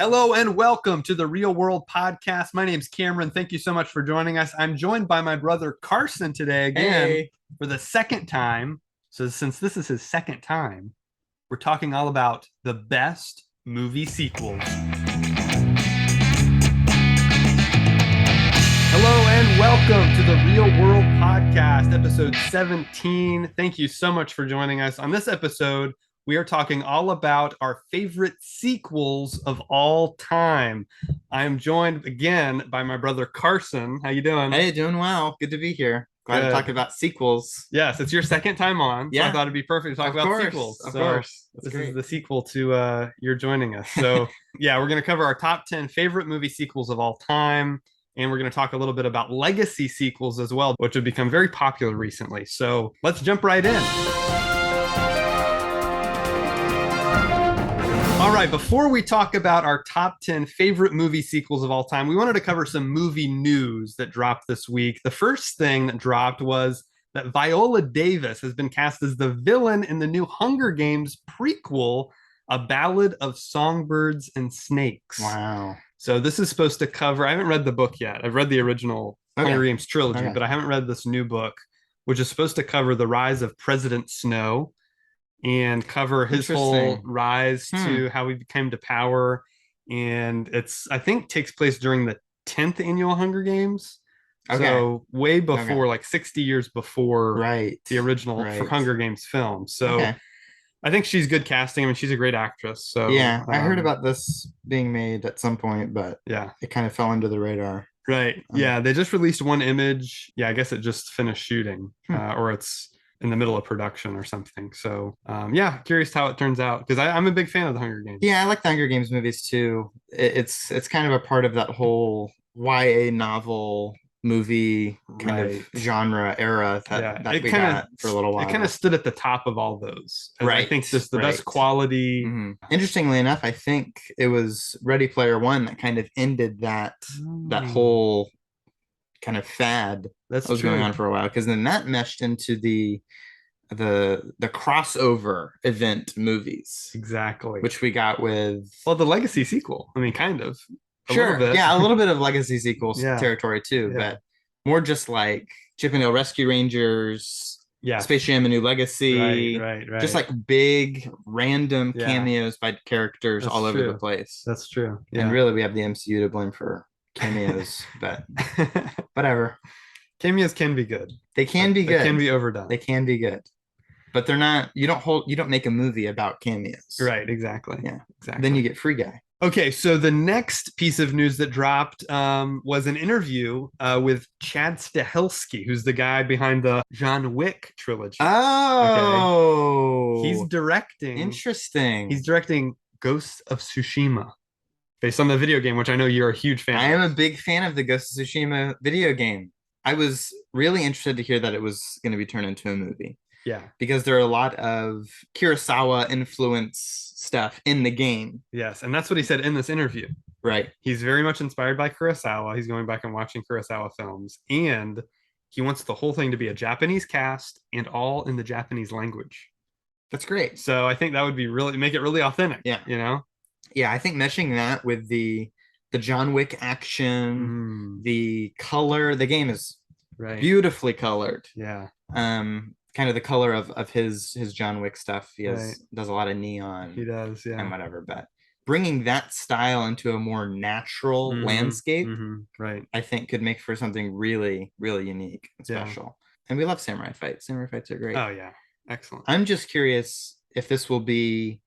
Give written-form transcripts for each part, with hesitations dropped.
Hello and welcome to the Real World Podcast. My name's Cameron. Thank you so much for joining us. I'm joined by my brother Carson today again Hey. for the second time. So, since this is his second time, we're talking all about the best movie sequels. Hello and welcome to the Real World Podcast, episode 17. Thank you so much for joining us. On this episode, we are talking all about our favorite sequels of all time. I am joined again by my brother Carson. How you doing? Hey, doing well. Good to be here. Glad to talk Good. about sequels. Yes, it's your second time on, so I Yeah, thought it'd be perfect to talk of about course. sequels. Of So course. That's this is great. the sequel to you're joining us. So yeah, we're gonna cover our top 10 favorite movie sequels of all time. And we're going to talk a little bit about legacy sequels as well, which have become very popular recently. So let's jump right in. All right, before we talk about our top 10 favorite movie sequels of all time, we wanted to cover some movie news that dropped this week. The first thing that dropped was that Viola Davis has been cast as the villain in the new Hunger Games prequel, A Ballad of Songbirds and Snakes. Wow. So this is supposed to cover, I haven't read the book yet. I've read the original Hunger Games trilogy, but I haven't read this new book, which is supposed to cover the rise of President Snow and cover his whole rise to how he came to power. And I think takes place during the 10th annual Hunger Games. So way before, like 60 years before the original Hunger Games film. So I think she's good casting. I mean, she's a great actress. So yeah, I heard about this being made at some point, but yeah, it kind of fell under the radar. Right. Yeah, they just released one image. Yeah, I guess it just finished shooting, or it's in the middle of production or something. So yeah, curious how it turns out because I'm a big fan of the Hunger Games. Yeah, I like the Hunger Games movies too. It's kind of a part of that whole YA novel movie kind of genre era that we got for a little while. It kind of stood at the top of all those. I think just the best quality. Interestingly enough, I think it was Ready Player One that kind of ended that whole kind of fad that was going on for a while, because then that meshed into the crossover event movies, exactly, which we got with the Legacy sequel. I mean, kind of. Sure. Yeah, a little bit of Legacy sequels territory too, but more just like Chip 'n Dale Rescue Rangers, Space Jam: A New Legacy, right. Just like big random cameos by characters all over the place. That's true. And really, we have the MCU to blame for cameos, but whatever. Cameos can be good. They can be good. They can be overdone. They can be good. But they're not, you don't make a movie about cameos. Right, exactly. Yeah, exactly. Then you get Free Guy. Okay, so the next piece of news that dropped was an interview with Chad Stahelski, who's the guy behind the John Wick trilogy. Oh, okay. He's directing. Interesting. He's directing Ghost of Tsushima, based on the video game, which I know you're a huge fan. I am a big fan of the Ghost of Tsushima video game. I was really interested to hear that it was going to be turned into a movie. Yeah. Because there are a lot of Kurosawa influence stuff in the game. Yes. And that's what he said in this interview. Right. He's very much inspired by Kurosawa. He's going back and watching Kurosawa films. And he wants the whole thing to be a Japanese cast and all in the Japanese language. That's great. So I think that would be make it really authentic. Yeah. You know? Yeah. I think meshing that with the John Wick action, the color, the game is beautifully colored. Yeah. Kind of the color of his John Wick stuff. He does a lot of neon. He does, yeah. And whatever. But bringing that style into a more natural landscape, I think could make for something really, really unique and special. And we love samurai fights. Samurai fights are great. Oh, yeah. Excellent. I'm just curious if this will be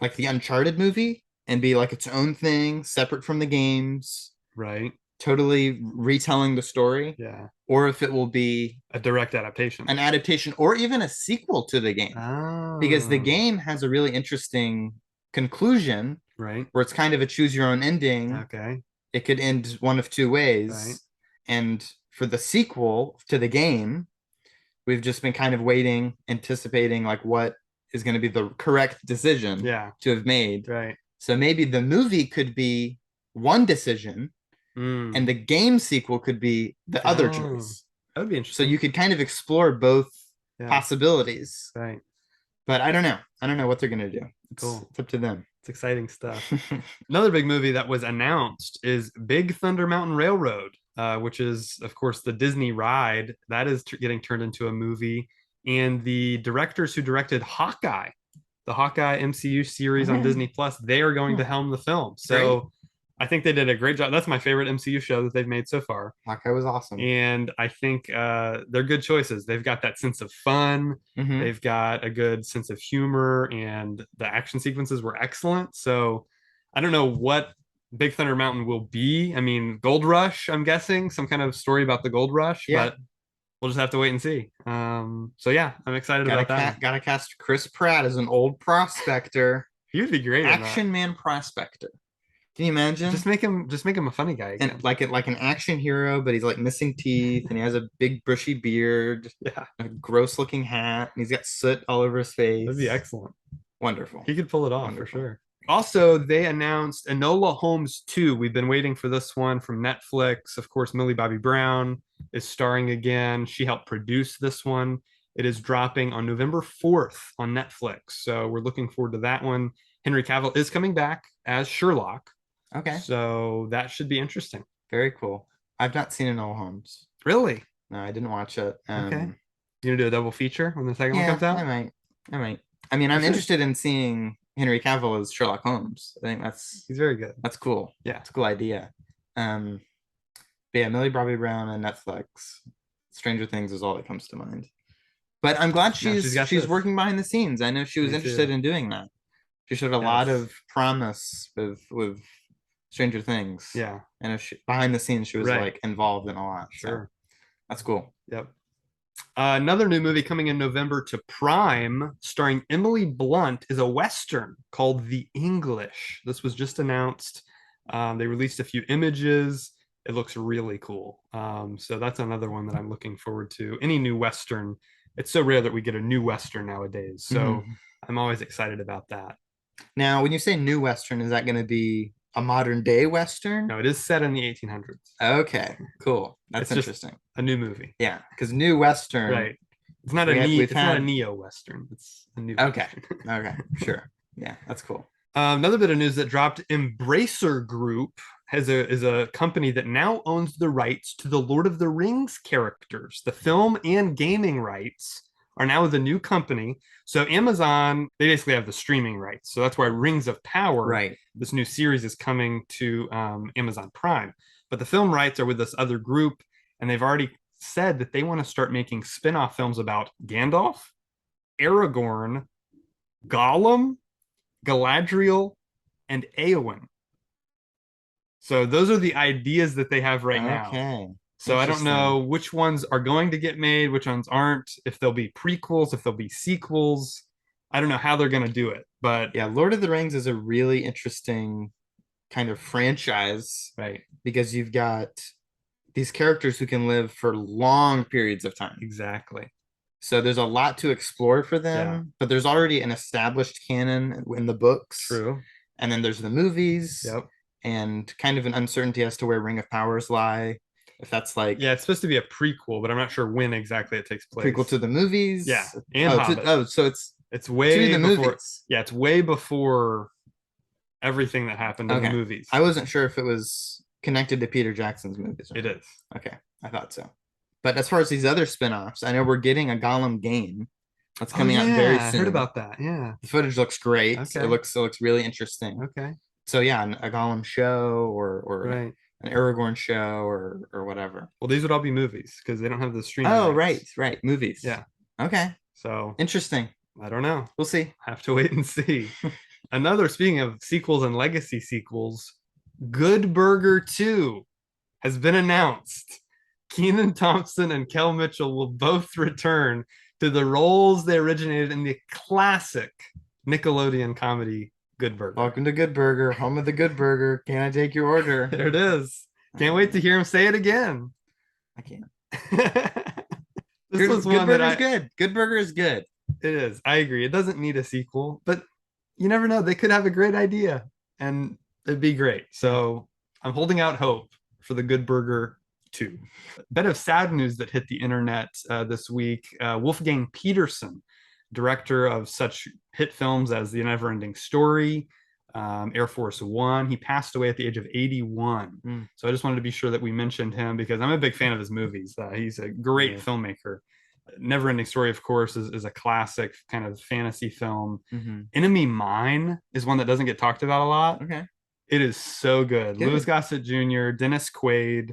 like the Uncharted movie and be like its own thing, separate from the games. Right. Totally retelling the story. Yeah. Or if it will be a direct adaptation. An adaptation or even a sequel to the game. Oh. Because the game has a really interesting conclusion. Right. Where it's kind of a choose your own ending. Okay. It could end one of two ways. Right. And for the sequel to the game, we've just been kind of waiting, anticipating like what is going to be the correct decision to have made. Right. So maybe the movie could be one decision. And the game sequel could be the other choice. That would be interesting. So you could kind of explore both possibilities. Right. But I don't know. I don't know what they're going to do. Cool. It's up to them. It's exciting stuff. Another big movie that was announced is Big Thunder Mountain Railroad, which is, of course, the Disney ride that is getting turned into a movie. And the directors who directed Hawkeye, the Hawkeye MCU series on Disney Plus, they are going to helm the film. So great. I think they did a great job. That's my favorite MCU show that they've made so far. Hawkeye was awesome. And I think they're good choices. They've got that sense of fun. They've got a good sense of humor, and the action sequences were excellent. So I don't know what Big Thunder Mountain will be. I mean, Gold Rush, I'm guessing, some kind of story about the Gold Rush, but we'll just have to wait and see. So yeah, I'm excited about that. Gotta cast Chris Pratt as an old prospector. He would be great. Action man prospector. Can you imagine? Just make him a funny guy again. And like an action hero, but he's like missing teeth and he has a big bushy beard. Yeah. A gross looking hat. And he's got soot all over his face. That'd be excellent. Wonderful. He could pull it off for sure. Also, they announced Enola Holmes 2. We've been waiting for this one from Netflix. Of course, Millie Bobby Brown is starring again. She helped produce this one. It is dropping on November 4th on Netflix. So we're looking forward to that one. Henry Cavill is coming back as Sherlock. Okay. So that should be interesting. Very cool. I've not seen Enola Holmes. Really? No, I didn't watch it. Okay. You gonna do a double feature when the second one comes out? I might. I mean, I'm interested in seeing Henry Cavill as Sherlock Holmes. I think he's very good. That's cool. Yeah, it's a cool idea. But yeah, Millie Bobby Brown and Netflix. Stranger Things is all that comes to mind. But I'm glad she's working behind the scenes. I know she was interested in doing that. She showed a lot of promise with Stranger Things. Yeah. And behind the scenes, she was like involved in a lot. Sure. So that's cool. Yep. Another new movie coming in November to Prime, starring Emily Blunt, is a Western called The English. This was just announced. They released a few images. It looks really cool. So that's another one that I'm looking forward to. Any new Western. It's so rare that we get a new Western nowadays. So I'm always excited about that. Now, when you say new Western, is that going to be a modern day Western? No, it is set in the 1800s. Okay, cool. That's interesting. A new movie. Yeah, because new Western. Right. It's not not a neo Western. It's a new. Okay. Okay. Sure. Yeah, that's cool. Another bit of news that dropped: Embracer Group is a company that now owns the rights to the Lord of the Rings characters. The film and gaming rights are now with a new company. So Amazon, they basically have the streaming rights. So that's why Rings of Power, this new series, is coming to Amazon Prime. But the film rights are with this other group, and they've already said that they want to start making spin-off films about Gandalf, Aragorn, Gollum, Galadriel, and Eowyn. So those are the ideas that they have right now. So I don't know which ones are going to get made, which ones aren't, if they'll be prequels, if they'll be sequels. I don't know how they're going to do it. But yeah, Lord of the Rings is a really interesting kind of franchise. Right. Because you've got these characters who can live for long periods of time. Exactly. So there's a lot to explore for them, but there's already an established canon in the books. True. And then there's the movies. Yep. And kind of an uncertainty as to where Ring of Powers lie. If that's like it's supposed to be a prequel, but I'm not sure when exactly it takes place. Prequel to the movies, and so it's way the before. Movies. Yeah, it's way before everything that happened in the movies. I wasn't sure if it was connected to Peter Jackson's movies. It is. Okay, I thought so. But as far as these other spin-offs, I know we're getting a Gollum game that's coming out very soon. I heard about that. Yeah, the footage looks great. Okay. It looks really interesting. Okay. So yeah, a Gollum show or an Aragorn show or whatever. Well, these would all be movies because they don't have the streaming. Oh, rights. right, movies. Yeah. Okay. So interesting. I don't know. We'll see. Have to wait and see. Speaking of sequels and legacy sequels, Good Burger 2 has been announced. Kenan Thompson and Kel Mitchell will both return to the roles they originated in the classic Nickelodeon comedy Good Burger. Welcome to Good Burger, home of the Good Burger. Can I take your order? There it is. Can't wait to hear him say it again. I can't. Good Burger is good. Good Burger is good. It is. I agree. It doesn't need a sequel, but you never know. They could have a great idea and it'd be great. So I'm holding out hope for the Good Burger 2. A bit of sad news that hit the internet this week. Wolfgang Peterson, director of such hit films as The Neverending Story, Air Force One. He passed away at the age of 81. So I just wanted to be sure that we mentioned him because I'm a big fan of his movies. He's a great filmmaker. Neverending Story, of course, is a classic kind of fantasy film. Enemy Mine is one that doesn't get talked about a lot. Okay. It is so good. Louis Gossett Jr., Dennis Quaid,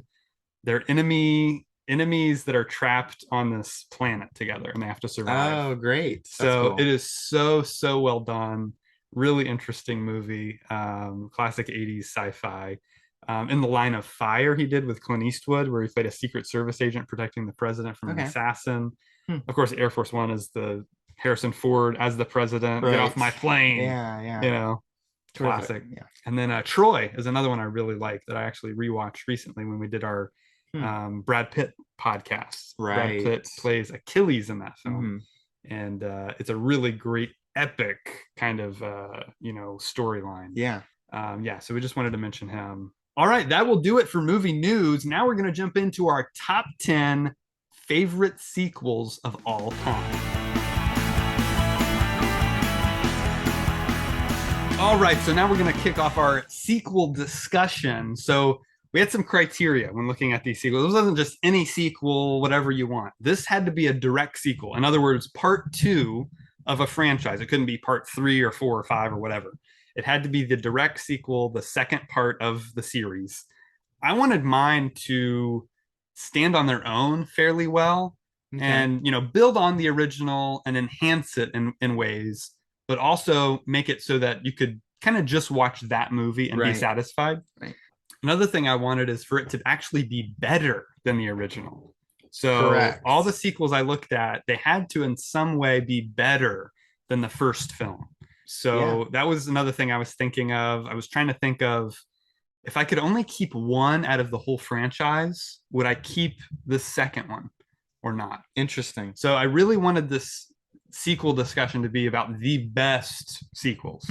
they're enemies that are trapped on this planet together and they have to survive. Oh, great. So cool. It is so well done. Really interesting movie. Classic 80s sci-fi. In the Line of Fire he did with Clint Eastwood, where he played a Secret Service agent protecting the president from an assassin. Of course, Air Force One is the Harrison Ford as the president. Get off my plane. Yeah. You know, classic. Yeah. And then Troy is another one I really like that I actually rewatched recently when we did our Brad Pitt podcast. Right. Brad Pitt plays Achilles in that film. And it's a really great epic kind of storyline. Yeah. So we just wanted to mention him. All right, that will do it for movie news. Now we're going to jump into our top 10 favorite sequels of all time. All right, so now we're going to kick off our sequel discussion. So we had some criteria when looking at these sequels. This wasn't just any sequel, whatever you want. This had to be a direct sequel. In other words, part 2 of a franchise. It couldn't be part 3 or 4 or 5 or whatever. It had to be the direct sequel, the second part of the series. I wanted mine to stand on their own fairly well and, build on the original and enhance it in ways, but also make it so that you could kind of just watch that movie and be satisfied. Right. Another thing I wanted is for it to actually be better than the original. So all the sequels I looked at, they had to in some way be better than the first film. So that was another thing I was thinking of. I was trying to think of if I could only keep one out of the whole franchise, would I keep the second one or not? Interesting. So I really wanted this sequel discussion to be about the best sequels.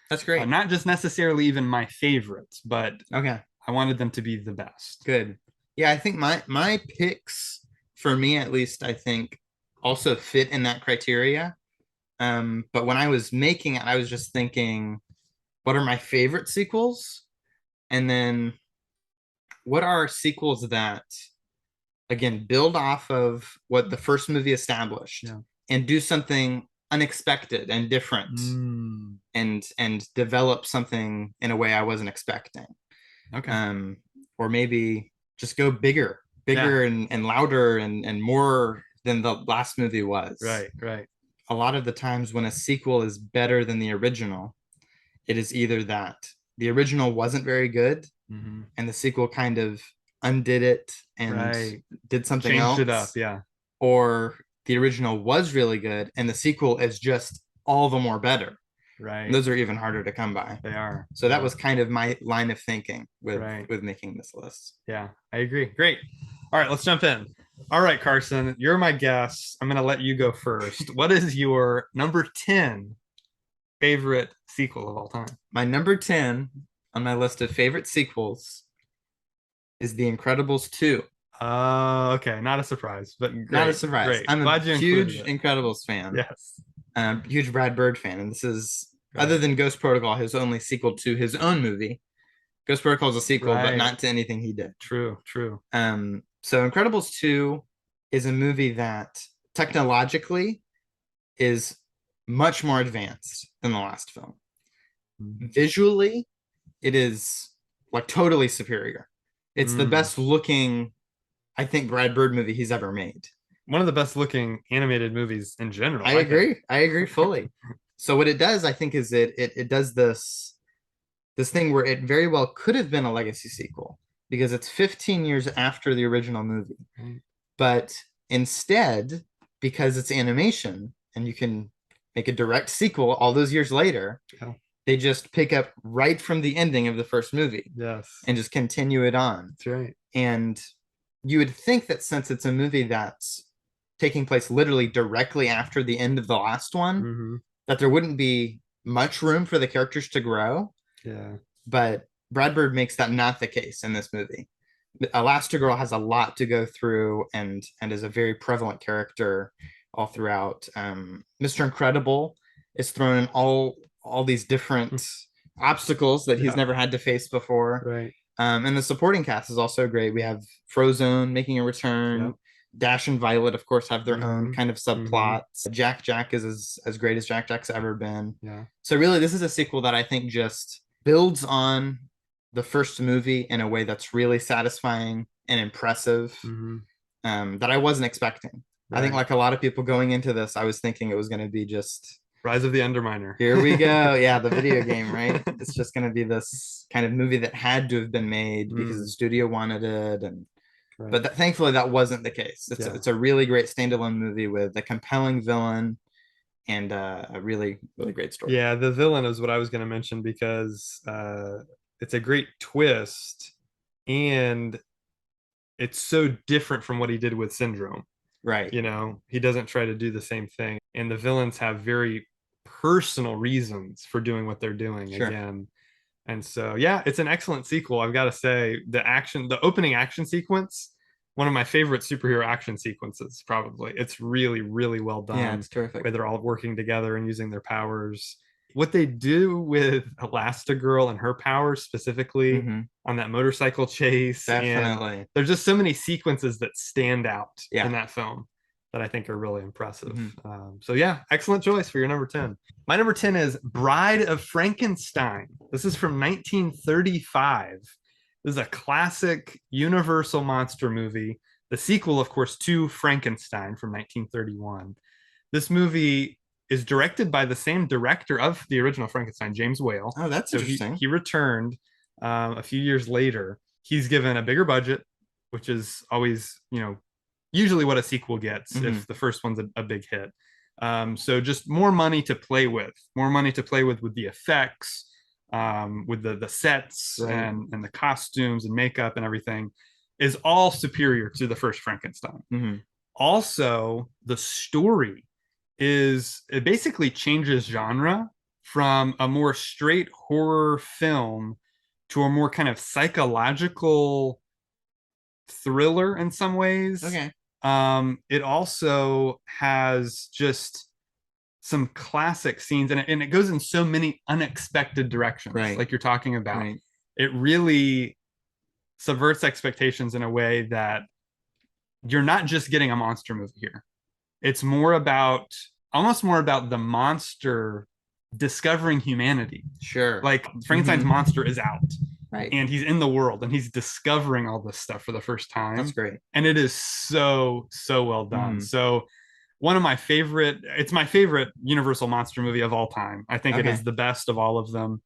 That's great. Not just necessarily even my favorites, but I wanted them to be the best. Good. Yeah, I think my picks, for me at least, I think also fit in that criteria. But when I was making it, I was just thinking, what are my favorite sequels? And then what are sequels that, again, build off of what the first movie established and do something unexpected and different and develop something in a way I wasn't expecting. Or maybe just go bigger and louder and more than the last movie was. Right. A lot of the times when a sequel is better than the original, it is either that the original wasn't very good and the sequel kind of undid it and did something else. Changed it up, or the original was really good and the sequel is just all the more better. Right. And those are even harder to come by. They are. So that was kind of my line of thinking with making this list. Yeah, I agree. Great. All right, let's jump in. All right, Carson, you're my guest. I'm going to let you go first. What is your number 10 favorite sequel of all time? My number 10 on my list of favorite sequels is The Incredibles 2. Okay. Not a surprise, but great. Not a surprise. Great. I'm a huge Incredibles fan. Yes. Huge Brad Bird fan. And this is, other than Ghost Protocol, his only sequel to his own movie. Ghost Protocol is a sequel, but not to anything he did. True. So Incredibles 2 is a movie that technologically is much more advanced than the last film. Visually, it is like totally superior. It's the best looking, I think, Brad Bird movie he's ever made. One of the best looking animated movies in general. I agree fully. So what it does, I think, is it does this thing where it very well could have been a legacy sequel because it's 15 years after the original movie. But instead, because it's animation and you can make a direct sequel all those years later, they just pick up right from the ending of the first movie. Yes. And just continue it on. That's right. And you would think that since it's a movie that's taking place literally directly after the end of the last one, that there wouldn't be much room for the characters to grow. Yeah. But Brad Bird makes that not the case in this movie. Elastigirl has a lot to go through and is a very prevalent character. all throughout. Mr. Incredible is thrown in all these different obstacles that he's never had to face before. Right. And the supporting cast is also great. We have Frozone making a return. Yep. Dash and Violet, of course, have their own kind of subplots. Jack is as great as Jack's ever been. Yeah. So really, this is a sequel that I think just builds on the first movie in a way that's really satisfying and impressive, that I wasn't expecting. Right. I think like a lot of people going into this, I was thinking it was going to be just Rise of the Underminer. Here we go. Yeah, the video game, right? It's just going to be this kind of movie that had to have been made because the studio wanted it, and but thankfully that wasn't the case. It's a really great standalone movie with a compelling villain and a really great story. Yeah, the villain is what I was going to mention because it's a great twist, and it's so different from what he did with Syndrome. Right. You know, he doesn't try to do the same thing, and the villains have very personal reasons for doing what they're doing again. And so, yeah, it's an excellent sequel. I've got to say, the opening action sequence, one of my favorite superhero action sequences, probably. It's really, really well done. Yeah, it's terrific. Where they're all working together and using their powers. What they do with Elastigirl and her powers specifically on that motorcycle chase. Definitely. There's just so many sequences that stand out in that film that I think are really impressive. So yeah, excellent choice for your number 10. My number 10 is Bride of Frankenstein. This is from 1935. This is a classic Universal monster movie. The sequel, of course, to Frankenstein from 1931. This movie is directed by the same director of the original Frankenstein, James Whale. Oh, that's interesting. He returned a few years later. He's given a bigger budget, which is always, usually what a sequel gets if the first one's a big hit. So just more money to play with the effects, with the sets and the costumes and makeup and everything is all superior to the first Frankenstein. Also, the story it basically changes genre from a more straight horror film to a more kind of psychological thriller in some ways. Okay. It also has just some classic scenes, and it goes in so many unexpected directions, like you're talking about. Right. It really subverts expectations in a way that you're not just getting a monster movie here. It's almost more about the monster discovering humanity. Sure. Like Frankenstein's monster is out. Right. And he's in the world and he's discovering all this stuff for the first time. That's great. And it is so well done. So it's my favorite Universal monster movie of all time. I think it is the best of all of them.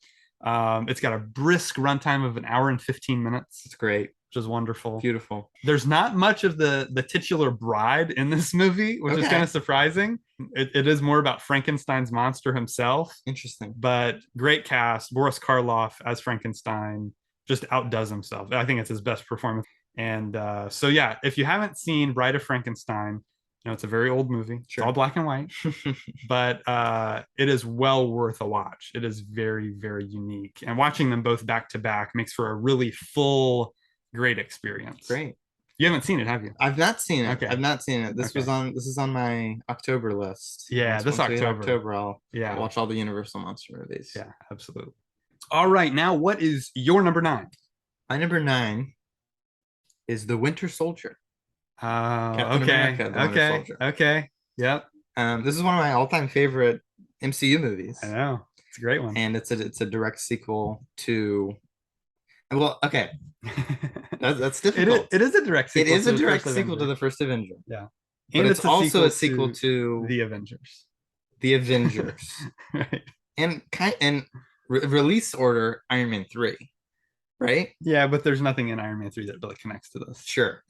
It's got a brisk runtime of 1 hour and 15 minutes. It's great. Which is wonderful. Beautiful. There's not much of the titular bride in this movie, which is kind of surprising. It is more about Frankenstein's monster himself. Interesting. But great cast. Boris Karloff as Frankenstein just outdoes himself. I think it's his best performance. And so yeah, if you haven't seen Bride of Frankenstein, it's a very old movie. It's all black and white, but it is well worth a watch. It is very, very unique. And watching them both back to back makes for a really full, great experience. Great. You haven't seen it, have you? I've not seen it. Okay. I've not seen it. This is on my October list. Yeah, this October. I'll watch all the Universal monster movies. Yeah, absolutely. All right, now what is your number 9? My number 9 is The Winter Soldier. Okay. Yep. This is one of my all-time favorite MCU movies. I know. It's a great one. And it's a direct sequel to that's difficult. It is a direct sequel. It is a direct sequel to the first Avenger. Yeah. And it's also a sequel to The Avengers. The Avengers. Right. And release order Iron Man 3. Right? Yeah, but there's nothing in Iron Man 3 that really connects to this. Sure.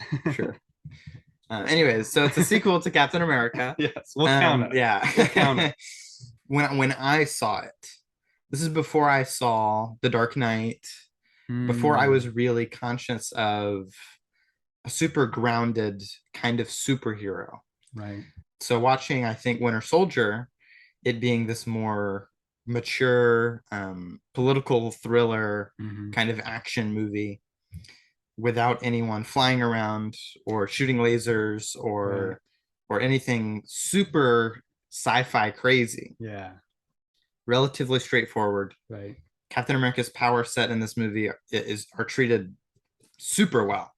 Anyways, so it's a sequel to Captain America. Yes, we'll count it. Yeah. We'll count it. When I saw it, this is before I saw The Dark Knight, before I was really conscious of a super grounded kind of superhero. Right. So watching, I think, Winter Soldier, it being this more mature political thriller kind of action movie without anyone flying around or shooting lasers or or anything super sci-fi crazy. Yeah. Relatively straightforward. Right. Captain America's power set in this movie are treated super well.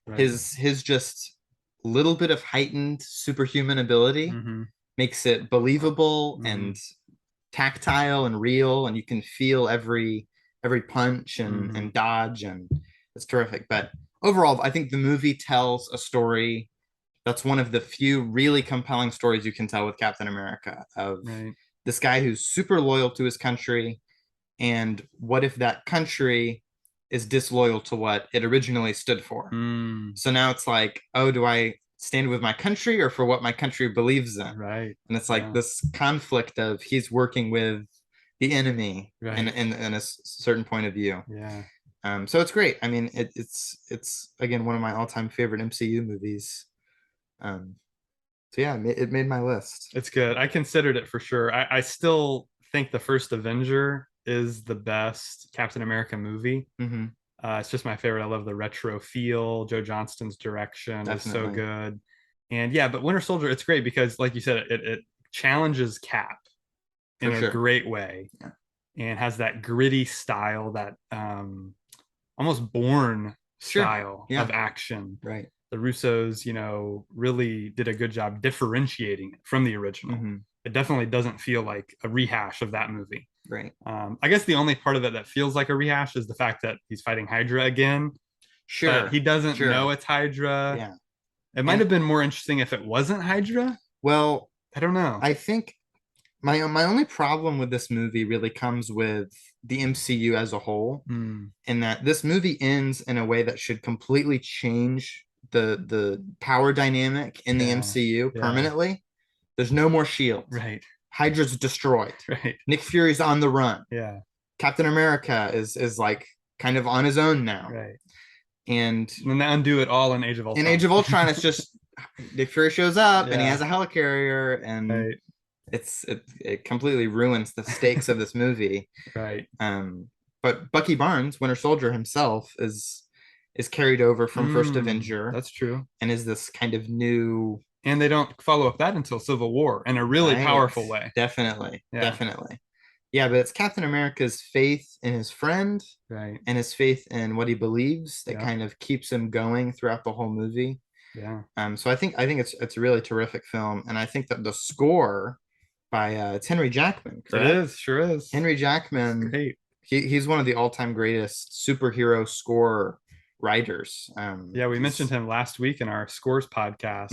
Right. His just little bit of heightened superhuman ability makes it believable and tactile and real, and you can feel every punch and dodge, and it's terrific. But overall, I think the movie tells a story that's one of the few really compelling stories you can tell with Captain America, of this guy who's super loyal to his country, and what if that country is disloyal to what it originally stood for? So now it's like, oh, do I stand with my country or for what my country believes in? Right. And it's like this conflict of he's working with the enemy in a certain point of view. Yeah. So it's great. I mean, it's again one of my all-time favorite MCU movies. So yeah, it made my list. It's good. I considered it for sure. I still think the first Avenger is the best Captain America movie. It's just my favorite. I love the retro feel. Joe Johnston's direction is so good. And yeah, but Winter Soldier, it's great because, like you said, it challenges Cap in a great way, and has that gritty style, that almost Bourne style of action. Right. The Russos, really did a good job differentiating it from the original. It definitely doesn't feel like a rehash of that movie. Right. I guess the only part of it that feels like a rehash is the fact that he's fighting Hydra again. Sure. But he doesn't know it's Hydra. Yeah. It might have been more interesting if it wasn't Hydra. Well, I don't know. I think my only problem with this movie really comes with the MCU as a whole, in that this movie ends in a way that should completely change the power dynamic in the MCU permanently. There's no more shield. Right. Hydra's destroyed. Right. Nick Fury's on the run. Yeah. Captain America is like kind of on his own now. Right. And then they undo it all in Age of Ultron. In Age of Ultron, it's just Nick Fury shows up and he has a helicarrier, and it completely ruins the stakes of this movie. Right. But Bucky Barnes, Winter Soldier himself, is carried over from First Avenger. That's true. And is this kind of new. And they don't follow up that until Civil War in a really powerful way. Definitely. Yeah, but it's Captain America's faith in his friend, and his faith in what he believes that kind of keeps him going throughout the whole movie. Yeah. So I think it's a really terrific film, and I think that the score by it's Henry Jackman. Correct? It is, sure is. Henry Jackman. Great. He's one of the all-time greatest superhero score writers. We mentioned him last week in our Scores podcast.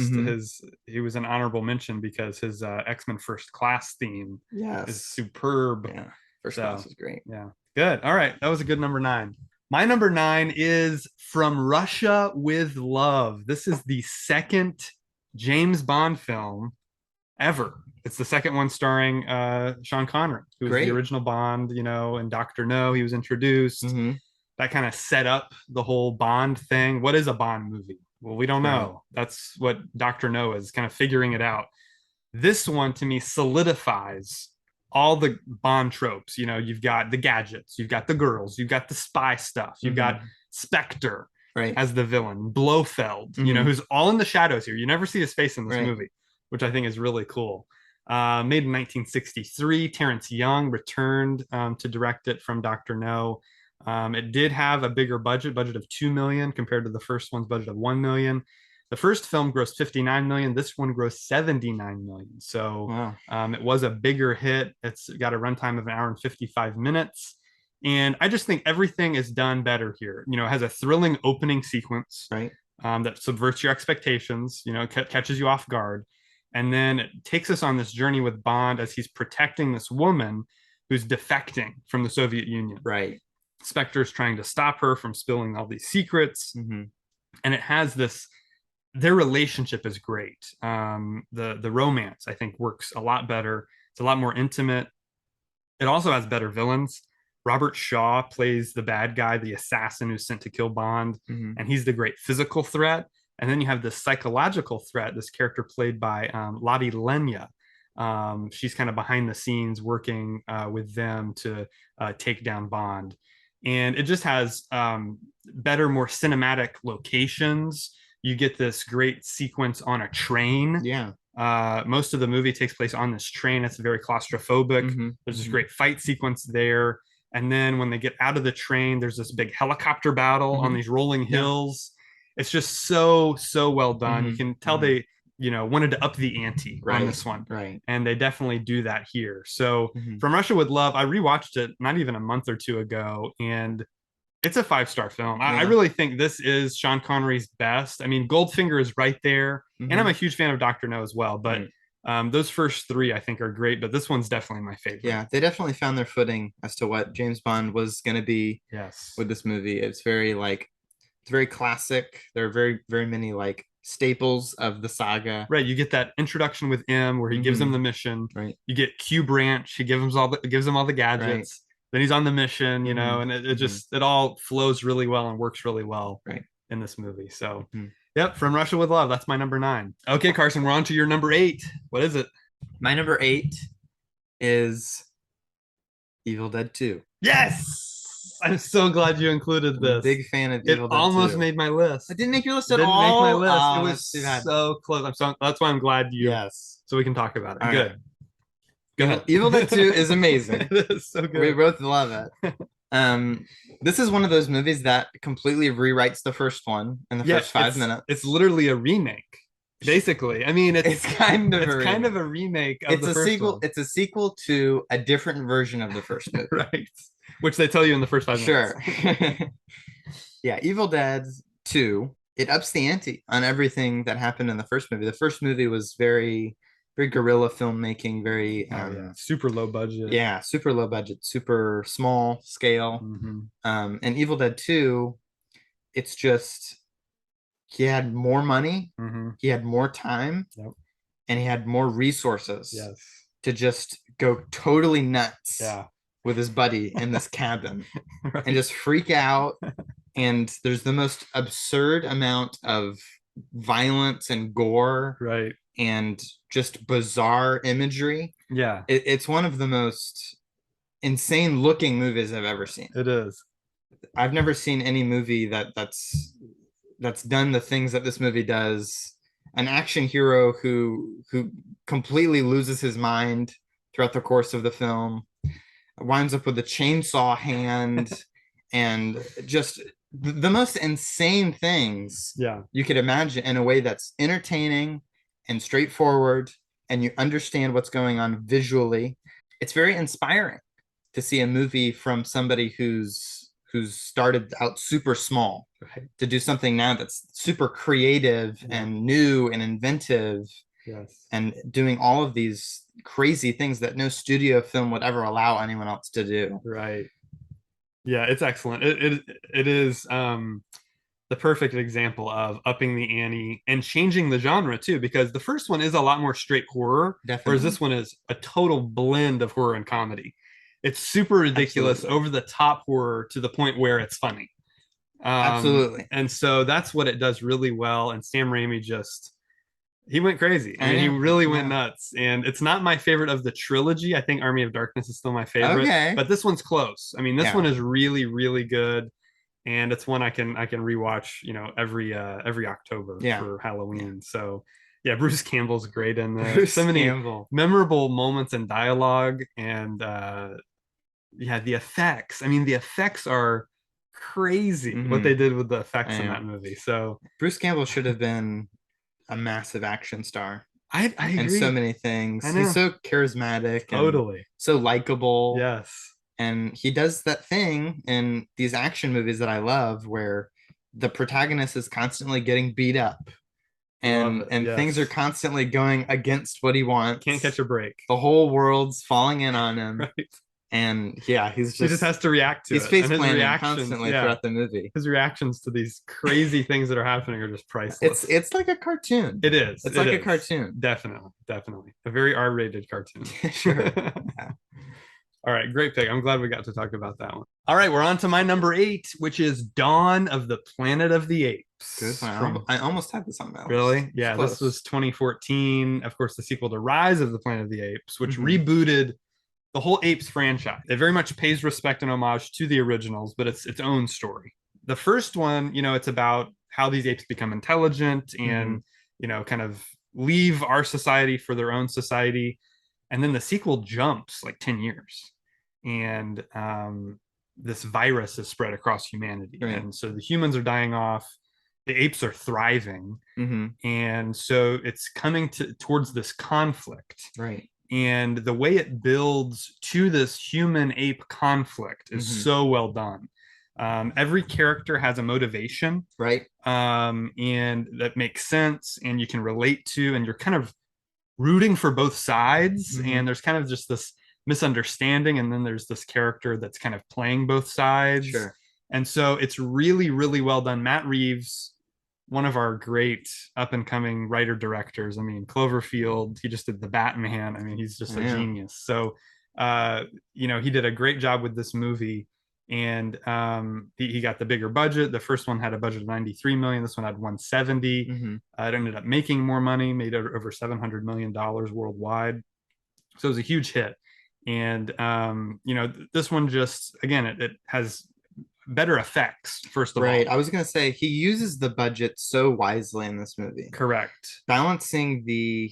He was an honorable mention because his X-Men First Class theme is superb. Yeah, First Class is great. Yeah, good. All right, that was a good number 9. My number 9 is From Russia with Love. This is the second James Bond film ever. It's the second one starring Sean Connery, who was the original Bond. In Dr. No, he was introduced. That kind of set up the whole Bond thing. What is a Bond movie? Well, we don't know. That's what Dr. No is, kind of figuring it out. This one, to me, solidifies all the Bond tropes. You've got the gadgets, you've got the girls, you've got the spy stuff, you've got Spectre as the villain, Blofeld, who's all in the shadows here. You never see his face in this movie, which I think is really cool. Made in 1963, Terrence Young returned to direct it from Dr. No. It did have a bigger budget of $2 million compared to the first one's budget of $1 million. The first film grossed $59 million. This one grossed $79 million. So it was a bigger hit. It's got a runtime of 1 hour and 55 minutes. And I just think everything is done better here. It has a thrilling opening sequence that subverts your expectations, catches you off guard. And then it takes us on this journey with Bond as he's protecting this woman who's defecting from the Soviet Union. Right. Spectre's trying to stop her from spilling all these secrets. And it has their relationship is great. The romance, I think, works a lot better. It's a lot more intimate. It also has better villains. Robert Shaw plays the bad guy, the assassin who's sent to kill Bond. And he's the great physical threat. And then you have this psychological threat, this character played by Lottie Lenya. She's kind of behind the scenes working with them to take down Bond. And it just has better, more cinematic locations. You get this great sequence on a train Most of the movie takes place on this train. It's very claustrophobic. There's this great fight sequence there. And then when they get out of the train, there's this big helicopter battle on these rolling hills. It's just so well done. You can tell they wanted to up the ante on this one, and they definitely do that here. So From Russia with Love, I rewatched it not even a month or two ago, and it's a 5-star film. I really think this is Sean Connery's best. I mean, Goldfinger is right there, and I'm a huge fan of Dr. No as well, but those first three I think are great, but this one's definitely my favorite. Yeah, they definitely found their footing as to what James Bond was going to be with this movie. It's very classic. There are very many staples of the saga. Right, you get that introduction with M where he gives him the mission. Right. You get Q Branch, he gives him all the gadgets. Right. Then he's on the mission, and it all flows really well and works really well in this movie. So yep, From Russia with Love, that's my number 9. Okay, Carson, we're on to your number 8. What is it? My number 8 is Evil Dead 2. Yes! I'm so glad you included this. Big fan of Evil Dead 2. It almost made my list. It didn't make your list at all? Didn't make my list. It was so close. That's why I'm glad you. Yes. So we can talk about it. All Good. Right. Go ahead. Evil Dead 2 is amazing. It is so good. We both love it. This is one of those movies that completely rewrites the first one in the first 5 minutes. It's literally a remake. Basically, I mean, it's kind of a remake of the first one. It's a sequel to a different version of the first movie. Right. Which they tell you in the first 5 minutes. Sure. Yeah, Evil Dead 2, it ups the ante on everything that happened in the first movie. The first movie was very guerrilla filmmaking, very super low budget. Yeah, super low budget, super small scale. And Evil Dead 2, it's just he had more money, he had more time, and he had more resources to just go totally nuts with his buddy in this cabin and just freak out. And there's the most absurd amount of violence and gore and just bizarre imagery. Yeah. It's one of the most insane looking movies I've ever seen. It is. I've never seen any movie that's done the things that this movie does. An action hero who completely loses his mind throughout the course of the film, winds up with a chainsaw hand and just the most insane things you could imagine in a way that's entertaining and straightforward, and you understand what's going on visually. It's very inspiring to see a movie from somebody who's started out super small to do something now that's super creative and new and inventive and doing all of these crazy things that no studio film would ever allow anyone else to do. Right. Yeah, it's excellent. It is the perfect example of upping the ante and changing the genre too, because the first one is a lot more straight horror, whereas this one is a total blend of horror and comedy. It's super ridiculous, over the top horror to the point where it's funny. Absolutely. And so that's what it does really well. And Sam Raimi he went crazy. I mean, he really went nuts. And it's not my favorite of the trilogy. I think Army of Darkness is still my favorite. But this one's close. I mean, this one is really, really good. And it's one I can rewatch, every October for Halloween. So yeah, Bruce Campbell's great in there. So many memorable moments and dialogue, and the effects. I mean, the effects are crazy what they did with the effects in that movie. So Bruce Campbell should have been a massive action star. I agree. And so many things. He's so charismatic. Totally. So likable. Yes. And he does that thing in these action movies that I love where the protagonist is constantly getting beat up and things are constantly going against what he wants. Can't catch a break. The whole world's falling in on him. Right. And he just has to react to it. He's face planting constantly throughout the movie. His reactions to these crazy things that are happening are just priceless. It's like a cartoon. It is. It's like a cartoon. Definitely. A very R-rated cartoon. Sure. All right, great pick. I'm glad we got to talk about that one. All right, we're on to my number 8, which is Dawn of the Planet of the Apes. Good one. I almost had this on my list. Really? Yeah, this was 2014. Of course, the sequel to Rise of the Planet of the Apes, which rebooted the whole Apes franchise. It very much pays respect and homage to the originals, but it's its own story. The first one, it's about how these apes become intelligent and, kind of leave our society for their own society. And then the sequel jumps like 10 years. And this virus is spread across humanity. Right. And so the humans are dying off, the apes are thriving. Mm-hmm. And so it's coming towards this conflict. Right. And the way it builds to this human ape conflict is so well done. Every character has a motivation, right? And that makes sense, and you can relate to, and you're kind of rooting for both sides. And there's kind of just this misunderstanding, and then there's this character that's kind of playing both sides. Sure. And so it's really, really well done. Matt Reeves, one of our great up and coming writer directors. I mean, Cloverfield, he just did the Batman. I mean, he's just a genius. So, he did a great job with this movie, and he got the bigger budget. The first one had a budget of 93 million. This one had 170. It ended up making more money, made over $700 million worldwide. So it was a huge hit. And, this one just, again, it has better effects, first of all. Right. I was going to say, he uses the budget so wisely in this movie. Correct. Balancing the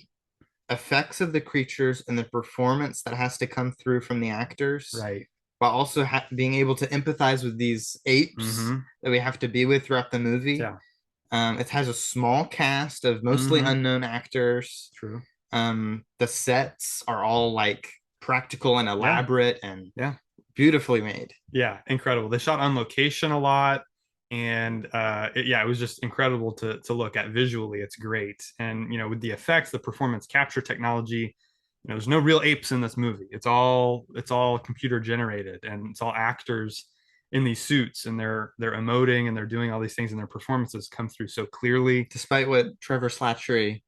effects of the creatures and the performance that has to come through from the actors. Right. But also being able to empathize with these apes that we have to be with throughout the movie. Yeah. It has a small cast of mostly unknown actors. True. The sets are all like practical and elaborate and beautifully made. Yeah, incredible. They shot on location a lot, and it was just incredible to look at visually. It's great, and with the effects, the performance capture technology, there's no real apes in this movie. It's all computer generated, and it's all actors in these suits, and they're emoting and they're doing all these things, and their performances come through so clearly. Despite what Trevor Slattery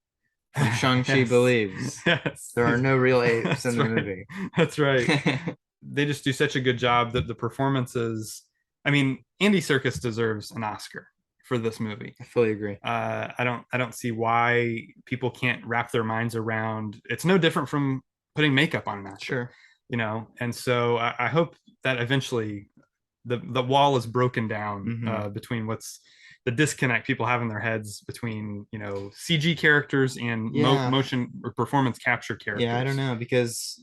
from Shang-Chi believes, there are no real apes in the movie. That's right. They just do such a good job that the performances. I mean, Andy Serkis deserves an Oscar for this movie. I fully agree. I don't see why people can't wrap their minds around. It's no different from putting makeup on an actor. Sure. And so I hope that eventually the wall is broken down between what's the disconnect people have in their heads between CG characters and motion or performance capture characters. Yeah, I don't know, because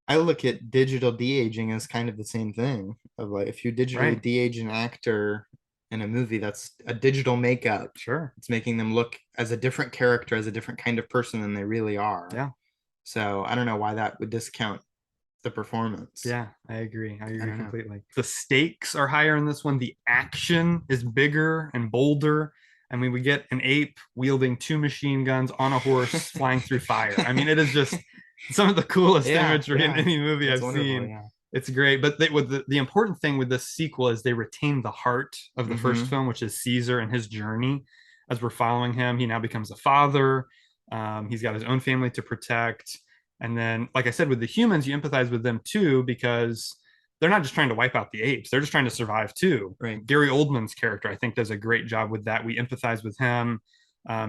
I look at digital de-aging as kind of the same thing. Of like, if you digitally de-age an actor in a movie, that's a digital makeup. Sure. It's making them look as a different character, as a different kind of person than they really are. Yeah. So I don't know why that would discount the performance. Yeah, I agree completely. The stakes are higher in this one. The action is bigger and bolder. I mean, we get an ape wielding 2 machine guns on a horse flying through fire. I mean, it is just some of the coolest imagery in any movie I've seen. Yeah. It's great. But the important thing with this sequel is they retain the heart of the first film, which is Caesar and his journey. As we're following him, he now becomes a father. He's got his own family to protect. And then, like I said, with the humans, you empathize with them too, because they're not just trying to wipe out the apes. They're just trying to survive too. Right. Gary Oldman's character, I think, does a great job with that. We empathize with him.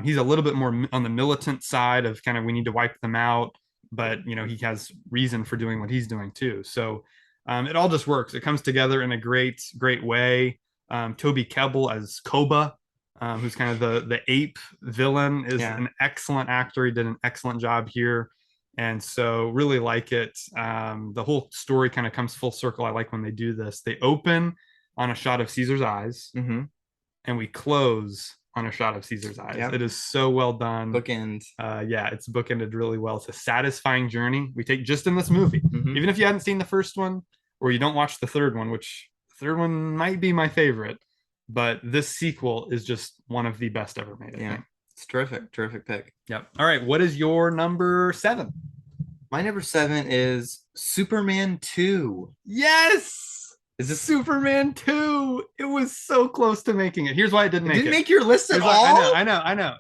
He's a little bit more on the militant side of kind of, we need to wipe them out, but he has reason for doing what he's doing too. So it all just works. It comes together in a great way. Toby Kebbell as Koba, who's kind of the ape villain, is an excellent actor. He did an excellent job here. And so really like it. The whole story kind of comes full circle. I like when they do this. They open on a shot of Caesar's eyes, and we close on a shot of Caesar's eyes. It is so well done. Bookend. It's bookended really well. It's a satisfying journey we take just in this movie. Even if you hadn't seen the first one, or you don't watch the third one, which the third one might be my favorite, but this sequel is just one of the best ever made, I think. It's terrific pick. Yep. All right, what is your number 7? My number 7 is Superman 2. Yes! Is it Superman 2? It was so close to making it. Here's why it didn't make it. Didn't make your list at all? I know.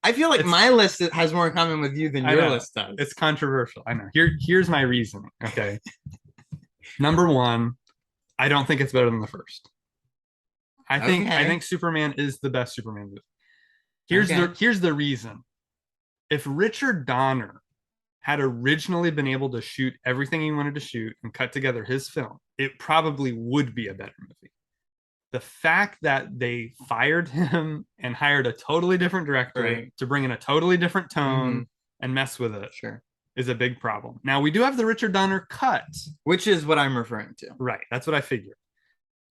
I feel like my list has more in common with you than your list does. It's controversial. I know. Here's my reasoning. Okay. Number 1, I don't think it's better than the first. I think Superman is the best Superman movie. Here's the reason. If Richard Donner had originally been able to shoot everything he wanted to shoot and cut together his film, it probably would be a better movie. the fact that they fired him and hired a totally different director to bring in a totally different tone and mess with it is a big problem. Now, we do have the Richard Donner cut, which is what I'm referring to. Right. That's what I figured.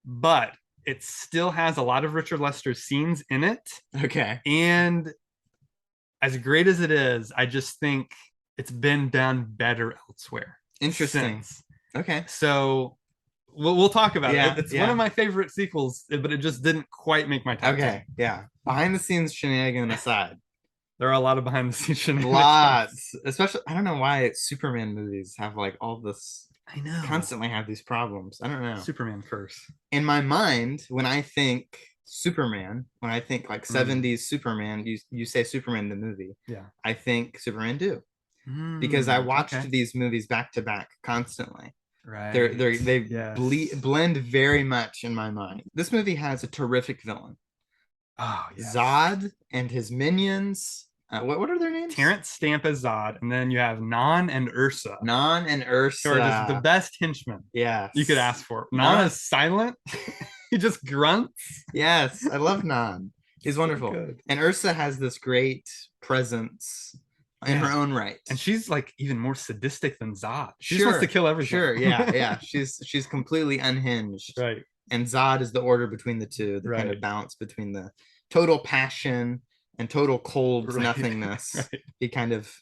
But it still has a lot of Richard Lester's scenes in it. Okay. And as great as it is, I just think it's been done better elsewhere. Interesting. Okay. So we'll talk about it. It's one of my favorite sequels, but it just didn't quite make my top 10. Yeah. Behind the scenes shenanigans aside. There are a lot of behind the scenes shenanigans. Lots. Especially, I don't know why Superman movies have like all this. I know. Constantly have these problems. I don't know. Superman curse. In my mind, when I think Superman, when I think like 70s Superman, you say Superman the movie. Yeah. I think Superman 2. Because I watched these movies back to back constantly. Right. They blend very much in my mind. This movie has a terrific villain. Oh, yes. Zod and his minions. What are their names? Terrence Stamp as Zod, and then you have Non and Ursa. Non and Ursa. Just the best henchmen. Yes. You could ask for. Non is silent. He just grunts. Yes, I love Non. He's wonderful. So and Ursa has this great presence in her own right. And she's like even more sadistic than Zod. She just wants to kill everything. Sure, yeah. She's completely unhinged. Right. And Zod is the order between the two, the kind of balance between the total passion and total cold nothingness. He kind of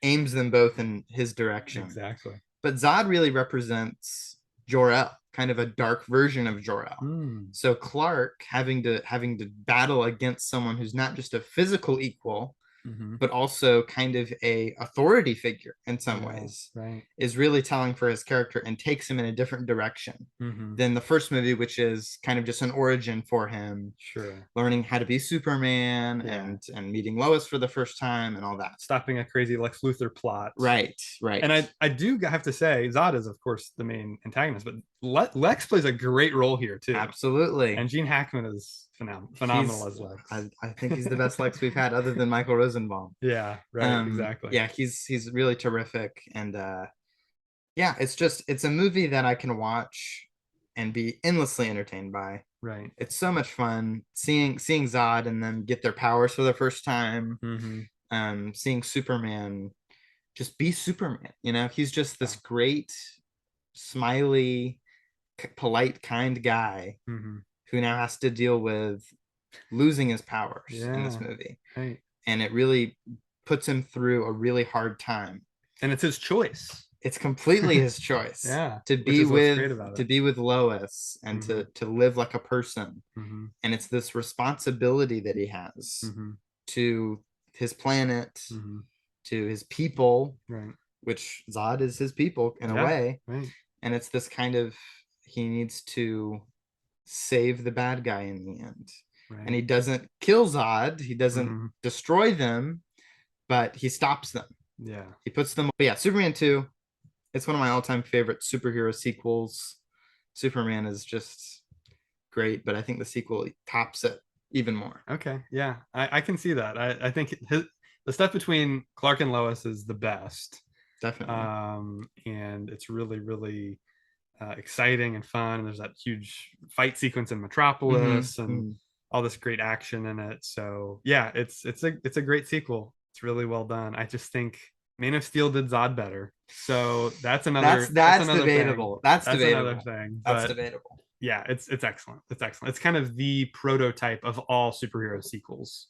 aims them both in his direction. Exactly. But Zod really represents Jor-El, kind of a dark version of Jor-El. So Clark having to battle against someone who's not just a physical equal, but also kind of a authority figure in some ways, is really telling for his character and takes him in a different direction than the first movie, which is kind of just an origin for him. Learning how to be Superman and meeting Lois for the first time and all that. Stopping a crazy Lex Luthor plot. Right. And I do have to say, Zod is, of course, the main antagonist, but Lex plays a great role here, too. Absolutely. And Gene Hackman is phenomenal as Lex. I think he's the best Lex we've had other than Michael Rosenbaum. Yeah, right, exactly. Yeah, he's really terrific. And it's a movie that I can watch and be endlessly entertained by. Right. It's so much fun seeing Zod and them get their powers for the first time. Seeing Superman just be Superman. He's just this great, smiley, polite, kind guy who now has to deal with losing his powers in this movie. Right. And it really puts him through a really hard time. And it's his choice. It's completely his choice. To be with Lois and to live like a person. And it's this responsibility that he has to his planet, to his people, which Zod is his people in a way. And it's this kind of, he needs to save the bad guy in the end. And he doesn't kill Zod, he doesn't destroy them, but he stops them. He puts them. But Superman 2, it's one of my all-time favorite superhero sequels. Superman is just great, but I think the sequel tops it even more. Okay, yeah, I can see that. I think the stuff between Clark and Lois is the best. Definitely. And it's really, really exciting and fun. And there's that huge fight sequence in Metropolis and all this great action in it. So yeah, it's a great sequel. It's really well done. I just think Man of Steel did Zod better. So that's another that's debatable. Thing. That's debatable. Another thing. That's debatable. Yeah, it's excellent. It's excellent. It's kind of the prototype of all superhero sequels.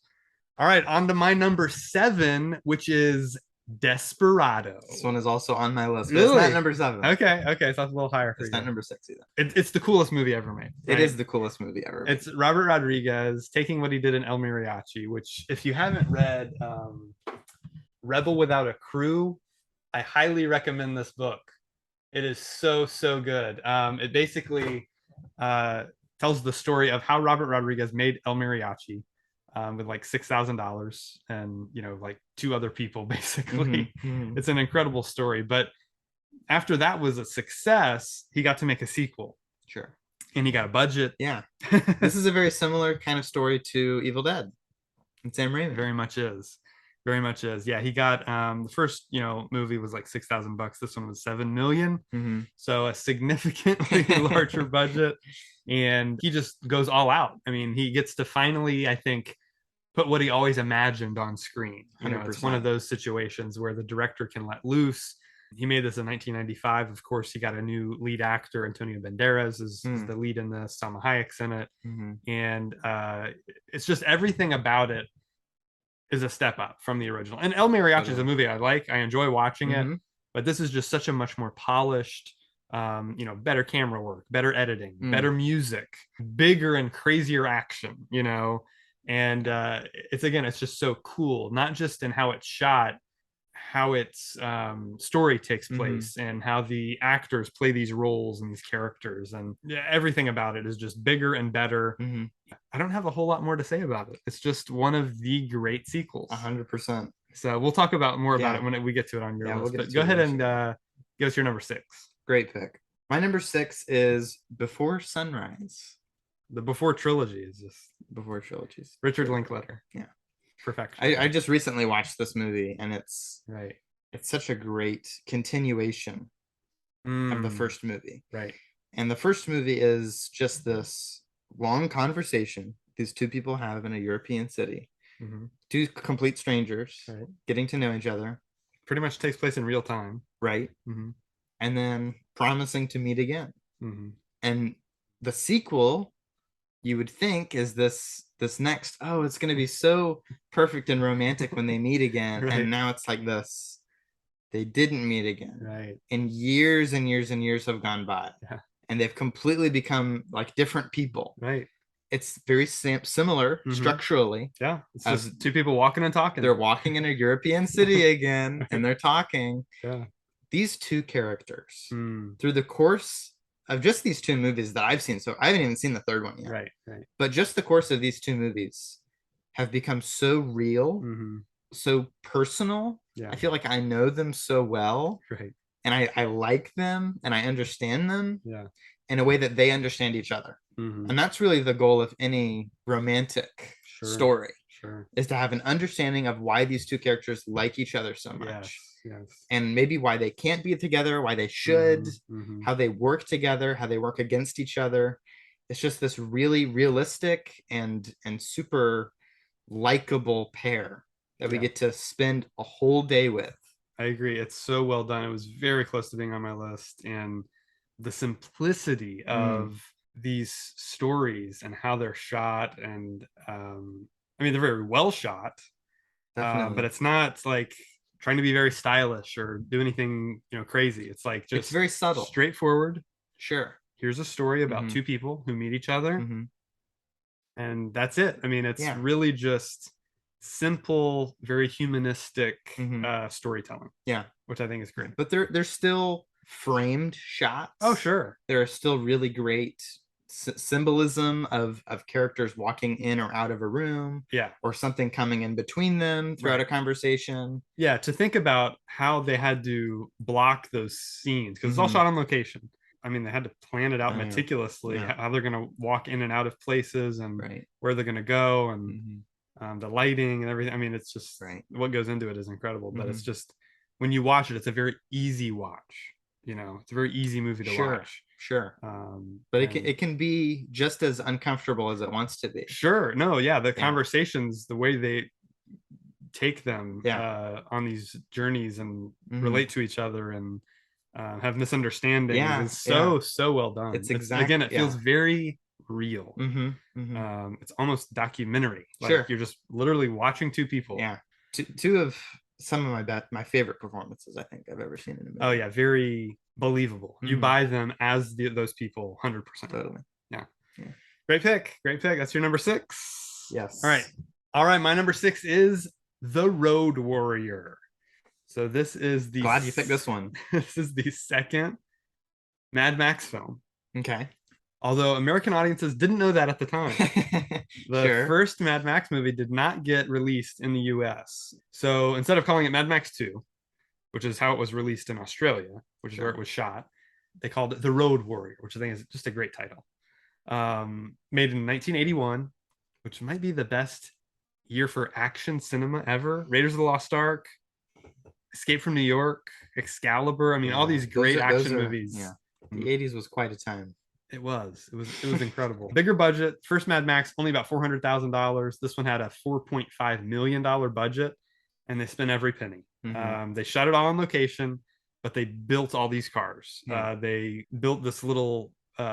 All right, on to my number 7, which is Desperado. This one is also on my list. Really? It's not number 7. Okay, so that's a little higher for you. It's not number 6 either. It's the coolest movie ever made. Right? It is the coolest movie ever made. It's Robert Rodriguez taking what he did in El Mariachi, which, if you haven't read Rebel Without a Crew, I highly recommend this book. It is so good. It basically tells the story of how Robert Rodriguez made El Mariachi with like $6,000 and like 2 other people basically. It's an incredible story. But after that was a success, he got to make a sequel. Sure. And he got a budget. Yeah. This is a very similar kind of story to Evil Dead. And Sam Raimi. Very much is. Very much is. Yeah, he got the first, movie was like $6,000. This one was 7 million. Mm-hmm. So a significantly larger budget. And he just goes all out. I mean, he gets to finally, I think, put what he always imagined on screen. It's one of those situations where the director can let loose. He made this in 1995. Of course, he got a new lead actor. Antonio Banderas is the lead in this. Salma Hayek's in it. Mm-hmm. And it's just everything about it is a step up from the original. And El Mariachi is a movie I like. I enjoy watching it. But this is just such a much more polished, better camera work, better editing, better music, bigger and crazier action, and it's just so cool, not just in how it's shot, how its story takes place, and how the actors play these roles and these characters, and everything about it is just bigger and better. I don't have a whole lot more to say about it. It's just one of the great sequels. 100%. So we'll talk more about it when we get to it on your list. But go ahead and give us your number 6. Great pick. My number 6 is Before Sunrise. The Before trilogy is just Before trilogies. Richard Linklater. Yeah. Perfection. I just recently watched this movie, and it's such a great continuation of the first movie. Right. And the first movie is just this long conversation these two people have in a European city. Two complete strangers getting to know each other. Pretty much takes place in real time. Right. And then promising to meet again. And the sequel, you would think, is this next, it's going to be so perfect and romantic when they meet again. And now it's like this. They didn't meet again. Right. And years and years and years have gone by. Yeah. And they've completely become like different people. Right. It's very similar structurally. Yeah. It's just two people walking and talking. They're walking in a European city again, and they're talking. Yeah. These two characters, through the course of just these two movies that I've seen, so I haven't even seen the third one yet. Right. But just the course of these two movies have become so real, so personal. Yeah. I feel like I know them so well. Right. And I like them, and I understand them. Yeah. In a way that they understand each other. And that's really the goal of any romantic story, is to have an understanding of why these two characters like each other so much. Yes. And maybe why they can't be together, why they should, how they work together, how they work against each other. It's just this really realistic and super likable pair that we get to spend a whole day with. I agree. It's so well done. It was very close to being on my list. And the simplicity of these stories and how they're shot, and they're very well shot, but it's not like trying to be very stylish or do anything crazy. It's like just it's very subtle, straightforward. Here's a story about two people who meet each other, and that's it. It's really just simple, very humanistic storytelling, which I think is great. But they're still framed shots. Oh, sure. There are still really great symbolism of characters walking in or out of a room, or something coming in between them throughout a conversation. To think about how they had to block those scenes, because it's all shot on location. They had to plan it out meticulously, how they're going to walk in and out of places, and where they're going to go, and the lighting and everything. It's just what goes into it is incredible. But it's just, when you watch it, it's a very easy watch. It's a very easy movie to watch. But it can be just as uncomfortable as it wants to be. The conversations, the way they take them on these journeys and relate to each other and have misunderstandings is so well done. It feels very real. It's almost documentary. You're just literally watching two people. Two of some of my favorite performances I think I've ever seen in a movie. Oh yeah, very believable. You buy them as those people 100%. Totally. Yeah. Great pick. That's your number 6. Yes. All right. My number 6 is The Road Warrior. So this is glad you picked this one. This is the second Mad Max film. Okay. Although American audiences didn't know that at the time. The first Mad Max movie did not get released in the US. So instead of calling it Mad Max 2, which is how it was released in Australia, which is where it was shot, they called it The Road Warrior, which I think is just a great title. Made in 1981, which might be the best year for action cinema ever. Raiders of the Lost Ark, Escape from New York, Excalibur. I mean, all these great action movies. Yeah, the 80s was quite a time. It was incredible. Bigger budget. First Mad Max only about $400,000. This one had a $4.5 million budget, and they spent every penny. They shot it all on location, but they built all these cars. Yeah. They built this little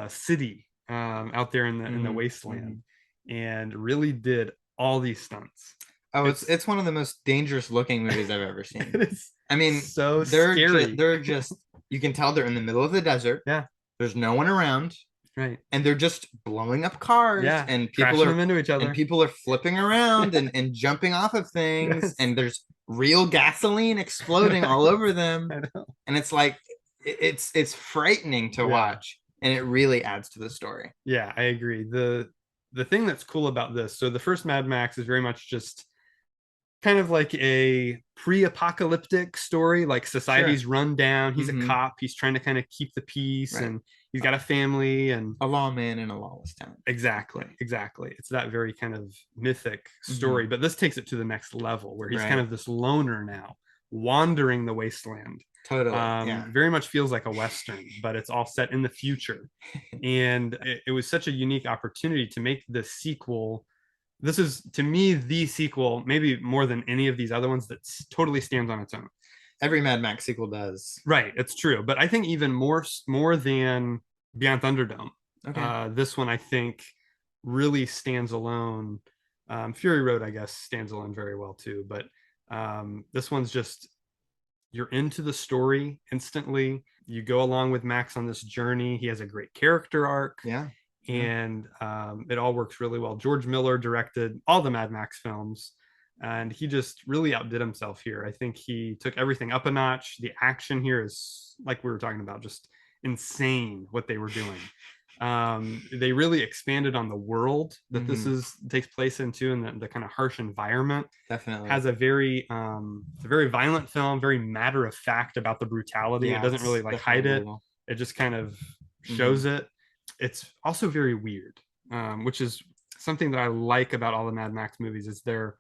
city out there in the wasteland, and really did all these stunts. Oh, it's one of the most dangerous looking movies I've ever seen. It is. I mean, so scary. They're just you can tell they're in the middle of the desert. Yeah. There's no one around. Right. And they're just blowing up cars. Yeah. And people are into each other. And people are flipping around and jumping off of things. Yes. And there's real gasoline exploding all over them. I know. And it's like it's frightening to watch. And it really adds to the story. Yeah, I agree. The thing that's cool about this, so the first Mad Max is very much just kind of like a pre-apocalyptic story, like society's run down. He's a cop. He's trying to kind of keep the peace, and he's got a family and a lawman in a lawless town. Exactly. It's that very kind of mythic story, but this takes it to the next level where he's kind of this loner now, wandering the wasteland. Totally. Very much feels like a Western, but it's all set in the future. And it was such a unique opportunity to make the sequel. This is, to me, the sequel, maybe more than any of these other ones, that totally stands on its own. Every Mad Max sequel does. Right, it's true. But I think even more than Beyond Thunderdome, this one, I think, really stands alone. Fury Road, I guess, stands alone very well, too. But this one's just, you're into the story instantly. You go along with Max on this journey. He has a great character arc. Yeah. And it all works really well. George Miller directed all the Mad Max films, and he just really outdid himself here. I think he took everything up a notch. The action here is, like we were talking about, just insane what they were doing. They really expanded on the world that this takes place into, and the kind of harsh environment. Definitely has a very violent film, very matter of fact about the brutality. It doesn't really like hide it. It just kind of shows it. It's also very weird, which is something that I like about all the Mad Max movies, is they're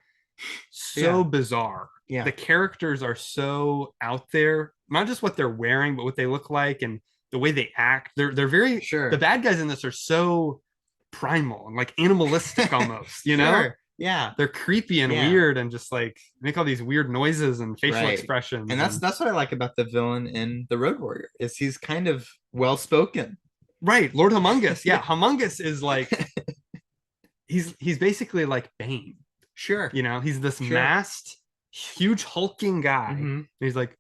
so bizarre. Yeah. The characters are so out there, not just what they're wearing, but what they look like and the way they act. They're very The bad guys in this are so primal and like animalistic almost, you know? Yeah. They're creepy and weird and just like make all these weird noises and facial expressions. And that's what I like about the villain in The Road Warrior, is he's kind of well spoken. Right, Lord Humongous. Yeah, Humongous is like he's basically like Bane. Sure. You know, he's this masked, huge hulking guy. And he's like,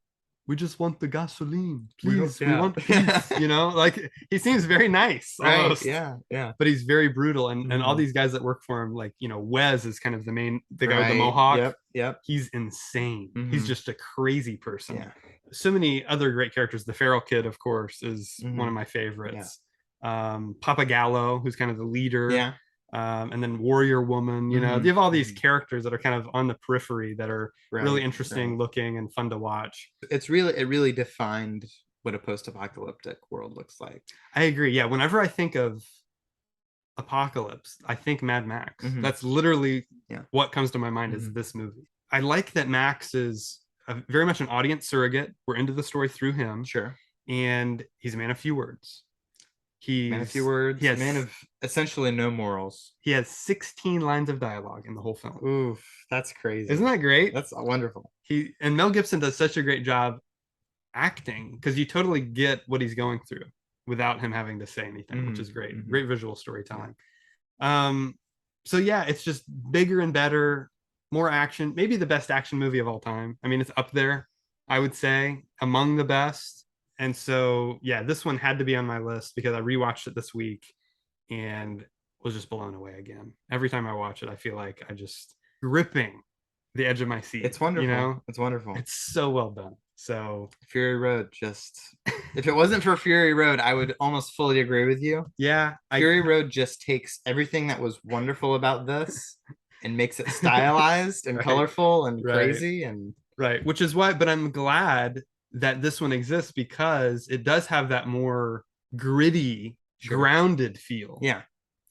we just want the gasoline, please. We want peace. You know, like he seems very nice almost. Yeah. But he's very brutal. And all these guys that work for him, like, you know, Wes is kind of the guy with the mohawk. Yep. He's insane. He's just a crazy person. Yeah. So many other great characters. The Feral Kid, of course, is one of my favorites. Pappagallo, who's kind of the leader, and then Warrior Woman. You know, you have all these characters that are kind of on the periphery that are really interesting looking and fun to watch. It really defined what a post-apocalyptic world looks like. I agree. Yeah, whenever I think of apocalypse, I think Mad Max. That's literally what comes to my mind is this movie. I like that Max is very much an audience surrogate. We're into the story through him. Sure. And he's a man of few words. Man of few words. He has, man of essentially no morals. He has 16 lines of dialogue in the whole film. Oof, that's crazy. Isn't that great? That's wonderful. And Mel Gibson does such a great job acting, because you totally get what he's going through without him having to say anything, which is great. Great visual storytelling. So yeah, it's just bigger and better, more action. Maybe the best action movie of all time. I mean, it's up there, I would say, among the best. And so, yeah, this one had to be on my list because I rewatched it this week and was just blown away again. Every time I watch it, I feel like I just gripping the edge of my seat. It's wonderful. You know? It's wonderful. It's so well done. So Fury Road, just if it wasn't for Fury Road, I would almost fully agree with you. Yeah. Fury Road just takes everything that was wonderful about this and makes it stylized and colorful and crazy and which is why, but I'm glad that this one exists, because it does have that more gritty, grounded feel. Yeah.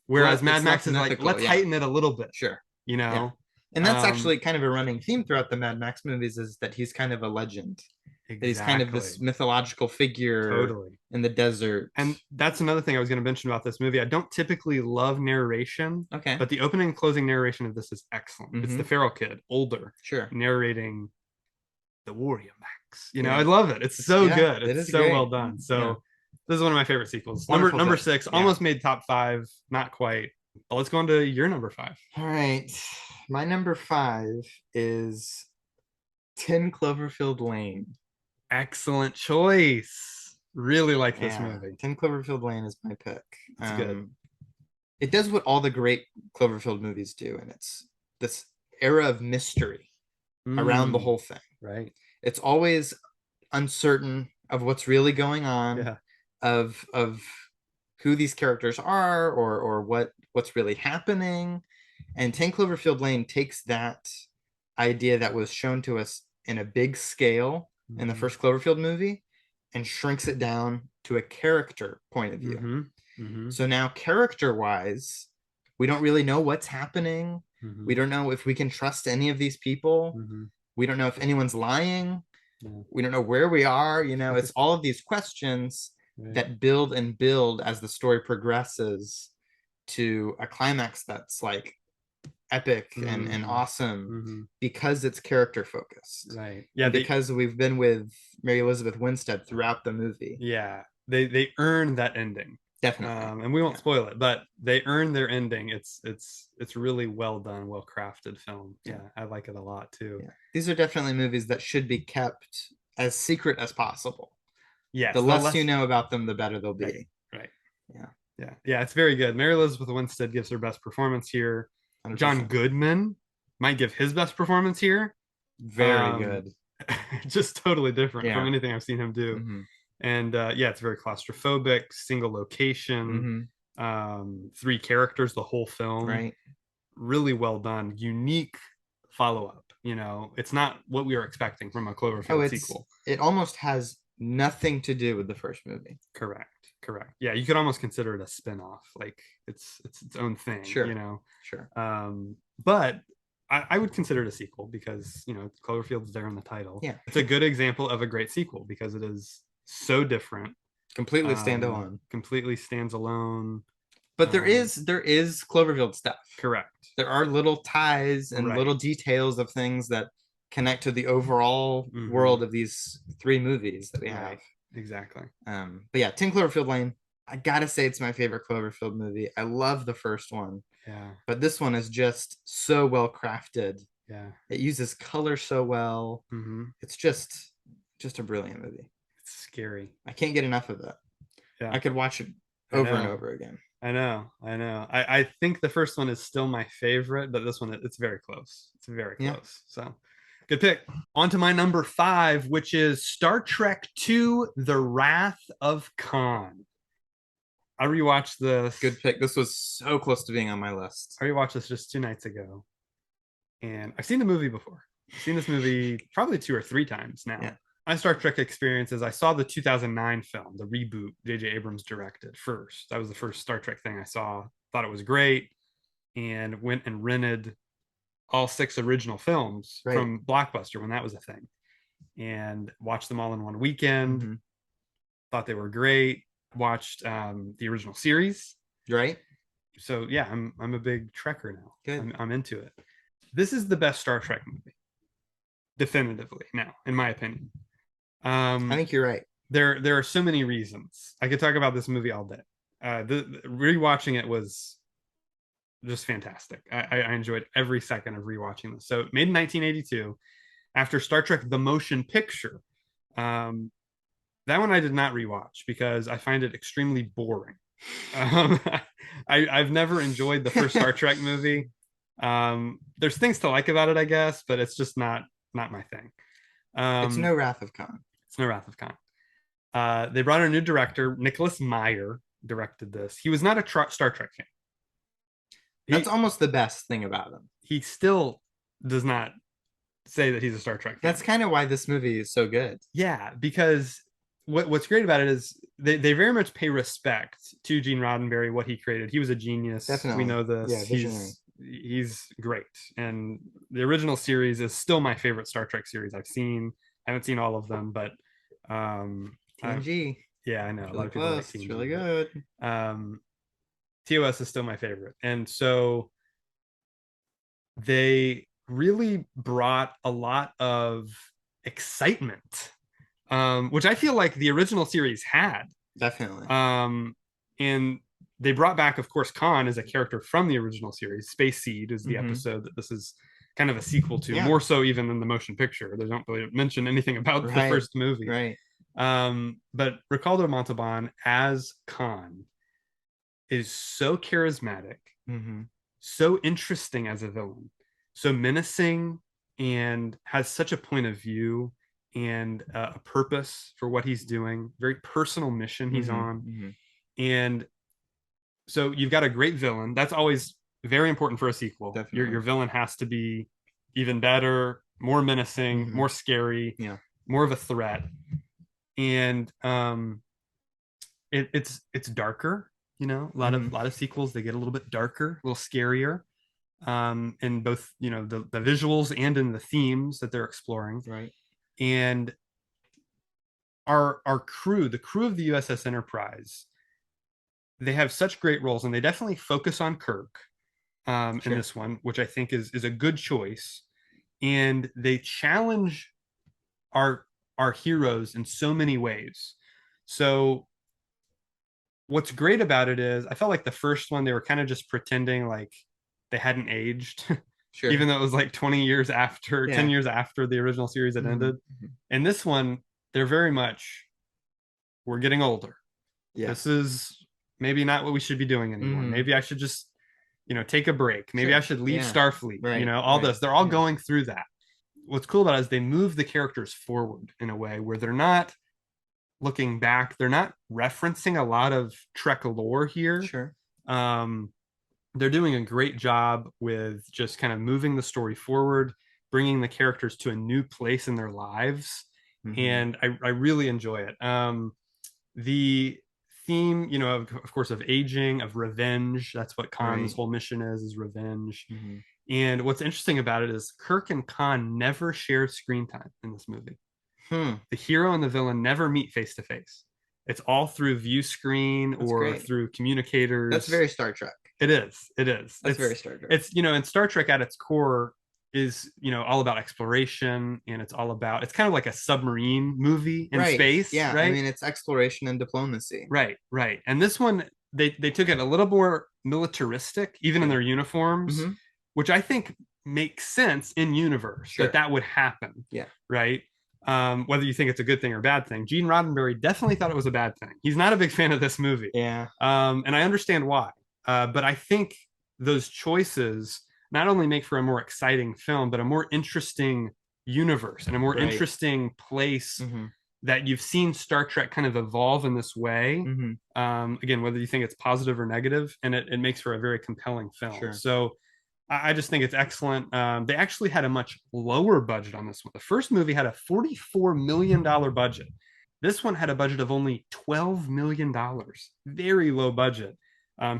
Whereas Mad Max is like, let's heighten it a little bit. Sure. You know? And that's actually kind of a running theme throughout the Mad Max movies, is that he's kind of a legend. Exactly. That he's kind of this mythological figure in the desert. And that's another thing I was going to mention about this movie. I don't typically love narration, but the opening and closing narration of this is excellent. It's the feral kid, older, narrating the warrior Max. You know, I love it. It's so good. It's so well done. So this is one of my favorite sequels. Number 6, almost made top 5, not quite. But let's go on to your number 5. All right. My number 5 is 10 Cloverfield Lane. Excellent choice. Really like this movie. 10 Cloverfield Lane is my pick. It's good. It does what all the great Cloverfield movies do, and it's this era of mystery around the whole thing. Right. It's always uncertain of what's really going on, of who these characters are, or what's really happening. And 10 Cloverfield Lane takes that idea that was shown to us in a big scale in the first Cloverfield movie and shrinks it down to a character point of view. So now, character-wise, we don't really know what's happening. We don't know if we can trust any of these people. We don't know if anyone's lying. We don't know where we are. You know, it's all of these questions that build and build as the story progresses to a climax that's like epic and awesome because it's character focused. Right. Yeah. Because we've been with Mary Elizabeth Winstead throughout the movie. Yeah. They earn that ending. Definitely. And we won't spoil it, but they earn their ending. It's really well done, well crafted film. Yeah, I like it a lot too. These are definitely movies that should be kept as secret as possible. Yeah. The less you know about them, the better they'll be. Right. Yeah. It's very good. Mary Elizabeth Winstead gives her best performance here. 100%. John Goodman might give his best performance here. Very good. Just totally different from anything I've seen him do. And it's very claustrophobic, single location, 3 characters the whole film. Right. Really well done. Unique follow-up. You know, it's not what we were expecting from a Cloverfield sequel. It almost has nothing to do with the first movie. Correct. Yeah, you could almost consider it a spin-off. Like it's its own thing. Sure. You know. Sure. But I would consider it a sequel because, you know, Cloverfield's there in the title. Yeah. It's a good example of a great sequel because it is so different. Completely standalone. Completely stands alone. But there is Cloverfield stuff. Correct. There are little ties and little details of things that connect to the overall world of these 3 movies that we have. Exactly. But yeah, 10 Cloverfield Lane. I gotta say it's my favorite Cloverfield movie. I love the first one. Yeah. But this one is just so well crafted. Yeah. It uses color so well. It's just a brilliant movie. It's scary. I can't get enough of it. Yeah. I could watch it over and over again. I know. I think the first one is still my favorite, but this one, it's very close. It's very close. So good pick. On to my number 5, which is Star Trek II: The Wrath of Khan. I rewatched this. Good pick. This was so close to being on my list. I rewatched this just 2 nights ago. And I've seen the movie before. I've seen this movie probably 2 or 3 times now. Yeah. My Star Trek experience is I saw the 2009 film, the reboot J.J. Abrams directed first. That was the first Star Trek thing I saw. Thought it was great. And went and rented all 6 original films from Blockbuster when that was a thing. And watched them all in one weekend. Thought they were great. Watched the original series. Right. So yeah, I'm a big Trekker now. Good. I'm into it. This is the best Star Trek movie. Definitively now, in my opinion. I think you're right. There are so many reasons. I could talk about this movie all day. Rewatching it was just fantastic. I enjoyed every second of rewatching this. So made in 1982, after Star Trek: The Motion Picture. That one I did not rewatch because I find it extremely boring. I've never enjoyed the first Star Trek movie. There's things to like about it, I guess, but it's just not my thing. It's no Wrath of Khan. It's no Wrath of Khan. They brought in a new director. Nicholas Meyer directed this. He was not a Star Trek fan. That's almost the best thing about him. He still does not say that he's a Star Trek fan. That's kind of why this movie is so good. Yeah, because what's great about it is they very much pay respect to Gene Roddenberry, what he created. He was a genius. Definitely. We know this. Yeah, visionary. he's great. And the original series is still my favorite Star Trek series I've seen. I haven't seen all of them, but TNG. Yeah, I know. It's really close. It's really good. TOS is still my favorite. And so they really brought a lot of excitement, which I feel like the original series had. Definitely. And they brought back, of course, Khan as a character from the original series. Space Seed is the episode that this is kind of a sequel to, more so even than the motion picture. They don't really mention anything about the first movie. Right. But Ricardo Montalban as Khan is so charismatic, so interesting as a villain, so menacing, and has such a point of view and a purpose for what he's doing. Very personal mission he's on. And so you've got a great villain. That's always very important for a sequel. Your villain has to be even better, more menacing, more scary, more of a threat. And it's darker, you know. A lot of sequels, they get a little bit darker, a little scarier, in both, you know, the visuals and in the themes that they're exploring. Right. And our crew, the crew of the USS Enterprise, they have such great roles, and they definitely focus on Kirk in this one, which I think is a good choice. And they challenge our heroes in so many ways. So what's great about it is I felt like the first one, they were kind of just pretending like they hadn't aged. Even though it was like 20 years after, 10 years after the original series had ended. And this one, they're very much, we're getting older. This is maybe not what we should be doing anymore. Maybe I should just, you know, take a break. Maybe I should leave Starfleet. You know, all this. They're all going through that. What's cool about it is they move the characters forward in a way where they're not looking back. They're not referencing a lot of Trek lore here. They're doing a great job with just kind of moving the story forward, bringing the characters to a new place in their lives. And I really enjoy it. The theme, you know, of course, of aging, of revenge. That's what Khan's whole mission is revenge. And what's interesting about it is Kirk and Khan never share screen time in this movie. The hero and the villain never meet face to face. It's all through view screen or through communicators. That's very Star Trek. It is. It's very Star Trek. It's, you know, and Star Trek at its core is, you know, all about exploration, and it's kind of like a submarine movie in space. Right? I mean, it's exploration and diplomacy. Right. And this one, they took it a little more militaristic, even in their uniforms, which I think makes sense in universe that would happen. Right. Whether you think it's a good thing or a bad thing. Gene Roddenberry definitely thought it was a bad thing. He's not a big fan of this movie. And I understand why. But I think those choices not only make for a more exciting film, but a more interesting universe and a more interesting place that you've seen Star Trek kind of evolve in this way. Again, whether you think it's positive or negative, and it makes for a very compelling film. So I just think it's excellent. They actually had a much lower budget on this one. The first movie had a $44 million budget. This one had a budget of only $12 million. Very low budget.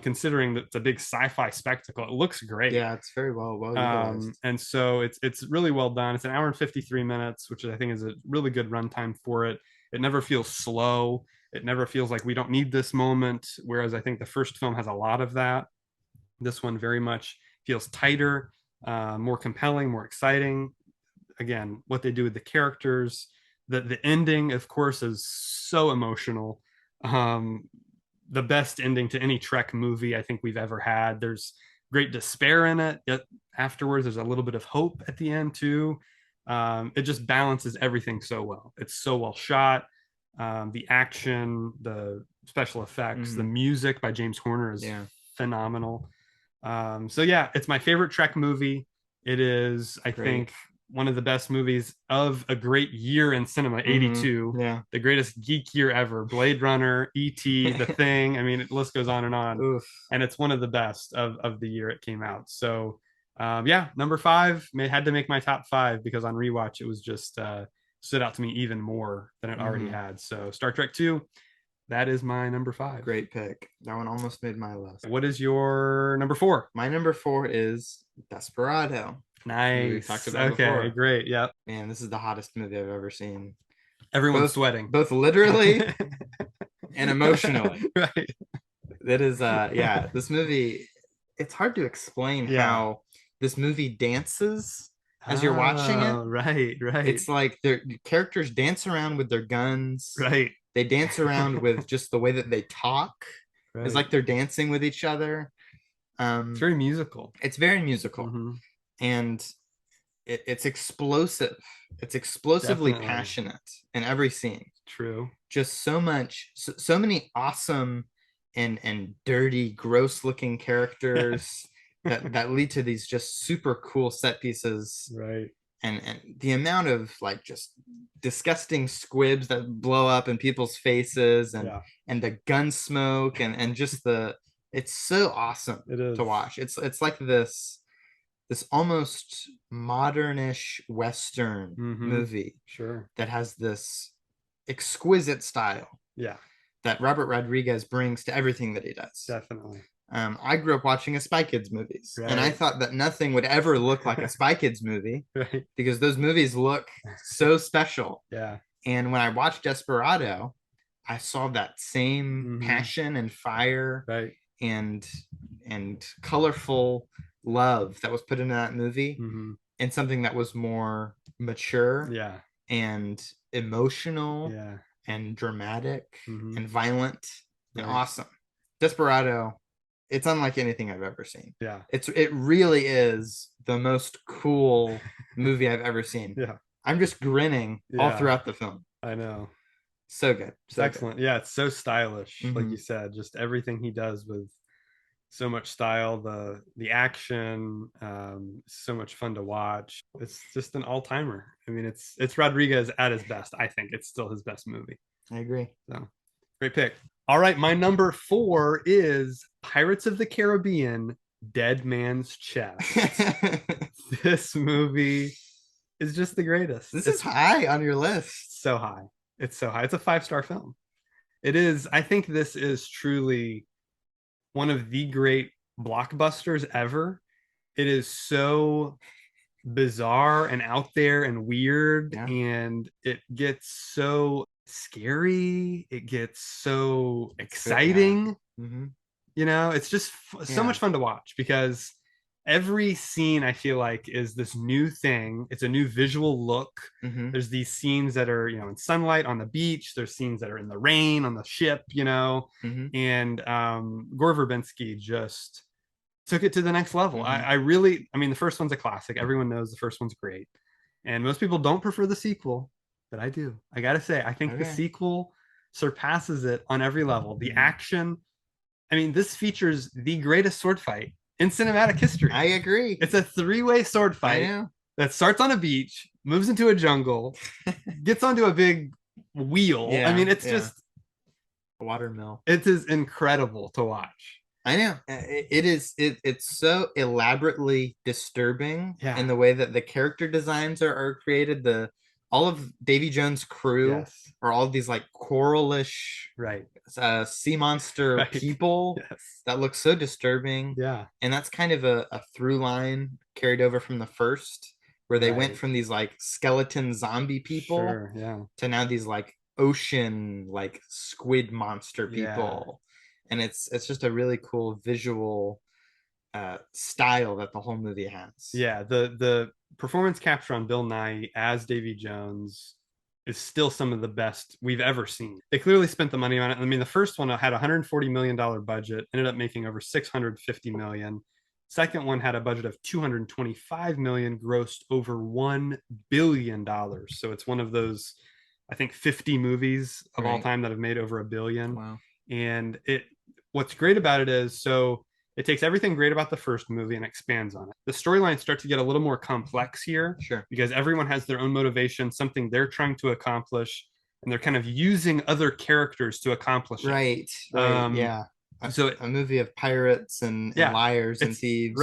Considering that it's a big sci-fi spectacle. It looks great. It's very well utilized. And so it's really well done. It's an hour and 53 minutes, which I think is a really good runtime for it. It never feels slow. It never feels like we don't need this moment, whereas I think the first film has a lot of that. This one very much feels tighter, more compelling, more exciting. Again, what they do with the characters, the ending, of course, is so emotional. The best ending to any Trek movie I think we've ever had. There's great despair in it, yet afterwards there's a little bit of hope at the end too. It just balances everything so well. It's so well shot. The action, the special effects, the music by James Horner is phenomenal. So yeah, it's my favorite Trek movie. It is, I think, one of the best movies of a great year in cinema, 82. The greatest geek year ever. Blade Runner, E.T., The Thing. I mean, the list goes on. And it's one of the best of the year it came out. So number 5 had to make my top 5 because on rewatch it was just stood out to me even more than it already had. So Star Trek 2, That is my number 5. Great pick. That one almost made my list. What is your number 4? My number 4 is Desperado. Nice. We talked about before. Great. Yep. Man, this is the hottest movie I've ever seen. Everyone's sweating. Both literally and emotionally. Right. That is this movie, it's hard to explain how this movie dances as you're watching it. Right. It's like the characters dance around with their guns. Right. They dance around with just the way that they talk. Right. It's like they're dancing with each other. It's very musical. It's very musical. Mm-hmm. And it's explosive. It's explosively passionate in every scene. True. Just so much, so many awesome and dirty, gross looking characters that lead to these just super cool set pieces. Right. And the amount of like just disgusting squibs that blow up in people's faces and the gun smoke and just it's so awesome to watch. It's like this almost modernish Western movie. Sure. That has this exquisite style. Yeah. That Robert Rodriguez brings to everything that he does. Definitely. I grew up watching Spy Kids movies, and I thought that nothing would ever look like a Spy Kids movie, because those movies look so special. Yeah. And when I watched Desperado, I saw that same passion and fire, and colorful love that was put into that movie, and something that was more mature, and emotional, and dramatic, and violent, and awesome. Desperado. It's unlike anything I've ever seen. Yeah. It really is the most cool movie I've ever seen. Yeah. I'm just grinning all throughout the film. I know. So good. It's excellent. Good. Yeah, it's so stylish. Like you said, just everything he does with so much style, the action, so much fun to watch. It's just an all-timer. I mean, it's Rodriguez at his best. I think it's still his best movie. I agree. So great pick. All right, my number 4 is Pirates of the Caribbean, Dead Man's Chest. This movie is just the greatest. This is high on your list. So high. It's so high. It's a 5-star film. It is. I think this is truly one of the great blockbusters ever. It is so bizarre and out there and weird, and it gets so scary, it gets so exciting. You know, it's just so much fun to watch, because every scene I feel like is this new thing. It's a new visual look. There's these scenes that are, you know, in sunlight on the beach. There's scenes that are in the rain on the ship, you know. And Gore Verbinski just took it to the next level. I mean, the first one's a classic. Everyone knows the first one's great, and most people don't prefer the sequel, but I do. I gotta say, I think the sequel surpasses it on every level. The action, I mean, this features the greatest sword fight in cinematic history. I agree. It's a 3-way sword fight that starts on a beach, moves into a jungle, gets onto a big wheel. I mean, it's just a watermill. It is incredible to watch. I know. It is. It's so elaborately disturbing in the way that the character designs are created. All of Davy Jones' crew are all of these like coralish, sea monster people that look so disturbing. Yeah, and that's kind of a through line carried over from the first, where they went from these like skeleton zombie people to now these like ocean like squid monster people. And it's just a really cool visual style that the whole movie has. Yeah, the performance capture on Bill Nighy as Davy Jones is still some of the best we've ever seen. They clearly spent the money on it. I mean, the first one had a $140 million budget, ended up making over $650 million. Second one had a budget of $225 million, grossed over $1 billion. So it's one of those, I think, 50 movies of all time that have made over $1 billion. Wow. And what's great about it is, so it takes everything great about the first movie and expands on it. The storylines start to get a little more complex here, because everyone has their own motivation, something they're trying to accomplish, and they're kind of using other characters to accomplish it. Right. So a movie of pirates and liars and thieves,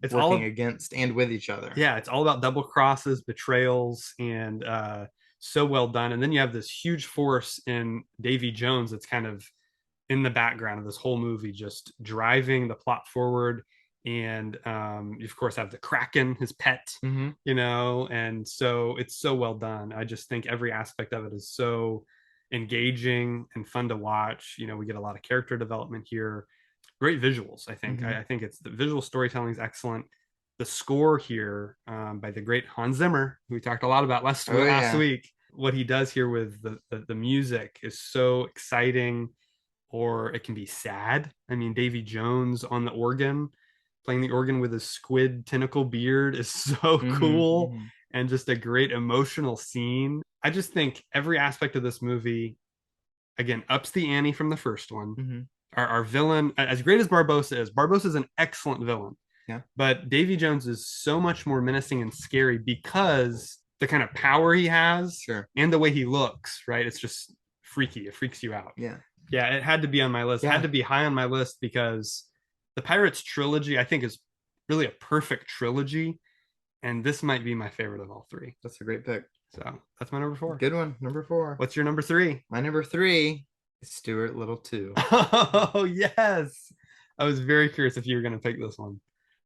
it's working against and with each other. Yeah, it's all about double crosses, betrayals, and so well done. And then you have this huge force in Davy Jones that's kind of in the background of this whole movie, just driving the plot forward. And you of course have the Kraken, his pet, you know, and so it's so well done. I just think every aspect of it is so engaging and fun to watch. You know, we get a lot of character development here, great visuals. I think I think it's the visual storytelling is excellent. The score here by the great Hans Zimmer, who we talked a lot about last week. What he does here with the music is so exciting, or it can be sad. I mean, Davy Jones on the organ, playing the organ with his squid tentacle beard is so cool, and just a great emotional scene. I just think every aspect of this movie, again, ups the ante from the first one. Our villain, as great as Barbossa is an excellent villain. Yeah. But Davy Jones is so much more menacing and scary because the kind of power he has, and the way he looks, right? It's just freaky. It freaks you out. Yeah. Yeah, it had to be on my list. It had to be high on my list because the Pirates trilogy, I think, is really a perfect trilogy. And this might be my favorite of all three. That's a great pick. So that's my number 4. Good one. Number 4. What's your number 3? My number 3 is Stuart Little 2. Oh, yes. I was very curious if you were going to pick this one.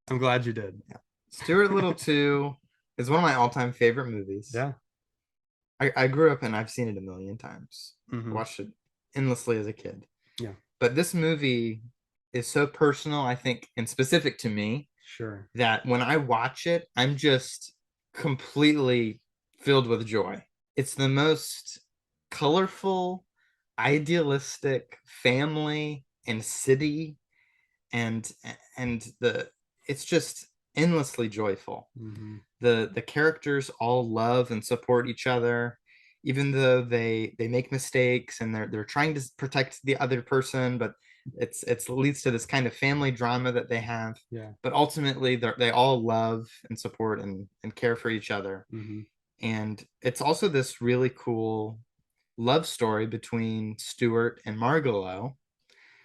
I'm glad you did. Yeah. Stuart Little 2 is one of my all-time favorite movies. Yeah. I grew up and I've seen it a million times. I watched it endlessly as a kid. Yeah. But this movie is so personal, I think, and specific to me. Sure. That when I watch it, I'm just completely filled with joy. It's the most colorful, idealistic family and city, and it's just endlessly joyful. The characters all love and support each other, even though they make mistakes and they're trying to protect the other person, but it leads to this kind of family drama that they have. Yeah. But ultimately they all love and support and care for each other. And it's also this really cool love story between Stuart and Margalo.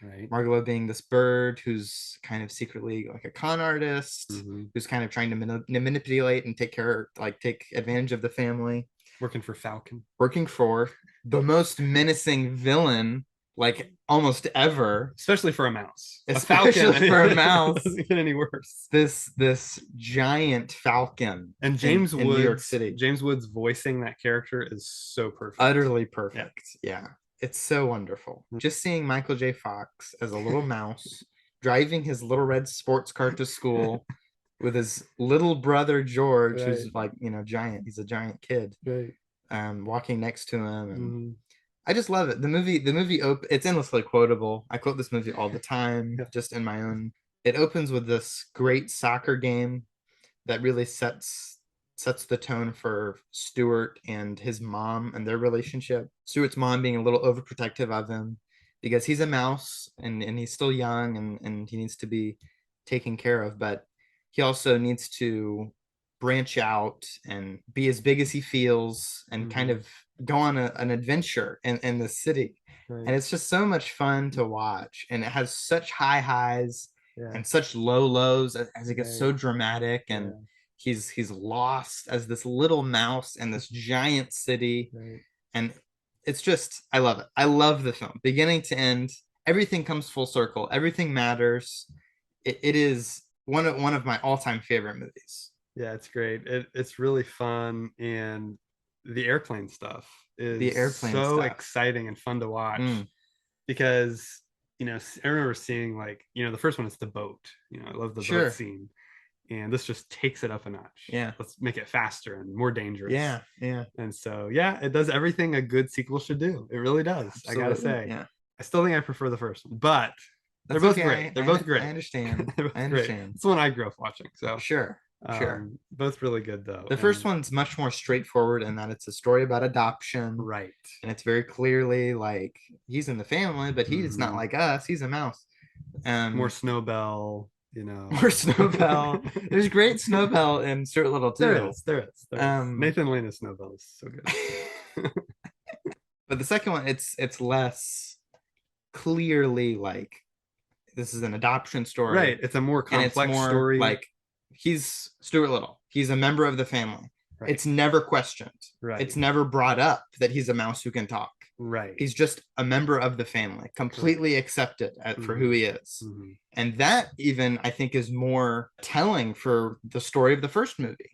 Right. Margalo being this bird who's kind of secretly like a con artist, who's kind of trying to manipulate and take advantage of the family. Working for Falcon. Working for the most menacing villain, like almost ever. Especially for a mouse. Especially for a mouse. Doesn't get any worse. This giant falcon. And James Woods, in New York City. James Woods voicing that character is so perfect. Utterly perfect. Yeah. It's so wonderful. Just seeing Michael J. Fox as a little mouse driving his little red sports car to school with his little brother George, who's like, giant. He's a giant kid. Right. Walking next to him, and I just love it. The movie it's endlessly quotable. I quote this movie all the time, just in my own. It opens with this great soccer game that really sets the tone for Stuart and his mom and their relationship. Stuart's mom being a little overprotective of him because he's a mouse and he's still young and he needs to be taken care of, but he also needs to branch out and be as big as he feels and kind of go on an adventure in the city. Right. And it's just so much fun to watch, and it has such high highs and such low lows as it gets so dramatic, and he's lost as this little mouse in this giant city. And it's just, I love it. I love the film beginning to end. Everything comes full circle. Everything matters. It is one of my all-time favorite movies. Yeah, it's great. It's really fun, and the airplane stuff is exciting and fun to watch because I remember seeing the first one is the boat. I love the boat scene, and this just takes it up a notch. Yeah, let's make it faster and more dangerous. Yeah. And so it does everything a good sequel should do. It really does. Absolutely. I gotta say. Yeah, I still think I prefer the first one, but they're both great. They're both great. I understand. It's the one I grew up watching. So sure. Both really good though. The first one's much more straightforward in that it's a story about adoption, right? And it's very clearly like he's in the family, but he's not like us. He's a mouse. More Snowbell, More Snowbell. There's great Snowbell in Stuart Little too. There is. Nathan Lane as Snowbell is so good. But the second one, it's less clearly like this is an adoption story, right? It's a more complex story. Like he's Stuart Little. He's a member of the family, Right. It's never questioned. Right. It's never brought up that he's a mouse who can talk. Right. He's just a member of the family, completely accepted for who he is. And that even, I think, is more telling for the story of the first movie.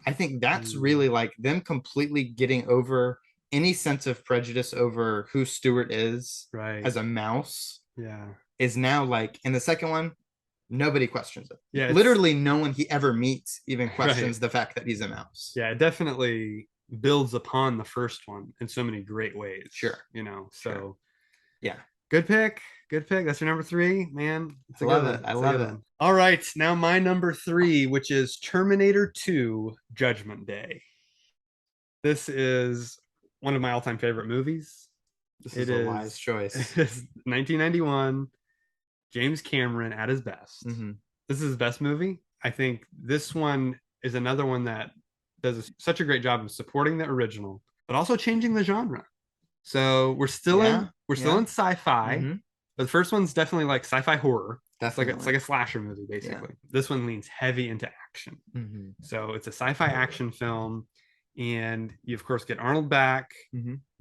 I think that's really like them completely getting over any sense of prejudice over who Stuart is as a mouse. Yeah. Is now like in the second one, nobody questions it. Yeah. Literally no one he ever meets even questions the fact that he's a mouse. Yeah, it definitely builds upon the first one in so many great ways. Sure. You know, so yeah. Good pick. Good pick. That's your number 3, man. I love it. I love it. All right. Now my number 3, which is Terminator 2 Judgment Day. This is one of my all-time favorite movies. This is a wise choice. 1991. James Cameron at his best. This is his best movie. I think this one is another one that does such a great job of supporting the original, but also changing the genre. So we're still in sci-fi, but the first one's definitely like sci-fi horror. Definitely. It's like a slasher movie, basically. This one leans heavy into action. So it's a sci-fi action film, and you of course get Arnold back,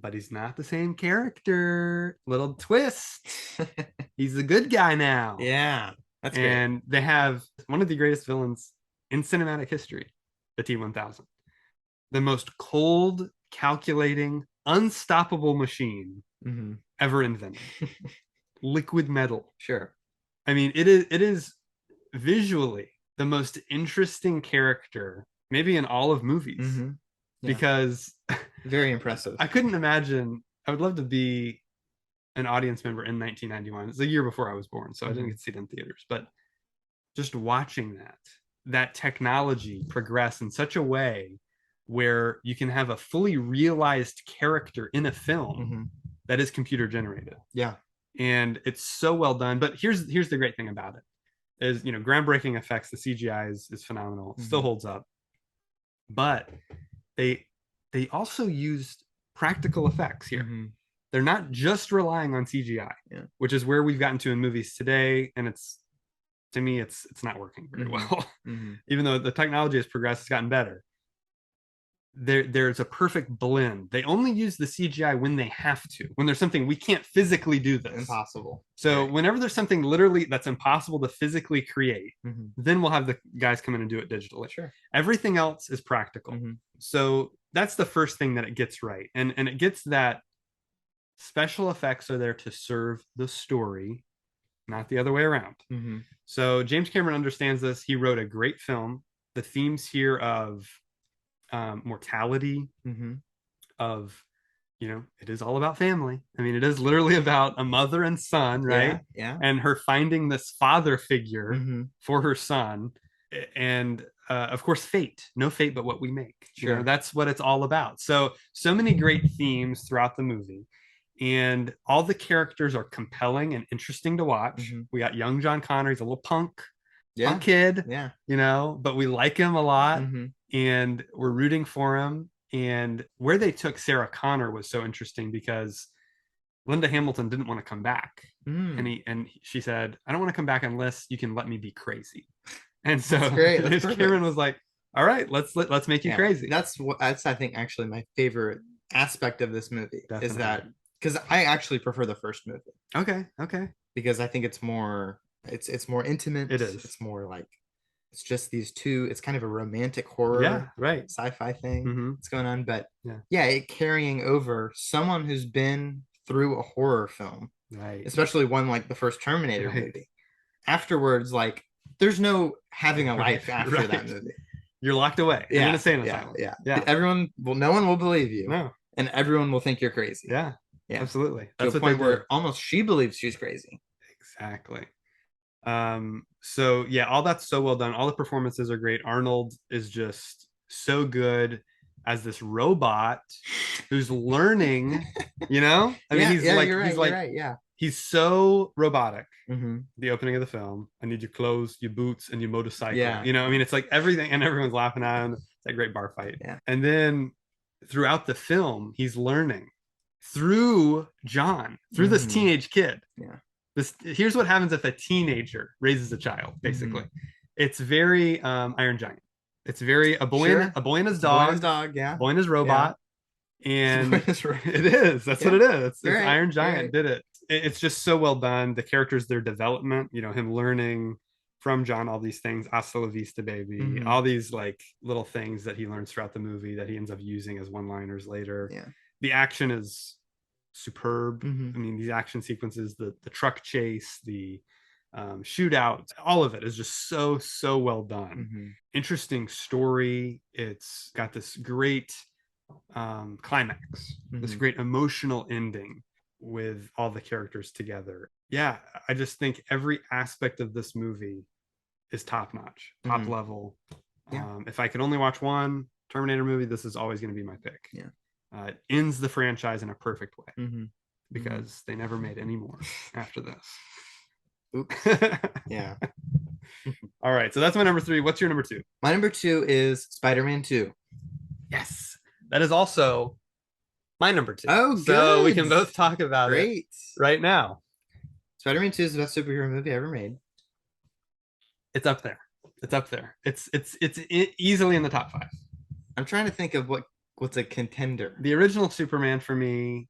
but he's not the same character. Little twist. He's the good guy now. Yeah. That's and great. They have one of the greatest villains in cinematic history, the T-1000. The most cold, calculating, unstoppable machine ever invented. Liquid metal. Sure. I mean, it is visually the most interesting character maybe in all of movies. Because very impressive. I couldn't imagine. I would love to be an audience member in 1991. It's the year before I was born, so I didn't get to see it in theaters. But just watching that technology progress in such a way where you can have a fully realized character in a film that is computer generated. Yeah. And it's so well done. But here's the great thing about it is, you know, groundbreaking effects. The CGI is phenomenal. It still holds up. But they also used practical effects here. They're not just relying on CGI, which is where we've gotten to in movies today, and to me it's not working very well. Even though the technology has progressed, it's gotten better. There's a perfect blend. They only use the CGI when they have to, when there's something we can't physically do this. Impossible. So whenever there's something literally that's impossible to physically create, then we'll have the guys come in and do it digitally. Sure. Everything else is practical. So that's the first thing that it gets right. And it gets that special effects are there to serve the story, not the other way around. So James Cameron understands this. He wrote a great film. The themes here of mortality, of, you know, it is all about family. I mean, it is literally about a mother and son, right? Yeah. And her finding this father figure for her son. And of course, fate. No fate but what we make. Sure. You know, that's what it's all about. So many great themes throughout the movie. And all the characters are compelling and interesting to watch. We got young John Connor. He's a little punk kid. Yeah. You know, but we like him a lot. And we're rooting for him. And where they took Sarah Connor was so interesting because Linda Hamilton didn't want to come back. And she said, I don't want to come back unless you can let me be crazy. And so Cameron was like, all right, let's make you crazy. That's I think actually my favorite aspect of this movie. Definitely. Is that because I actually prefer the first movie. Okay. Because I think it's more intimate. It is. It's more like it's just these two. It's kind of a romantic horror, sci-fi thing that's going on. But it carrying over someone who's been through a horror film, right? Especially one like the first Terminator movie. Afterwards, like there's no having a life after that movie. You're locked away. Yeah. You're in an insane asylum. Yeah. No one will believe you. No. And everyone will think you're crazy. Yeah. Absolutely. That's the point where almost she believes she's crazy. Exactly. So yeah, all that's so well done. All the performances are great. Arnold is just so good as this robot who's learning, you know? I mean, he's like, he's so robotic. The opening of the film, I need your clothes, your boots, and your motorcycle. Yeah. You know, I mean, it's like everything, and everyone's laughing at him. It's a great bar fight. Yeah. And then throughout the film, he's learning through John, through this teenage kid. Yeah. Here's what happens if a teenager raises a child, basically. It's very Iron Giant. It's very a boy Sure. a boy and his Boy and dog, his dog, yeah. boy and his robot, and Boy and his robot. it is. That's what it is. It's You're right. Iron You're Giant right. did it. It's just so well done. The characters, their development, you know, him learning from John all these things, hasta la vista, baby, Mhm. all these like little things that he learns throughout the movie that he ends up using as one-liners later. Yeah. The action is superb. Mhm. I mean, these action sequences, the truck chase, the shootout, all of it is just so well done. Mhm. Interesting story. It's got this great climax, this Mhm. great emotional ending with all the characters together. Yeah, I just think every aspect of this movie is top notch, top Mhm. level. Yeah. If I could only watch one Terminator movie, this is always going to be my pick. Yeah. It ends the franchise in a perfect way Mhm. because they never made any more after this. Oops. Yeah. All right, so that's my number 3. What's your number 2? My number 2 is Spider-Man 2. Yes, that is also my number 2. Oh, so we good. can both talk about Great. it right now. Spider-Man 2 is the best superhero movie ever made. It's up there. It's up there. It's easily in the top 5. I'm trying to think of what's a contender. The original Superman for me,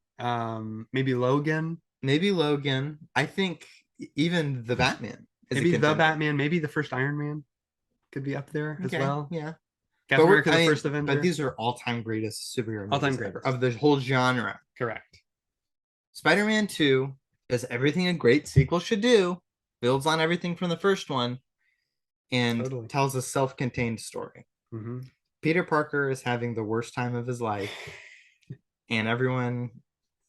maybe Logan. Maybe Logan. I think even the Batman. Maybe the Batman. Maybe the first Iron Man could be up there as well. Yeah. Captain America, the first Avenger. But these are all-time greatest superhero all-time movies ever, of the whole genre. Correct. Spider-Man 2 does everything a great sequel should do, builds on everything from the first one, and tells a self-contained story. Mm-hmm. Peter Parker is having the worst time of his life, and everyone,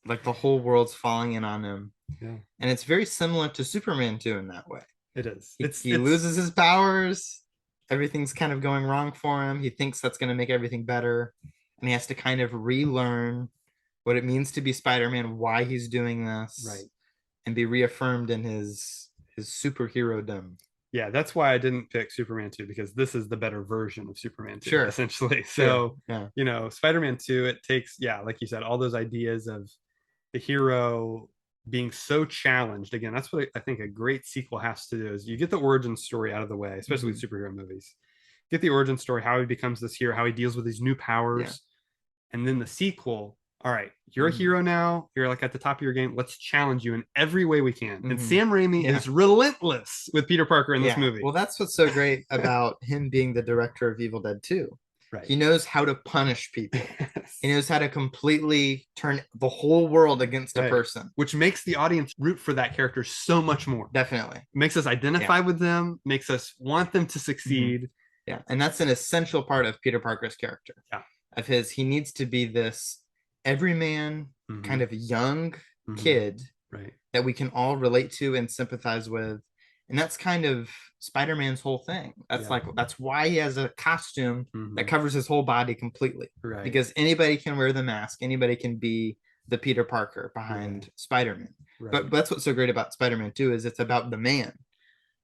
like the whole world's falling in on him. Yeah. And it's very similar to Superman 2 in that way. It is. He loses his powers. Everything's kind of going wrong for him. He thinks that's going to make everything better. And he has to kind of relearn what it means to be Spider-Man, why he's doing this. Right. And be reaffirmed in his superhero-dom. Yeah, that's why I didn't pick Superman 2, because this is the better version of Superman 2, sure. essentially. So, you know, Spider-Man 2, it takes, like you said, all those ideas of the hero being so challenged. Again, that's what I think a great sequel has to do, is you get the origin story out of the way, especially with superhero movies. Get the origin story, how he becomes this hero, how he deals with these new powers. And then the sequel, all right, you're a hero now. You're like at the top of your game. Let's challenge you in every way we can. And Sam Raimi is relentless with Peter Parker in this movie. Well, that's what's so great about him being the director of Evil Dead 2. Right. He knows how to punish people. He knows how to completely turn the whole world against a person. Which makes the audience root for that character so much more. Definitely. Makes us identify with them, makes us want them to succeed. Yeah. And that's an essential part of Peter Parker's character. Yeah. Of his, he needs to be this everyman kind of young kid that we can all relate to and sympathize with. And that's kind of Spider-Man's whole thing. That's why he has a costume that covers his whole body completely. Right. Because anybody can wear the mask. Anybody can be the Peter Parker behind Spider-Man. Right. But that's what's so great about Spider-Man 2 is it's about the man.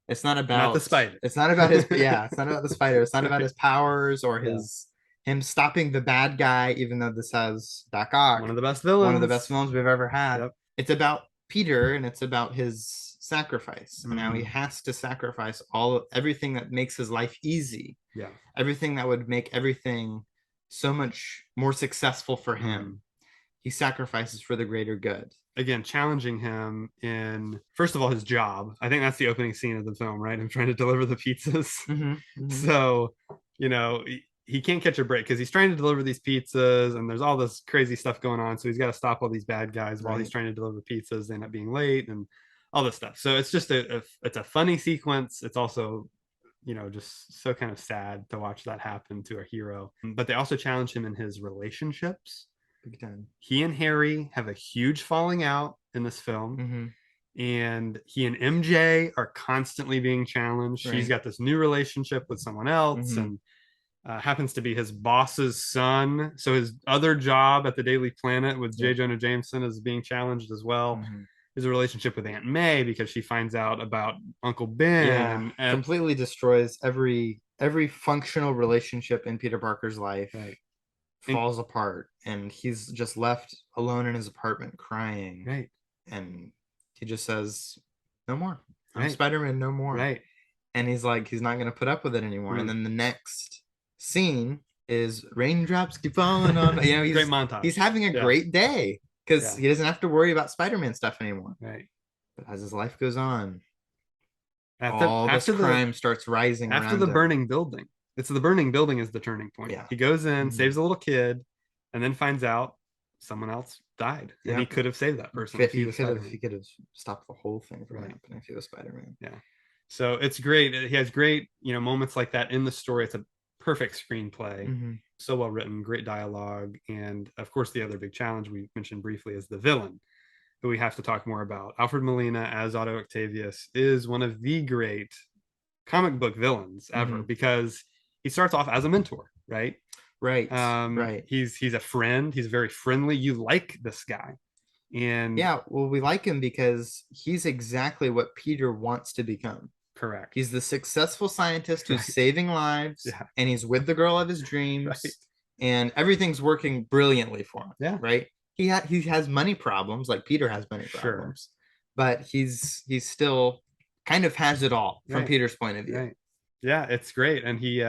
It's not about the spider. It's not about his it's not about the spider. It's not about his powers or him stopping the bad guy, even though this has Doc Ock. One of the best villains we've ever had. Yep. It's about Peter, and it's about his sacrifice and how he has to sacrifice everything that makes his life easy. Yeah. Everything that would make everything so much more successful for him. He sacrifices for the greater good. Again, challenging him in, first of all, his job. I think that's the opening scene of the film, right? I'm trying to deliver the pizzas. So, you know, he can't catch a break because he's trying to deliver these pizzas and there's all this crazy stuff going on. So he's got to stop all these bad guys while he's trying to deliver pizzas. They end up being late and all this stuff. So it's just it's a funny sequence. It's also, you know, just so kind of sad to watch that happen to a hero. But they also challenge him in his relationships. Big time. He and Harry have a huge falling out in this film. And he and MJ are constantly being challenged. She's got this new relationship with someone else and happens to be his boss's son. So his other job at the Daily Planet with J. Jonah Jameson is being challenged as well. His relationship with Aunt May, because she finds out about Uncle Ben. And completely destroys every functional relationship in Peter Parker's life. Falls apart, and he's just left alone in his apartment crying. And he just says, no more. I'm Spider-Man, no more. And he's like, he's not going to put up with it anymore. And then the next scene is raindrops keep falling on. You know, great montage. He's having a great day because he doesn't have to worry about Spider-Man stuff anymore. Right. But as his life goes on, after this crime starts rising after the burning building. It's the burning building is the turning point. Yeah. He goes in, saves a little kid, and then finds out someone else died, and he could have saved that person. He could have stopped the whole thing from happening if he was Spider-Man. Yeah. So it's great. He has great, moments like that in the story. It's a perfect screenplay. So well written, great dialogue, and of course the other big challenge we mentioned briefly is the villain, who we have to talk more about. Alfred Molina as Otto Octavius is one of the great comic book villains ever because he starts off as a mentor, right? Right. He's a friend. He's very friendly. You like this guy. And yeah, well, we like him because he's exactly what Peter wants to become. Correct. He's the successful scientist who's saving lives, and he's with the girl of his dreams, and everything's working brilliantly for him. Yeah. Right. He has money problems, like Peter has money problems, but he's still kind of has it all from Peter's point of view. Right. Yeah, it's great, and he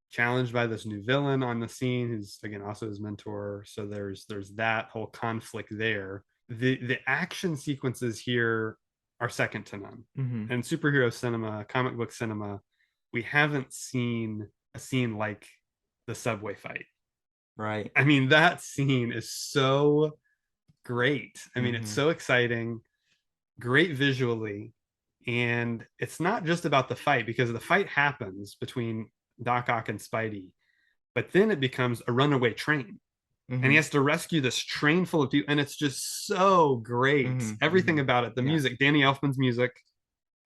challenged by this new villain on the scene, who's again also his mentor. So there's that whole conflict there. The action sequences here are second to none. And superhero cinema, comic book cinema, we haven't seen a scene like the subway fight. Right. I mean, that scene is so great. I mean, it's so exciting, great visually. And it's not just about the fight, because the fight happens between Doc Ock and Spidey, but then it becomes a runaway train. And he has to rescue this train full of people, and it's just so great. Everything about it, the music, Danny Elfman's music,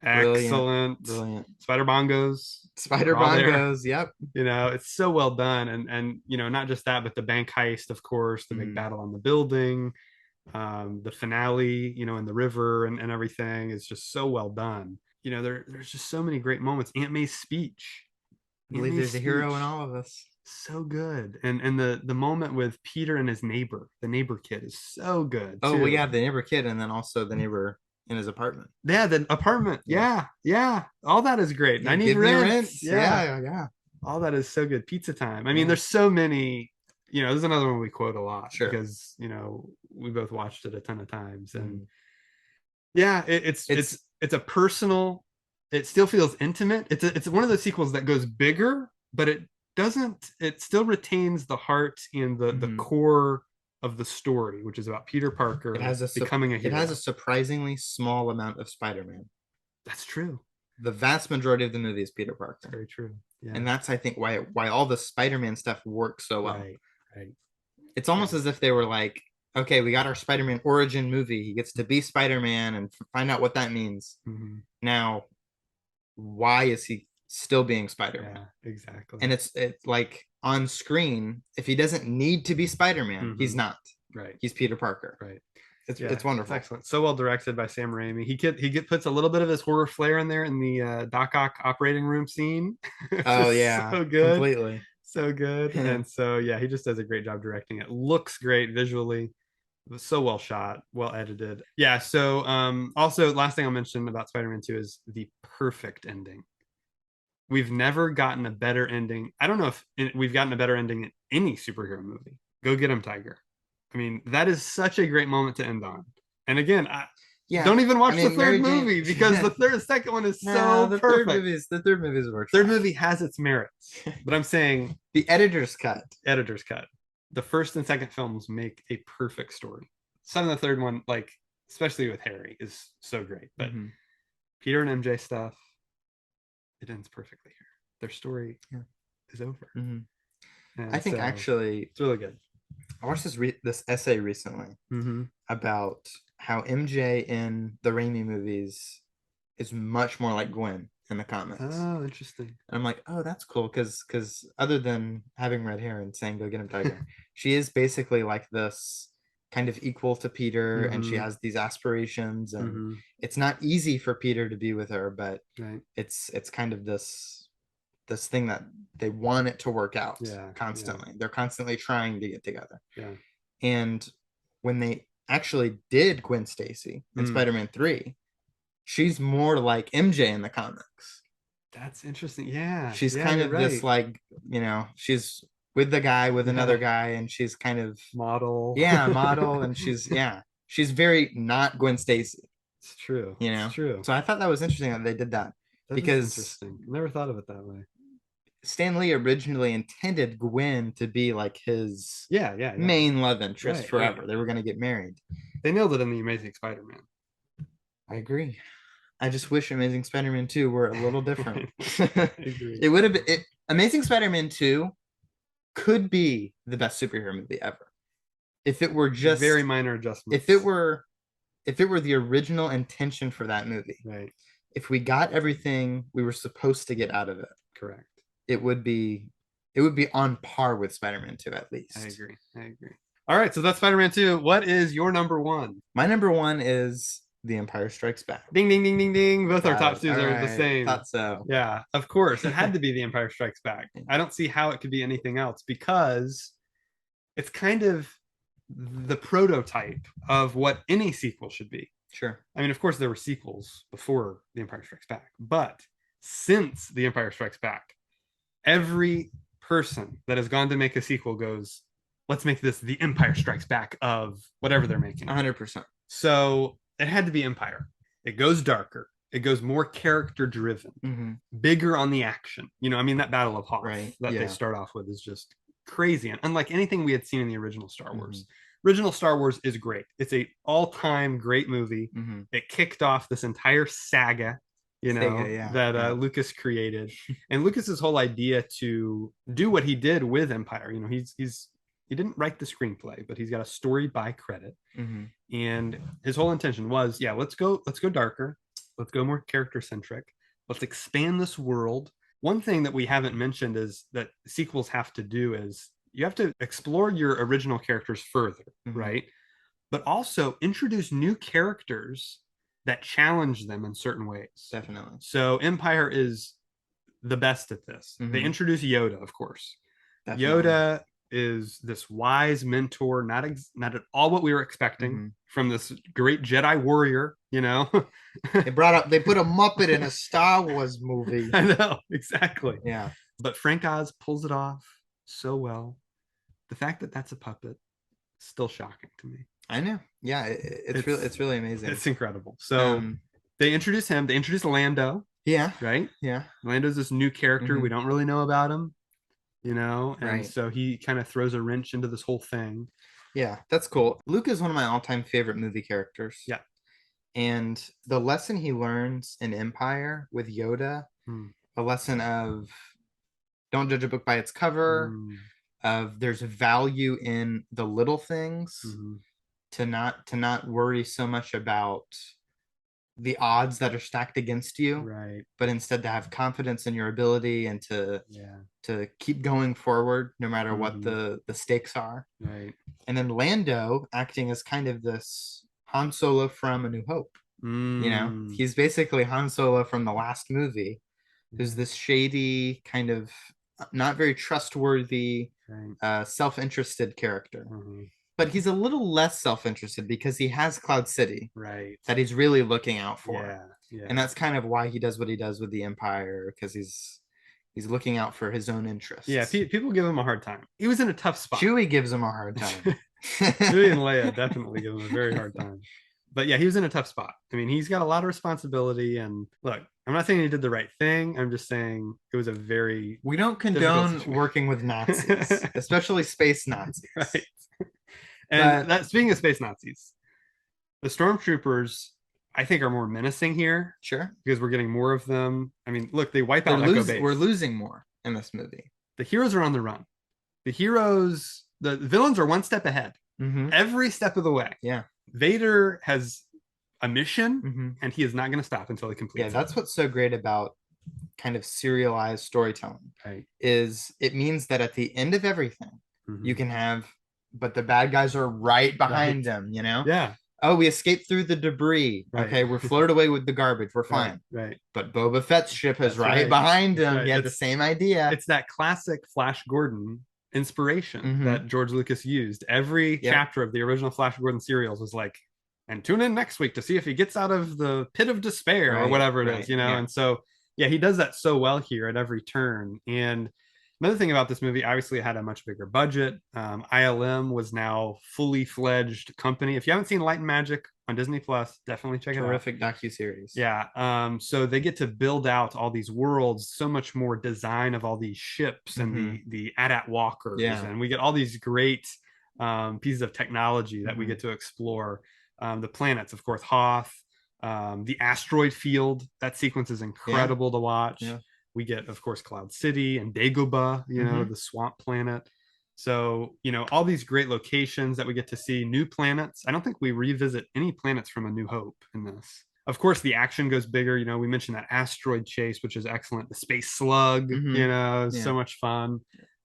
excellent. Brilliant. Spider Bongos, yep. It's so well done, and not just that, but the bank heist, of course, the big battle on the building, the finale, in the river and everything is just so well done. There's just so many great moments. Aunt May's speech. I believe there's a hero in all of us. So good. And the moment with Peter and his neighbor, the neighbor kid, is so good. Oh, well, yeah, the neighbor kid, and then also the neighbor in his apartment. Yeah, the apartment. Yeah. All that is great. I need rent. Yeah. All that is so good. Pizza time. I mean, there's so many. There's another one we quote a lot because we both watched it a ton of times, and it's a personal. It still feels intimate. It's one of those sequels that goes bigger, but it doesn't. It still retains the heart and the core of the story, which is about Peter Parker becoming a hero. It has a surprisingly small amount of Spider-Man. That's true. The vast majority of the movie is Peter Parker. That's very true. Yeah. And that's, I think, why all the Spider-Man stuff works so well. Right. It's almost as if they were like, okay, we got our Spider-Man origin movie. He gets to be Spider-Man and find out what that means. Now, why is he still being Spider-Man? Yeah, exactly. And it's like on screen, if he doesn't need to be Spider-Man, he's not. Right. He's Peter Parker. Right. It's wonderful. It's excellent. So well directed by Sam Raimi. He puts a little bit of his horror flair in there in the Doc Ock operating room scene. Oh yeah, so good, completely, so good. And so he just does a great job directing it. Looks great visually. It was so well shot, well edited. Yeah. So also, last thing I'll mention about Spider-Man 2 is the perfect ending. We've never gotten a better ending. I don't know if we've gotten a better ending in any superhero movie. Go get him, Tiger. I mean, that is such a great moment to end on. And again, don't even watch the third movie because the second one is so perfect. The third movie is worse. Third movie has its merits, but I'm saying the editor's cut. The first and second films make a perfect story. Some of the third one, like especially with Harry, is so great. But Peter and MJ stuff, it ends perfectly here. Their story is over. I think actually it's really good. I watched this essay recently about how MJ in the Raimi movies is much more like Gwen in the comics. Oh, interesting. And I'm like, oh, that's cool, because other than having red hair and saying "Go get him, Tiger," she is basically like this kind of equal to Peter, and she has these aspirations, and it's not easy for Peter to be with her, but it's kind of this thing that they want it to work out constantly. They're constantly trying to get together. And when they actually did Gwen Stacy in Spider-Man 3, she's more like MJ in the comics. That's interesting. Yeah. She's Yeah, kind you're of right. this like, she's with the guy with another guy, and she's kind of model. model, and she's very not Gwen Stacy. It's true. You It's know? true. So I thought that was interesting that they did that. That is Because interesting. Never thought of it that way. Stan Lee originally intended Gwen to be like his yeah. main love interest Right, forever. right. They were going to get married. They nailed it in the Amazing Spider-Man. I agree. I just wish Amazing Spider-Man 2 were a little different. I agree. It would have been Amazing Spider-Man 2 could be the best superhero movie ever. If it were just very minor adjustments. If it were the original intention for that movie. Right. If we got everything we were supposed to get out of it. Correct. It would be on par with Spider-Man 2 at least. I agree. All right, so that's Spider-Man 2. What is your number one? My number one is The Empire Strikes Back. Ding, ding, ding, ding, ding. Both our top twos are the same. Thought so. Yeah, of course. It had to be The Empire Strikes Back. I don't see how it could be anything else because it's kind of the prototype of what any sequel should be. Sure. I mean, of course, there were sequels before The Empire Strikes Back, but since The Empire Strikes Back, every person that has gone to make a sequel goes, let's make this The Empire Strikes Back of whatever they're making. 100%. So it had to be Empire. It goes darker. It goes more character driven, bigger on the action. I mean, that Battle of Hoth that they start off with is just crazy. And unlike anything we had seen in the original Star Wars. Original Star Wars is great. It's a all-time great movie. It kicked off this entire saga, that Lucas created. And Lucas's whole idea to do what he did with Empire, he didn't write the screenplay, but he's got a story by credit. And his whole intention was, let's go darker. Let's go more character centric. Let's expand this world. One thing that we haven't mentioned is that sequels have to do is you have to explore your original characters further, right? But also introduce new characters that challenge them in certain ways. Definitely. So Empire is the best at this. They introduce Yoda, of course. Definitely. Yoda is this wise mentor, not at all what we were expecting from this great Jedi warrior, They put a Muppet in a Star Wars movie. I know, exactly. Yeah. But Frank Oz pulls it off so well. The fact that that's a puppet, still shocking to me. I know. Yeah, it's really amazing. It's incredible. So they introduce him. They introduce Lando. Yeah. Right? Yeah. Lando's this new character. We don't really know about him, and so he kind of throws a wrench into this whole thing. Yeah, that's cool. Luke is one of my all-time favorite movie characters. Yeah. And the lesson he learns in Empire with Yoda, a lesson of don't judge a book by its cover, of there's value in the little things, to not worry so much about the odds that are stacked against you, right? But instead to have confidence in your ability and to keep going forward no matter what the stakes are, right? And then Lando acting as kind of this Han Solo from A New Hope. He's basically Han Solo from the last movie, who's this shady kind of not very trustworthy, self-interested character. But he's a little less self-interested because he has Cloud City, right? That he's really looking out for. Yeah. And that's kind of why he does what he does with the Empire, because he's looking out for his own interests. Yeah, people give him a hard time. He was in a tough spot. Chewie gives him a hard time. Chewie and Leia definitely give him a very hard time. But yeah, he was in a tough spot. I mean, he's got a lot of responsibility. And look, I'm not saying he did the right thing. I'm just saying it was a very... We don't condone working with Nazis, especially space Nazis. Right. And speaking of space Nazis, the stormtroopers, I think, are more menacing here. Sure. Because we're getting more of them. I mean, look, they wipe out Echo Base. We're losing more in this movie. The heroes are on the run. The villains are one step ahead. Every step of the way. Yeah. Vader has a mission, and he is not going to stop until he completes it. Yeah, that's what's so great about kind of serialized storytelling. Right. Is it means that at the end of everything, you can have... But the bad guys are right behind them, Yeah. Oh, we escaped through the debris. Right. Okay, we're floated away with the garbage. We're fine. Right. But Boba Fett's ship is right behind him. Right. He had the same idea. It's that classic Flash Gordon inspiration that George Lucas used. Every chapter of the original Flash Gordon serials was like, and tune in next week to see if he gets out of the pit of despair or whatever it is, And so Yeah, he does that so well here at every turn. And another thing about this movie, obviously, it had a much bigger budget. ILM was now fully fledged company. If you haven't seen Light and Magic on Disney Plus, definitely check it out. Terrific docuseries. Yeah. So they get to build out all these worlds, so much more design of all these ships and the AT-AT walkers, and we get all these great pieces of technology that we get to explore. The planets, of course, Hoth, the asteroid field. That sequence is incredible to watch. Yeah. We get, of course, Cloud City and Dagobah, the swamp planet. So, all these great locations that we get to see, new planets. I don't think we revisit any planets from A New Hope in this. Of course, the action goes bigger. We mentioned that asteroid chase, which is excellent. The space slug, so much fun.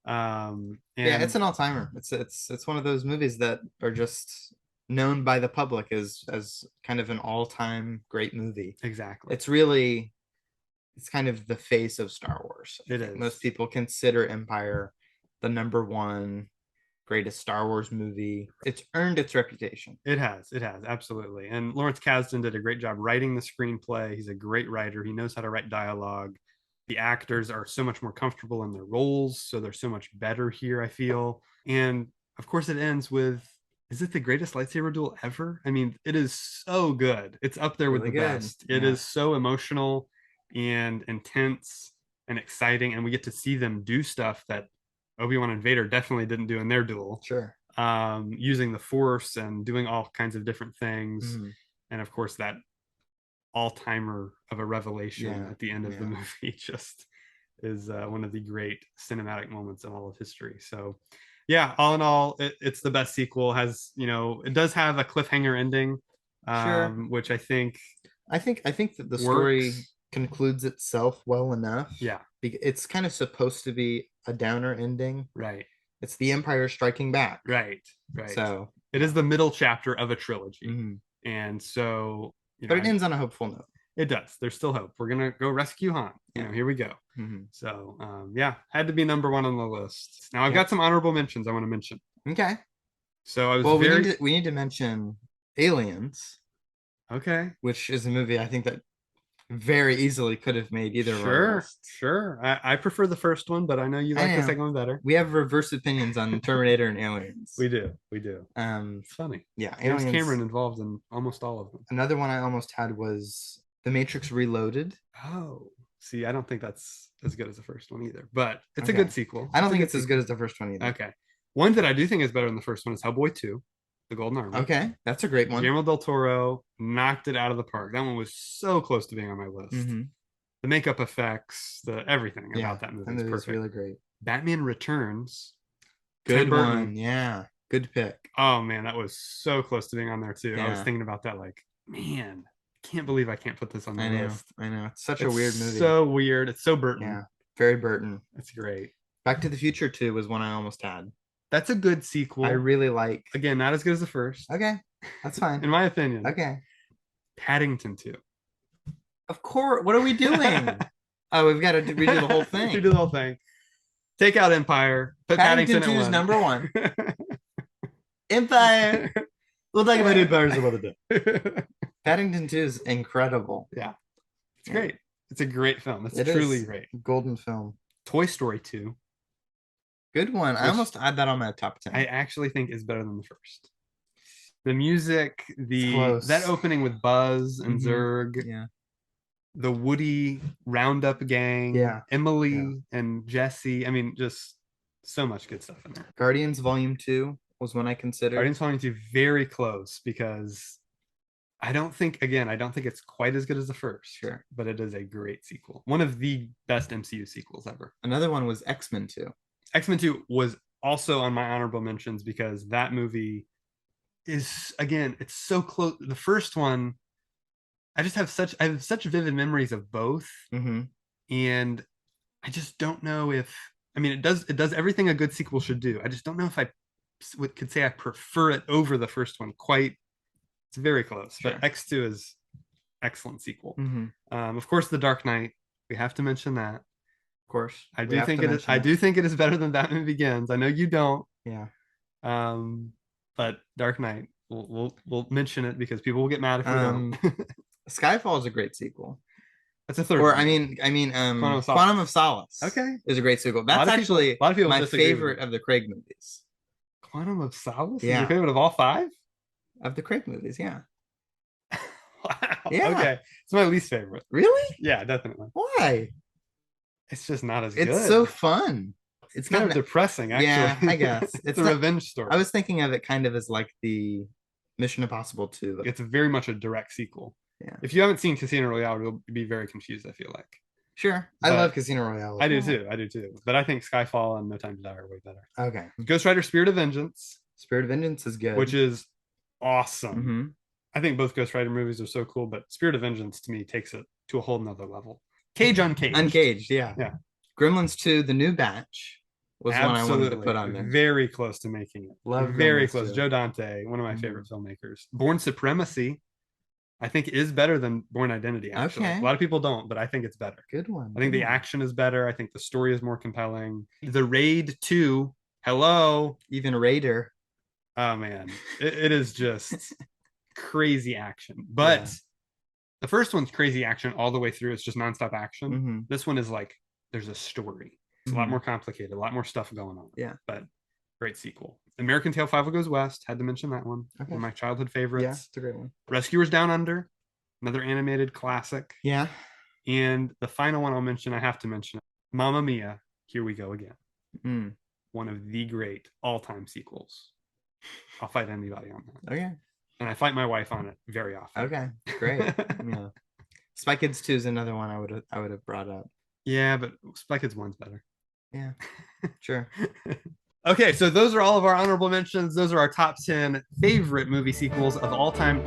And it's an all-timer. It's one of those movies that are just known by the public as kind of an all-time great movie. Exactly. It's kind of the face of Star Wars. It is. Most people consider Empire the number one greatest Star Wars movie. It's earned its reputation. It has, absolutely. And Lawrence Kasdan did a great job writing the screenplay. He's a great writer. He knows how to write dialogue. The actors are so much more comfortable in their roles, so they're so much better here, I feel. And of course, it ends with, is it the greatest lightsaber duel ever? I mean, it is so good. It's up there with the best. It is so emotional and intense and exciting, and we get to see them do stuff that Obi-Wan and Vader definitely didn't do in their duel. Sure. Using the Force and doing all kinds of different things. And of course, that all-timer of a revelation at the end of the movie just is one of the great cinematic moments in all of history. So yeah, all in all, it's the best sequel. It does have a cliffhanger ending, which I think that the story concludes itself well enough. Yeah. It's kind of supposed to be a downer ending. Right. It's the Empire striking back. Right. So it is the middle chapter of a trilogy. And so, but it ends on a hopeful note. It does. There's still hope. We're going to go rescue Han. Here we go. So, had to be number one on the list. Now I've got some honorable mentions I want to mention. Okay. So I was we need to mention Aliens. Okay. Which is a movie I think that very easily could have made either of our lists. Sure. I prefer the first one, but I know you like the second one better. We have reverse opinions on Terminator and Aliens. We do. It's funny. Yeah. James Cameron involved in almost all of them. Another one I almost had was The Matrix Reloaded. Oh, see, I don't think that's as good as the first one either, but it's a good sequel. I don't think it's as good as the first one either. Okay. One that I do think is better than the first one is Hellboy 2. The Golden Armor. Okay, that's a great one. Guillermo del Toro knocked it out of the park. That one was so close to being on my list. The makeup effects, everything about that movie is perfect. Really great. Batman Returns. Good one. Yeah, good pick. Oh man, that was so close to being on there too. I was thinking about that, like, man, can't believe I can't put this on the list. I know. It's such a weird movie. So weird. It's so Burton. Yeah, very Burton. It's great. Back to the Future 2 was one I almost had. That's a good sequel. I really like. Again, not as good as the first. Okay, that's fine. In my opinion. Okay. Paddington 2. Of course. What are we doing? Oh, we've got to redo the whole thing. Redo the whole thing. Take out Empire. Put Paddington 2 is number one. Empire. We'll talk about Empire some other day. Paddington 2 is incredible. Yeah. It's great. It's a great film. It's truly great. Golden film. Toy Story 2. Good one. I almost had that on my top 10. I actually think is better than the first. The music, that opening with Buzz and Zurg, the Woody Roundup gang, Emily and Jesse. I mean, just so much good stuff in there. Guardians Volume 2 was one I considered. Guardians Volume 2 very close because I don't think it's quite as good as the first. Sure. But it is a great sequel. One of the best MCU sequels ever. Another one was X-Men 2. X-Men 2 was also on my honorable mentions because that movie is, again, it's so close. The first one, I have such vivid memories of both. And I just don't know if, it does everything a good sequel should do. I just don't know if I could say I prefer it over the first one quite. It's very close. Sure. But X2 is excellent sequel. Of course, The Dark Knight, we have to mention that. Of course. I do think it is better than Batman Begins. I know you don't. Yeah. But Dark Knight, we'll mention it because people will get mad if we don't. Skyfall is a great sequel. That's a third. Or one. Quantum of Solace. Okay, is a great sequel. That's actually a lot of people my favorite of the Craig movies. Quantum of Solace is Yeah. your favorite of all 5 of the Craig movies. Yeah. Wow. Yeah. Okay, it's my least favorite. Really? Yeah, definitely. Why? It's just not as good. It's so fun. It's kind of depressing, actually. Yeah, I guess. It's a revenge story. I was thinking of it kind of as like the Mission Impossible 2. It's very much a direct sequel. Yeah. If you haven't seen Casino Royale, you'll be very confused, I feel like. Sure. I love Casino Royale. I do too. But I think Skyfall and No Time to Die are way better. Okay. Ghost Rider Spirit of Vengeance. Spirit of Vengeance is good. Which is awesome. I think both Ghost Rider movies are so cool, but Spirit of Vengeance to me takes it to a whole nother level. Cage Uncaged. Uncaged, yeah. Gremlins 2, The New Batch was one I wanted to put on there. Very close to making it. Love very close. Joe Dante, one of my favorite filmmakers. Born Supremacy, I think, is better than Born Identity, actually. Okay. A lot of people don't, but I think it's better. Good one. I think the action is better. I think the story is more compelling. The Raid 2, hello. Even Raider. Oh, man. It is just crazy action. But the first one's crazy action all the way through. It's just nonstop action. This one is like, there's a story. It's a lot more complicated, a lot more stuff going on. Yeah. But great sequel. American Tail 5 Goes West. Had to mention that one. Okay. One of my childhood favorites. Yeah, it's a great one. Rescuers Down Under. Another animated classic. Yeah. And the final one I'll mention, I have to mention, Mamma Mia, Here We Go Again. One of the great all-time sequels. I'll fight anybody on that. Okay. And I fight my wife on it very often. Okay, great. Yeah. Spy Kids 2 is another one I would have brought up. Yeah, but Spy Kids 1's better. Yeah, sure. Okay, so those are all of our honorable mentions. Those are our top 10 favorite movie sequels of all time.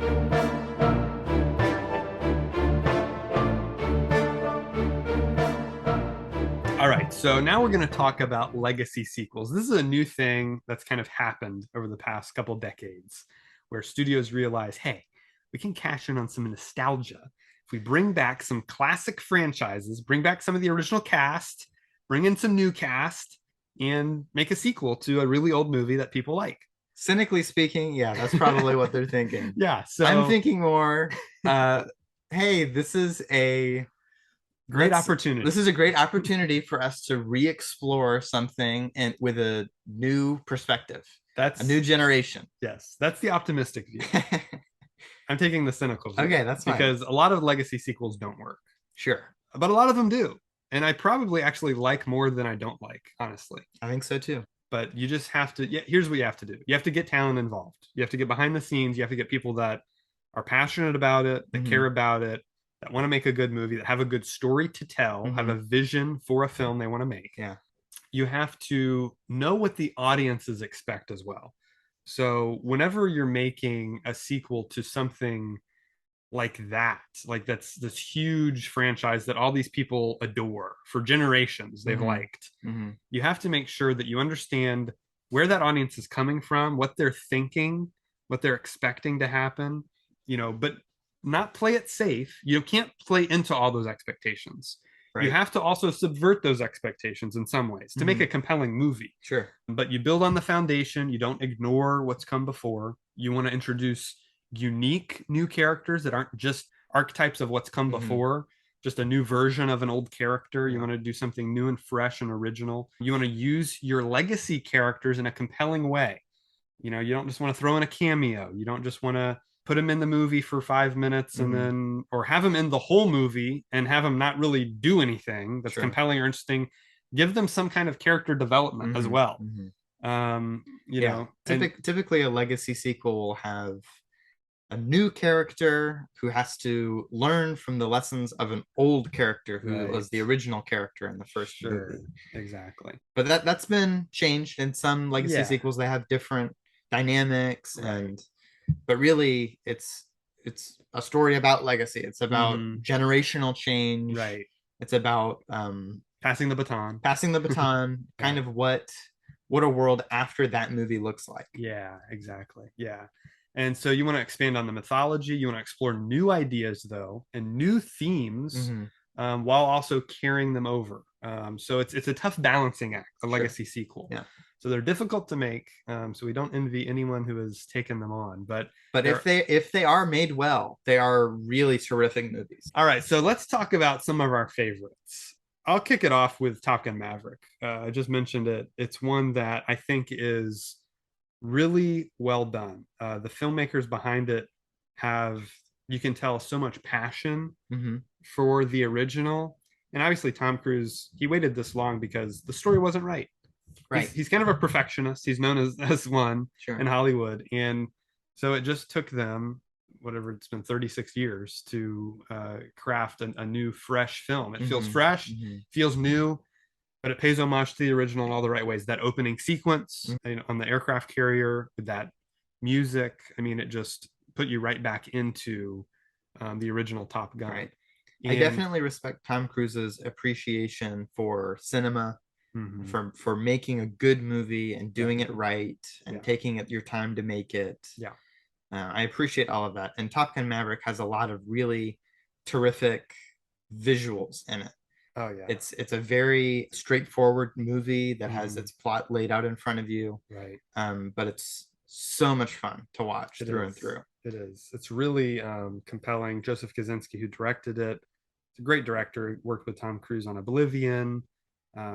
All right, so now we're going to talk about legacy sequels. This is a new thing that's kind of happened over the past couple decades, where studios realize, hey, we can cash in on some nostalgia. If we bring back some classic franchises, bring back some of the original cast, bring in some new cast, and make a sequel to a really old movie that people like. Cynically speaking, yeah, that's probably what they're thinking. Yeah, so I'm thinking more, hey, this is a great opportunity. This is a great opportunity for us to re-explore something and with a new perspective. That's a new generation. Yes, that's the optimistic view. I'm taking the cynical view. Okay, that's fine. Because a lot of legacy sequels don't work. Sure. But a lot of them do. And I probably actually like more than I don't like, honestly. I think so too. But you just have to, here's what you have to do. You have to get talent involved. You have to get behind the scenes. You have to get people that are passionate about it, that care about it, that want to make a good movie, that have a good story to tell, have a vision for a film they want to make. Yeah. You have to know what the audiences expect as well. So whenever you're making a sequel to something like that's this huge franchise that all these people adore for generations, they've liked, you have to make sure that you understand where that audience is coming from, what they're thinking, what they're expecting to happen, but not play it safe. You can't play into all those expectations. Right. You have to also subvert those expectations in some ways to make a compelling movie. Sure. But you build on the foundation. You don't ignore what's come before. You want to introduce unique new characters that aren't just archetypes of what's come before, just a new version of an old character. You want to do something new and fresh and original. You want to use your legacy characters in a compelling way. You don't just want to throw in a cameo. You don't just want to put him in the movie for 5 minutes and then, or have him in the whole movie and have him not really do anything that's compelling or interesting. Give them some kind of character development as well. Typically a legacy sequel will have a new character who has to learn from the lessons of an old character who was the original character in the first movie. Exactly. But that's been changed in some legacy sequels. They have different dynamics but really it's a story about legacy. It's about generational change. Right. It's about passing the baton, kind of what a world after that movie looks like. Yeah, exactly. Yeah. And so you want to expand on the mythology. You want to explore new ideas, though, and new themes while also carrying them over. So it's a tough balancing act, a legacy sequel. Yeah. So they're difficult to make. So we don't envy anyone who has taken them on. But if they are made well, they are really terrific movies. All right, so let's talk about some of our favorites. I'll kick it off with Top Gun Maverick. I just mentioned it. It's one that I think is really well done. The filmmakers behind it have, you can tell, so much passion for the original. And obviously, Tom Cruise, he waited this long because the story wasn't right. He's kind of a perfectionist. He's known as one in Hollywood. And so it just took them, whatever, it's been 36 years to craft a new, fresh film. It feels fresh, feels new, but it pays homage to the original in all the right ways. That opening sequence on the aircraft carrier with that music, I mean, it just put you right back into the original Top Gun. Right. And I definitely respect Tom Cruise's appreciation for cinema, for making a good movie and doing it right and taking your time to make it. Yeah. I appreciate all of that. And Top Gun Maverick has a lot of really terrific visuals in it. Oh yeah. It's a very straightforward movie that has its plot laid out in front of you. Right. But it's so much fun to watch through and through. It is. It's really compelling. Joseph Kosinski, who directed it, it's a great director. He worked with Tom Cruise on Oblivion.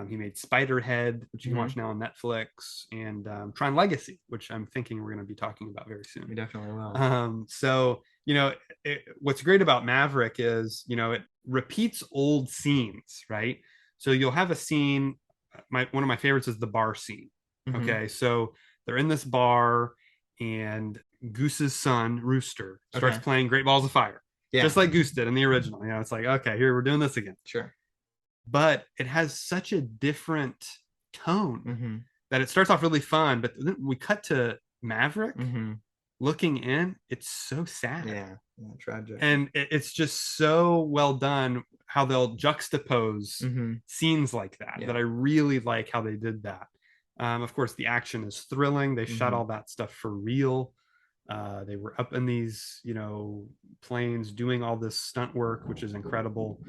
He made Spiderhead, which you can watch now on Netflix, and Tron Legacy, which I'm thinking we're going to be talking about very soon. We definitely will. So, what's great about Maverick is, it repeats old scenes, right? So you'll have a scene. One of my favorites is the bar scene. Okay, so they're in this bar, and Goose's son, Rooster, starts playing Great Balls of Fire, just like Goose did in the original. It's like, okay, here we're doing this again. Sure. But it has such a different tone that it starts off really fun, but then we cut to Maverick looking in. It's so sad. Yeah, tragic. And it's just so well done how they'll juxtapose scenes like that, that I really like how they did that. Of course, the action is thrilling. They shot all that stuff for real. They were up in these, planes doing all this stunt work, which is incredible.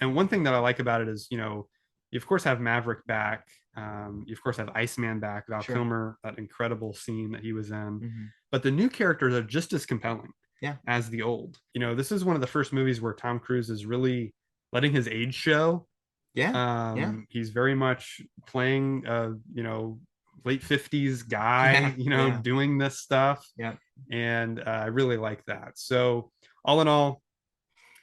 And one thing that I like about it is, you of course have Maverick back. You of course have Iceman back, Val Kilmer, that incredible scene that he was in. But the new characters are just as compelling as the old. This is one of the first movies where Tom Cruise is really letting his age show. He's very much playing late 50s guy, doing this stuff. And I really like that. So all in all,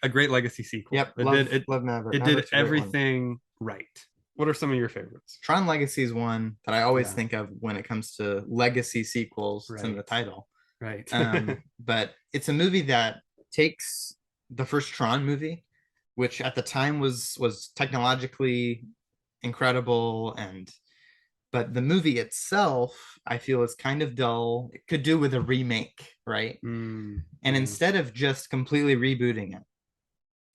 a great legacy sequel. Love Maverick. It did everything right. What are some of your favorites? Tron Legacy is one that I always think of when it comes to legacy sequels. It's in the title. Right. But it's a movie that takes the first Tron movie, which at the time was technologically incredible, but the movie itself, I feel, is kind of dull. It could do with a remake, right? And instead of just completely rebooting it,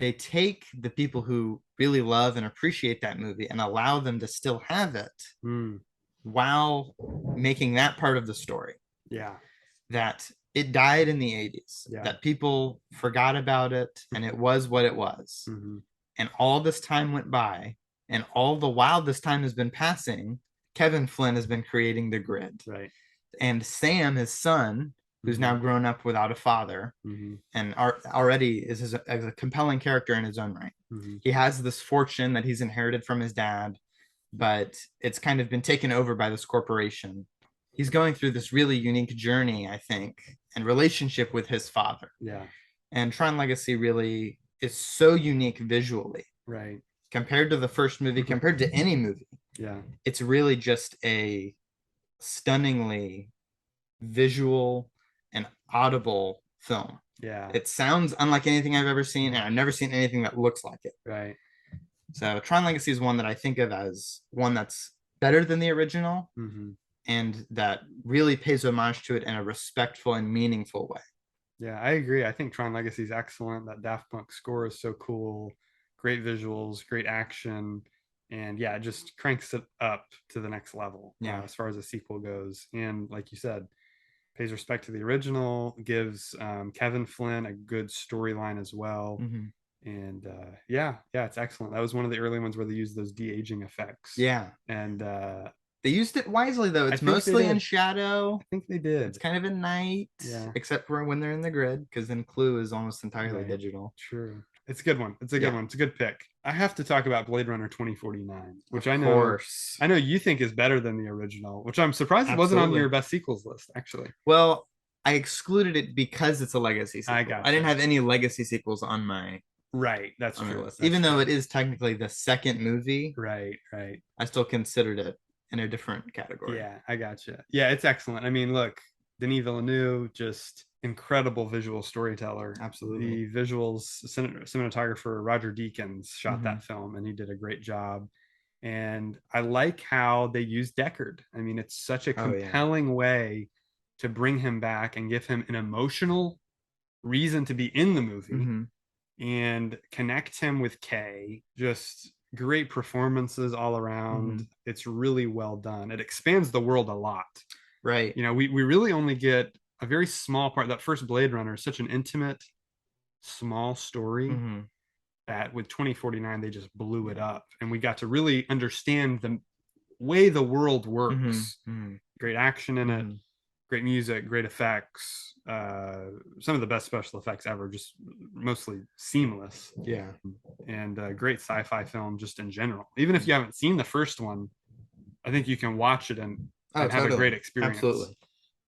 they take the people who really love and appreciate that movie and allow them to still have it while making that part of the story. Yeah. That it died in the 80s, that people forgot about it, and it was what it was. And all this time went by, and all the while this time has been passing, Kevin Flynn has been creating the grid. Right. And Sam, his son, who's now grown up without a father, and already is a compelling character in his own right. He has this fortune that he's inherited from his dad, but it's kind of been taken over by this corporation. He's going through this really unique journey, I think, and relationship with his father. Yeah. And Tron Legacy really is so unique visually. Right. Compared to the first movie, compared to any movie. Yeah. It's really just a stunningly visual and audible film. Yeah. It sounds unlike anything I've ever seen, and I've never seen anything that looks like it. Right. So Tron Legacy is one that I think of as one that's better than the original, and that really pays homage to it in a respectful and meaningful way. Yeah, I agree. I think Tron Legacy is excellent. That Daft Punk score is so cool. Great visuals, great action. And yeah, it just cranks it up to the next level as far as a sequel goes. And like you said, pays respect to the original, gives Kevin Flynn a good storyline as well. And yeah, it's excellent. That was one of the early ones where they used those de-aging effects. Yeah. And they used it wisely though. I It's think they mostly in did. shadow. I think they did. It's kind of at night, Yeah. except for when they're in the grid, because then Clue is almost entirely Right. digital. True. It's a good one. It's a good one. It's a good pick. I have to talk about Blade Runner 2049, which Of I course. know you think is better than the original, which I'm surprised it wasn't on Absolutely. your best sequels list, actually. Well, I excluded it because it's a legacy sequel. I gotcha. I didn't have any legacy sequels on my Right. That's on my true. list. That's Even though true. it is technically the second movie, Right. Right. I still considered it in a different category. Yeah, I gotcha. Yeah, it's excellent. I mean, look, Denis Villeneuve, just incredible visual storyteller. Absolutely. The visuals, cinematographer Roger Deakins shot Mhm. that film, and he did a great job. And I like how they use Deckard. I mean, it's such a Oh, yeah. compelling way to bring him back and give him an emotional reason to be in the movie Mhm. and connect him with Kay. Just great performances all around. It's really well done. It expands the world a lot. Right. You know, we really only get a very small part. That first Blade Runner is such an intimate, small story that with 2049 they just blew it up, and we got to really understand the way the world works. Great action in it, great music, great effects, some of the best special effects ever, just mostly seamless. Yeah. And great sci-fi film just in general. Even if you haven't seen the first one, I think you can watch it and have a great experience. Absolutely.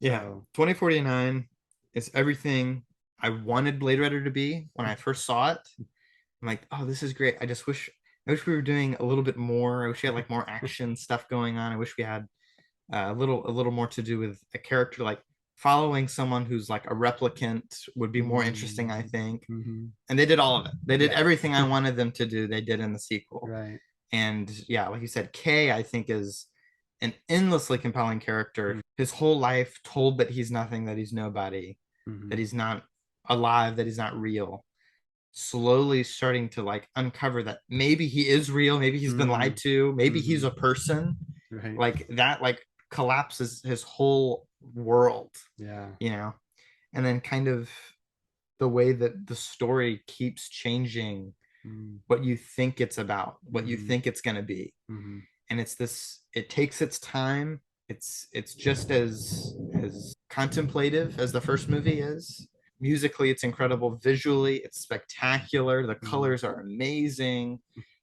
Yeah. So, 2049 is everything I wanted Blade Runner to be when I first saw it. I'm like, oh, this is great. I wish we were doing a little bit more. I wish we had like more action stuff going on. I wish we had a little more to do with a character, like following someone who's like a replicant would be more interesting, I think. And they did all of it. They did everything I wanted them to do. They did in the sequel. Right. And yeah, like you said, Kay, I think is an endlessly compelling character. His whole life told that he's nothing, that he's nobody, that he's not alive, that he's not real. Slowly starting to like uncover that maybe he is real, maybe he's been lied to, maybe he's a person. Right. Like that, like collapses his whole world. Yeah. You know, and then kind of the way that the story keeps changing what you think it's about, what you think it's going to be. And it's this, it takes its time. It's just as contemplative as the first movie is. Musically, it's incredible. Visually, it's spectacular. The colors are amazing.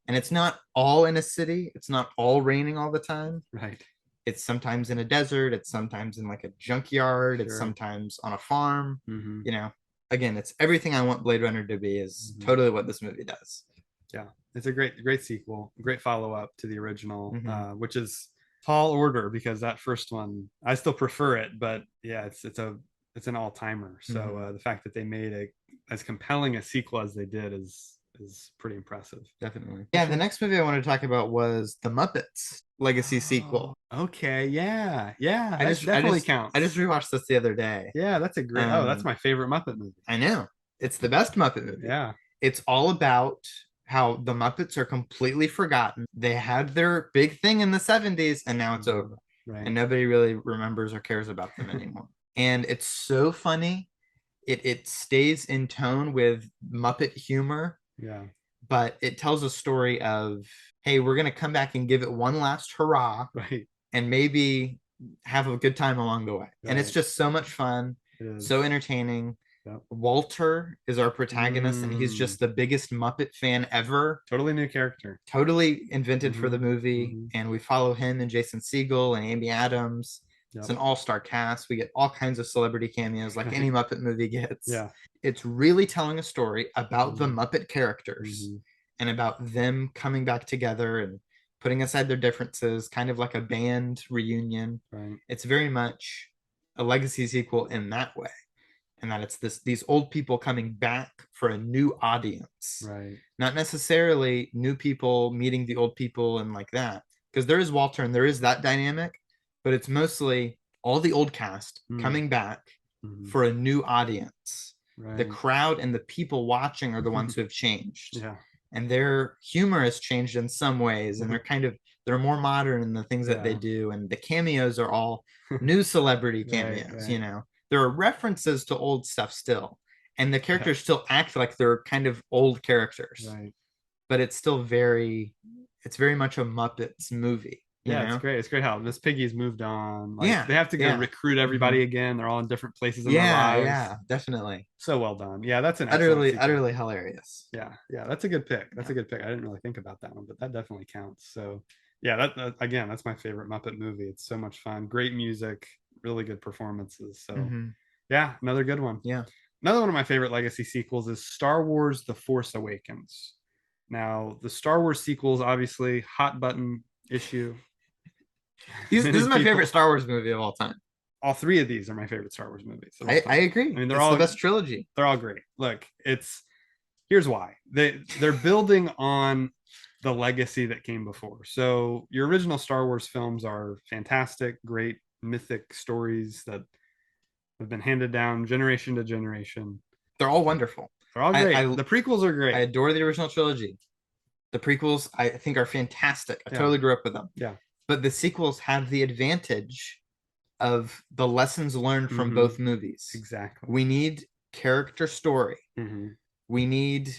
And it's not all in a city. It's not all raining all the time. Right. It's sometimes in a desert. It's sometimes in like a junkyard. It's sometimes on a farm. You know, again, it's everything I want Blade Runner to be is totally what this movie does. Yeah, it's a great sequel, great follow-up to the original, which is tall order because that first one I still prefer it, but yeah, it's an all-timer. So the fact that they made as compelling a sequel as they did is pretty impressive. Definitely. Yeah, the next movie I wanted to talk about was The Muppets Legacy sequel. Okay, yeah, that definitely counts. I just rewatched this the other day. Yeah, that's a great. That's my favorite Muppet movie. I know, it's the best Muppet movie. Yeah, it's all about how the Muppets are completely forgotten. They had their big thing in the 70s and now it's over. Right. And nobody really remembers or cares about them anymore. And it's so funny. It stays in tone with Muppet humor. Yeah. But it tells a story of, hey, we're going to come back and give it one last hurrah. Right. And maybe have a good time along the way. Right. And it's just so much fun, so entertaining. Yep. Walter is our protagonist, and he's just the biggest Muppet fan ever. Totally new character. Totally invented for the movie. And we follow him and Jason Segel and Amy Adams. Yep. It's an all-star cast. We get all kinds of celebrity cameos like any Muppet movie gets. Yeah. It's really telling a story about the Muppet characters and about them coming back together and putting aside their differences, kind of like a band reunion. Right. It's very much a legacy sequel in that way. And that it's these old people coming back for a new audience. Right. Not necessarily new people meeting the old people and like that. Because there is Walter and there is that dynamic, but it's mostly all the old cast coming back for a new audience. Right. The crowd and the people watching are the ones who have changed. Yeah. And their humor has changed in some ways, and they're more modern in the things that they do. And the cameos are all new celebrity cameos, right. You know. There are references to old stuff still. and the characters still act like they're kind of old characters, right? But it's still it's very much a Muppets movie. Yeah, it's great. It's great how Miss Piggy's moved on. Like, yeah, they have to go recruit everybody again. They're all in different places in their lives. Yeah, definitely. So well done. Yeah, that's an utterly hilarious. Yeah, that's a good pick. That's a good pick. I didn't really think about that one, but that definitely counts. So yeah, that again, that's my favorite Muppet movie. It's so much fun. Great music, really good performances. So yeah, another good one. Yeah. Another one of my favorite legacy sequels is Star Wars: The Force Awakens. Now, the Star Wars sequels, obviously, hot button issue. This is my favorite Star Wars movie of all time. All three of these are my favorite Star Wars movies. I agree. I mean, they're all the best trilogy. They're all great. Look, here's why. They're building on the legacy that came before. So your original Star Wars films are fantastic, great mythic stories that have been handed down generation to generation. They're all wonderful. They're all great. The prequels are great. I adore the original trilogy. The prequels, I think, are fantastic. I totally grew up with them. Yeah. But the sequels have the advantage of the lessons learned from both movies. Exactly. We need character story. We need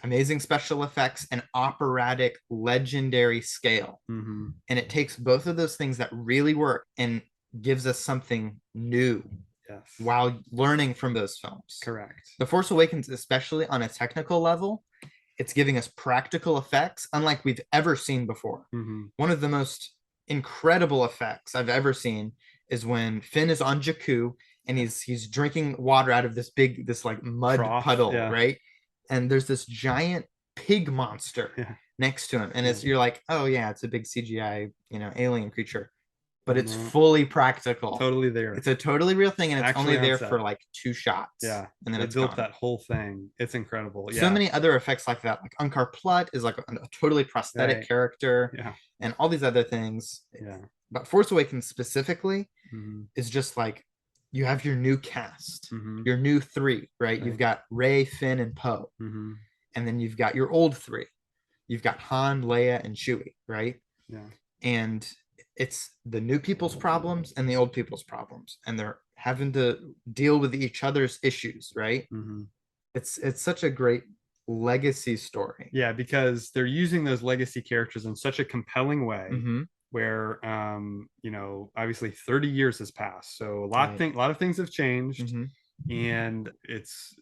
amazing special effects and operatic, legendary scale. And it takes both of those things that really work and gives us something new. Yes. While learning from those films. Correct. The Force Awakens, especially on a technical level, it's giving us practical effects unlike we've ever seen before. One of the most incredible effects I've ever seen is when Finn is on Jakku and he's drinking water out of this like mud puddle, right? And there's this giant pig monster next to him, and you're like, oh yeah, it's a big CGI, alien creature. But it's fully practical. Totally there. It's a totally real thing, and it's actually only there for like 2 shots. Yeah, and then it's built that whole thing. It's incredible. So many other effects like that, like Unkar Plutt is like a totally prosthetic character, and all these other things. Yeah, but Force Awakens specifically is just like you have your new cast, your new 3, right? You've got Rey, Finn, and Poe, and then you've got your old 3. You've got Han, Leia, and Chewie, right? Yeah, and it's the new people's problems and the old people's problems, and they're having to deal with each other's issues, right? It's such a great legacy story. Yeah, because they're using those legacy characters in such a compelling way where obviously 30 years has passed, so a lot of things have changed, and it's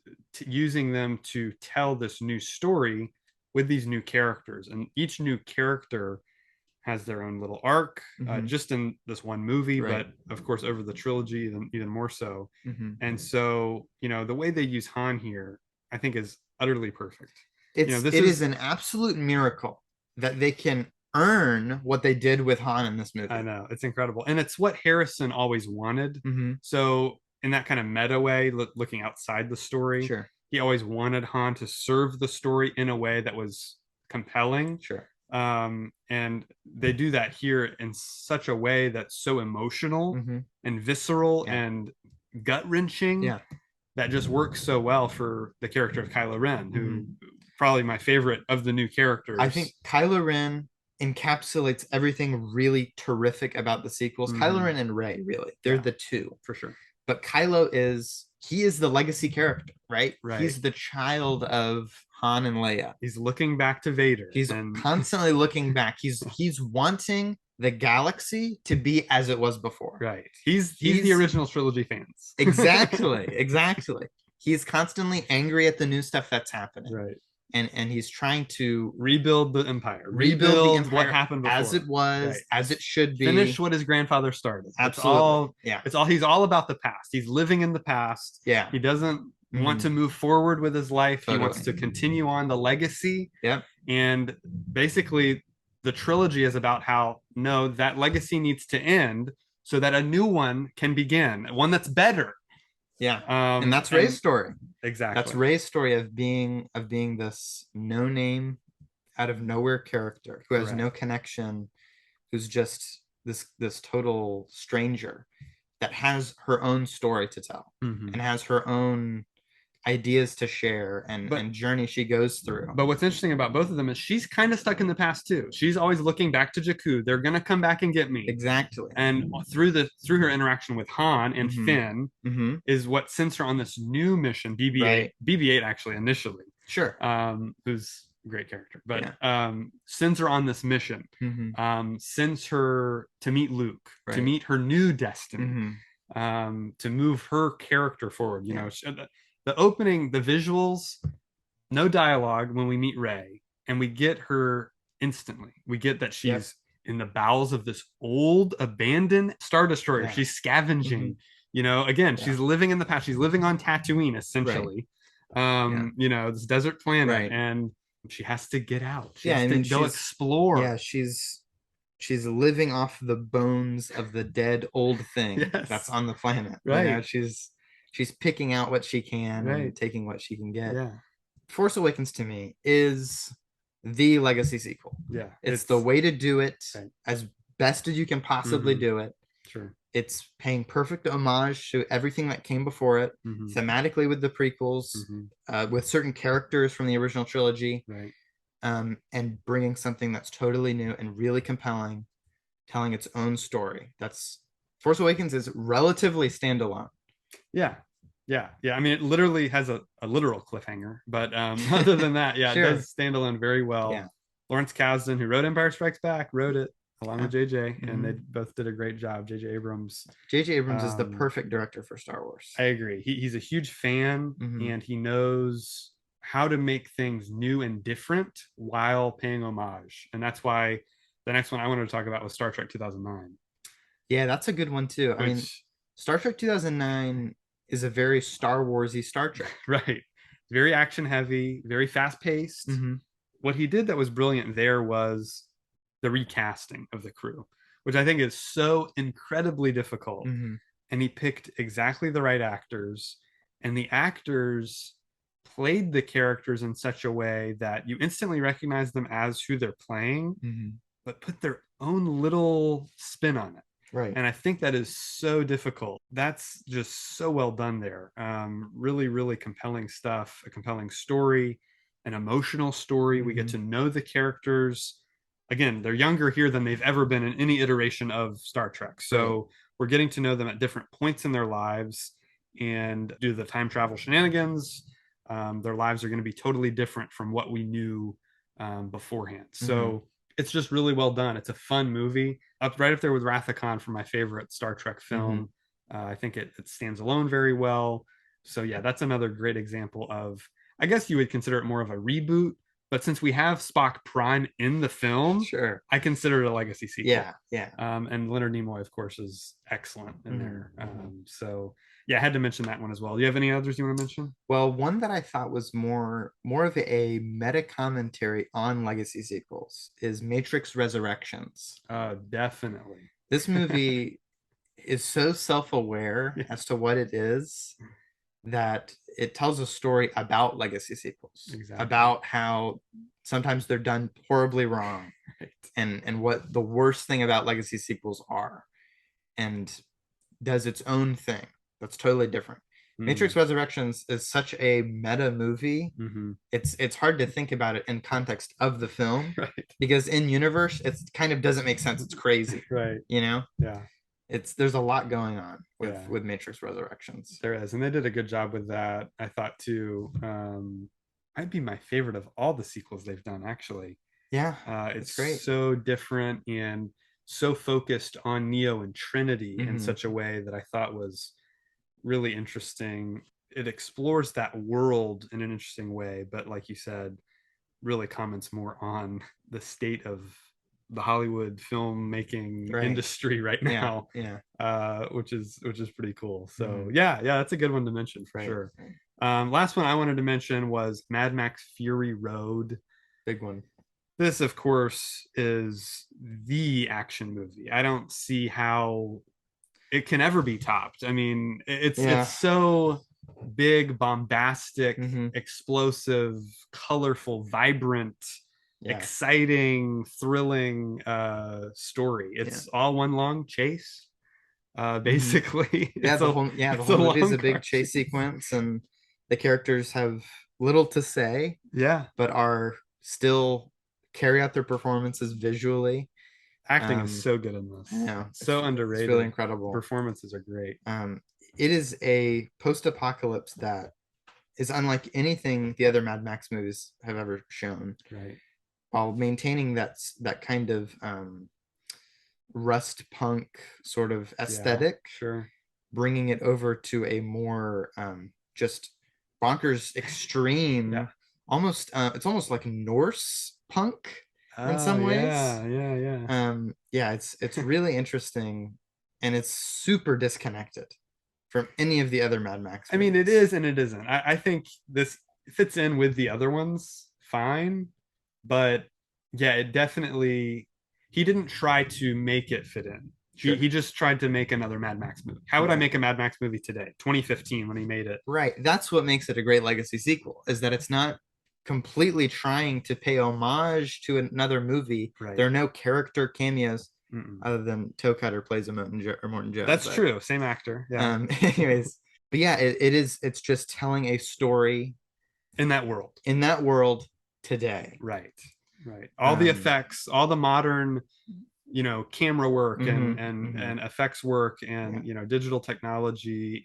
using them to tell this new story with these new characters, and each new character has their own little arc, just in this one movie, but of course over the trilogy even more so. And so the way they use Han here, I think, is utterly perfect. It is an absolute miracle that they can earn what they did with Han in this movie. I know, it's incredible, and it's what Harrison always wanted. So in that kind of meta way, looking outside the story, he always wanted Han to serve the story in a way that was compelling. And they do that here in such a way that's so emotional and visceral and gut-wrenching that just works so well for the character of Kylo Ren, who probably my favorite of the new characters. I think Kylo Ren encapsulates everything really terrific about the sequels. Kylo Ren and Rey, really, they're the two for sure. But Kylo is the legacy character, right? He's the child of Han and Leia. He's looking back to Vader. He's constantly looking back. He's wanting the galaxy to be as it was before. Right. He's the original trilogy fans. Exactly. He's constantly angry at the new stuff that's happening. Right. And he's trying to rebuild the empire. Rebuild the empire what happened before. As it was, as it should be. Finish what his grandfather started. Absolutely. He's all about the past. He's living in the past. Yeah. He doesn't want to move forward with his life. He wants to continue on the legacy. Yep. And basically the trilogy is about how that legacy needs to end so that a new one can begin, one that's better. Yeah. And that's Rey's story. Exactly. That's Rey's story of being this no name, out of nowhere character who has no connection, who's just this total stranger that has her own story to tell and has her own ideas to share and journey she goes through. But what's interesting about both of them is she's kind of stuck in the past too. She's always looking back to Jakku. They're gonna come back and get me. Exactly. And through her interaction with Han and Finn is what sends her on this new mission. BB-8, right. BB-8 actually initially. Sure. Who's a great character, but sends her on this mission. Sends her to meet Luke, to meet her new destiny, to move her character forward. You know, the opening, the visuals, no dialogue when we meet Rey, and we get her instantly. We get that she's in the bowels of this old abandoned Star Destroyer. She's scavenging. You know, again, she's living in the past. She's living on Tatooine, essentially. You know, this desert planet, and she has to get out. She has to go explore. Yeah, she's living off the bones of the dead old thing that's on the planet. Right. You know, she's picking out what she can and taking what she can get. Force Awakens to me is the legacy sequel. It's the way to do it as best as you can possibly do it. Sure. It's paying perfect homage to everything that came before it, thematically with the prequels, with certain characters from the original trilogy, and bringing something that's totally new and really compelling, telling its own story. That's Force Awakens is relatively standalone. Yeah. I mean, it literally has a literal cliffhanger, but other than that, it does stand alone very well. Lawrence Kasdan, who wrote Empire Strikes Back, wrote it along with JJ, and they both did a great job. JJ Abrams is the perfect director for Star Wars. I agree. He's a huge fan, and he knows how to make things new and different while paying homage. And that's why the next one I wanted to talk about was Star Trek 2009. Yeah, that's a good one too. I mean, Star Trek 2009 is a very Star Warsy Star Trek. Right. Very action heavy, very fast paced. What he did that was brilliant there was the recasting of the crew, which I think is so incredibly difficult. And he picked exactly the right actors, and the actors played the characters in such a way that you instantly recognize them as who they're playing, but put their own little spin on it. Right. And I think that is so difficult. That's just so well done there. Really, really compelling stuff, a compelling story, an emotional story. We get to know the characters. Again, they're younger here than they've ever been in any iteration of Star Trek. So we're getting to know them at different points in their lives, and due to the time travel shenanigans, their lives are going to be totally different from what we knew beforehand. So it's just really well done. It's a fun movie, right up there with Wrath of Khan for my favorite Star Trek film. I think it stands alone very well. So yeah, that's another great example of, I guess you would consider it more of a reboot, but since we have Spock Prime in the film, I consider it a legacy sequel. And Leonard Nimoy, of course, is excellent in there. So yeah, I had to mention that one as well. Do you have any others you want to mention? Well, one that I thought was more of a meta commentary on legacy sequels is Matrix Resurrections. Definitely. This movie is so self-aware as to what it is that it tells a story about legacy sequels, about how sometimes they're done horribly wrong, and what the worst thing about legacy sequels are, and does its own thing that's totally different. Matrix Resurrections is such a meta movie. It's hard to think about it in context of the film, because in universe it kind of doesn't make sense. It's crazy, you know? There's a lot going on with Matrix Resurrections. There is, and they did a good job with that. I thought too. Might be my favorite of all the sequels they've done, actually. It's great. So different and so focused on Neo and Trinity in such a way that I thought was really interesting. It explores that world in an interesting way, but like you said, really comments more on the state of the Hollywood filmmaking industry right now, which is pretty cool. So yeah, that's a good one to mention for sure. Last one I wanted to mention was Mad Max Fury Road. Big one. This, of course, is the action movie. I don't see how it can ever be topped. I mean, it's so big, bombastic, explosive, colorful, vibrant, exciting, thrilling story. It's all one long chase, basically. The whole movie is a big chase sequence, and The characters have little to say, yeah, but are still carry out their performances visually. Acting is so good in this. Yeah, so underrated. It's really incredible. Performances are great. It is a post-apocalypse that is unlike anything the other Mad Max movies have ever shown. Right. While maintaining that kind of rust punk sort of aesthetic, sure, bringing it over to a more just bonkers extreme, almost it's almost like Norse punk in some ways. Yeah. It's really interesting, and it's super disconnected from any of the other Mad Max movies. I mean, it is and it isn't. I think this fits in with the other ones fine, but yeah, it definitely, he didn't try to make it fit in. Sure. He just tried to make another Mad Max movie. How would I make a Mad Max movie today? 2015 when he made it. Right. That's what makes it a great legacy sequel, is that it's not completely trying to pay homage to another movie. Right. There are no character cameos. Other than Toe Cutter plays a Morton Joe. That's true. Same actor. Yeah. Anyways, but yeah, it's just telling a story in that world. Today. Right. All the effects, all the modern, camera work and effects work and digital technology,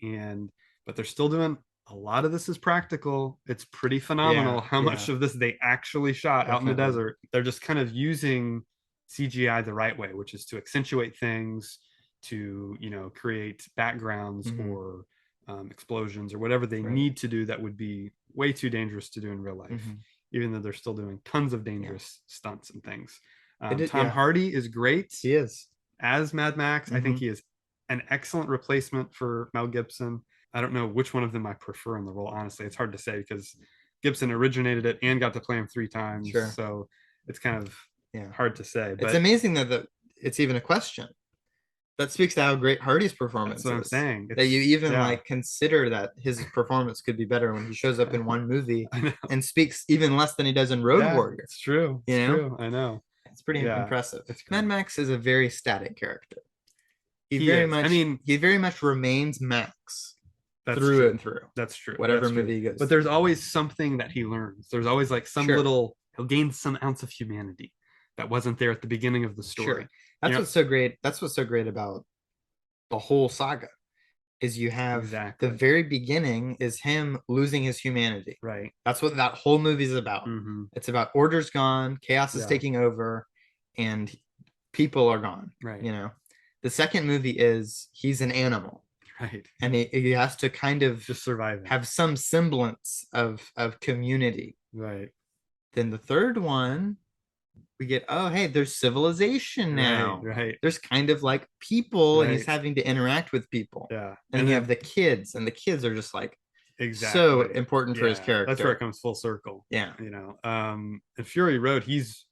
but they're still doing a lot of this is practical. It's pretty phenomenal how much of this they actually shot out in the desert. They're just kind of using CGI the right way, which is to accentuate things, to create backgrounds or explosions or whatever they need to do that would be way too dangerous to do in real life, even though they're still doing tons of dangerous stunts and things. Tom Hardy is great. He is as Mad Max. I think he is an excellent replacement for Mel Gibson. I don't know which one of them I prefer in the role. Honestly, it's hard to say because Gibson originated it and got to play him 3 times. Sure. So it's kind of hard to say. But it's amazing that it's even a question. That speaks to how great Hardy's performance is. That's what I'm saying. That you even consider that his performance could be better when he shows up in one movie and speaks even less than he does in Road Warrior. It's true. True. I know. It's pretty impressive. Mad Max is a very static character. He very much remains Max. Through and through. That's true. Whatever movie he goes. But there's always something that he learns. There's always like some little, he'll gain some ounce of humanity that wasn't there at the beginning of the story. Sure. That's what's so great. That's what's so great about the whole saga, is you have the very beginning is him losing his humanity. Right. That's what that whole movie is about. It's about order's gone, chaos is taking over, and people are gone. Right. The second movie is he's an animal. Right. And he has to kind of just survive, have some semblance of community. Right. Then the third one, we get, hey, there's civilization now. Right. There's kind of like people, and he's having to interact with people. Yeah. And you have the kids, and the kids are just like so important for his character. That's where it comes full circle. Yeah. In Fury Road, he's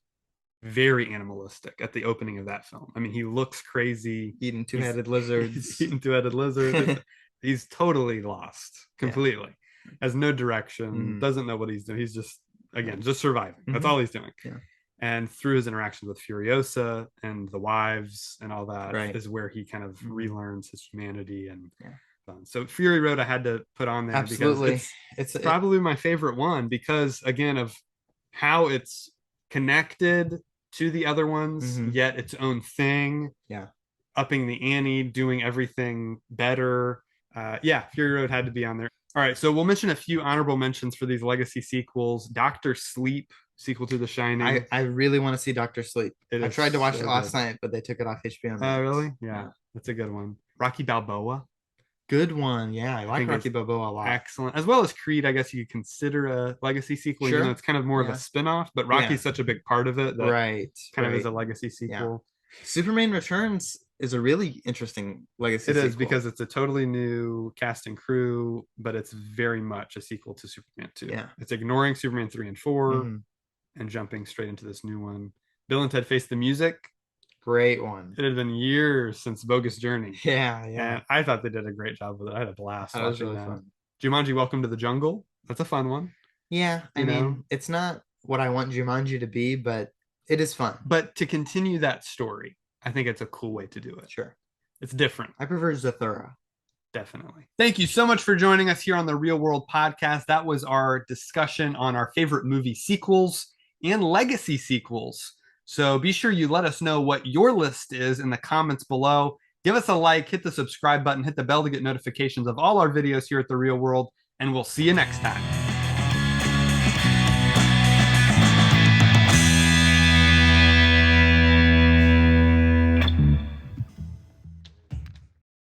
very animalistic at the opening of that film. I mean, he looks crazy. Eating two-headed lizards. He's eating two-headed lizards. He's totally lost completely. Has no direction. Doesn't know what he's doing. He's just, again, just surviving. That's all he's doing. Yeah. And through his interactions with Furiosa and the wives and all that is where he kind of relearns his humanity. And so Fury Road I had to put on there because it's probably my favorite one because, again, of how it's connected to the other ones, yet its own thing. Yeah. Upping the ante, doing everything better. Fury Road had to be on there. All right, so we'll mention a few honorable mentions for these legacy sequels. Dr. Sleep, sequel to The Shining. I really want to see Dr. Sleep. I tried to watch it last night, but they took it off HBO. Oh, really? Yeah, that's a good one. Rocky Balboa. Good one. Yeah, I like Rocky Balboa a lot. Excellent. As well as Creed, I guess you could consider a legacy sequel. Sure. It's kind of more of a spin-off, but Rocky's such a big part of it that kind of is a legacy sequel. Yeah. Superman Returns is a really interesting legacy sequel. It is because it's a totally new cast and crew, but it's very much a sequel to Superman 2. Yeah. It's ignoring Superman 3 and 4 and jumping straight into this new one. Bill and Ted Face the Music. Great one. It had been years since Bogus Journey. Yeah. And I thought they did a great job with it. I had a blast watching that. Was really fun. Jumanji Welcome to the Jungle. That's a fun one. Yeah. I mean, it's not what I want Jumanji to be, but it is fun. But to continue that story, I think it's a cool way to do it. Sure. It's different. I prefer Zathura. Definitely. Thank you so much for joining us here on the Real World Podcast. That was our discussion on our favorite movie sequels and legacy sequels. So be sure you let us know what your list is in the comments below. Give us a like, hit the subscribe button, hit the bell to get notifications of all our videos here at the Real World, and we'll see you next time.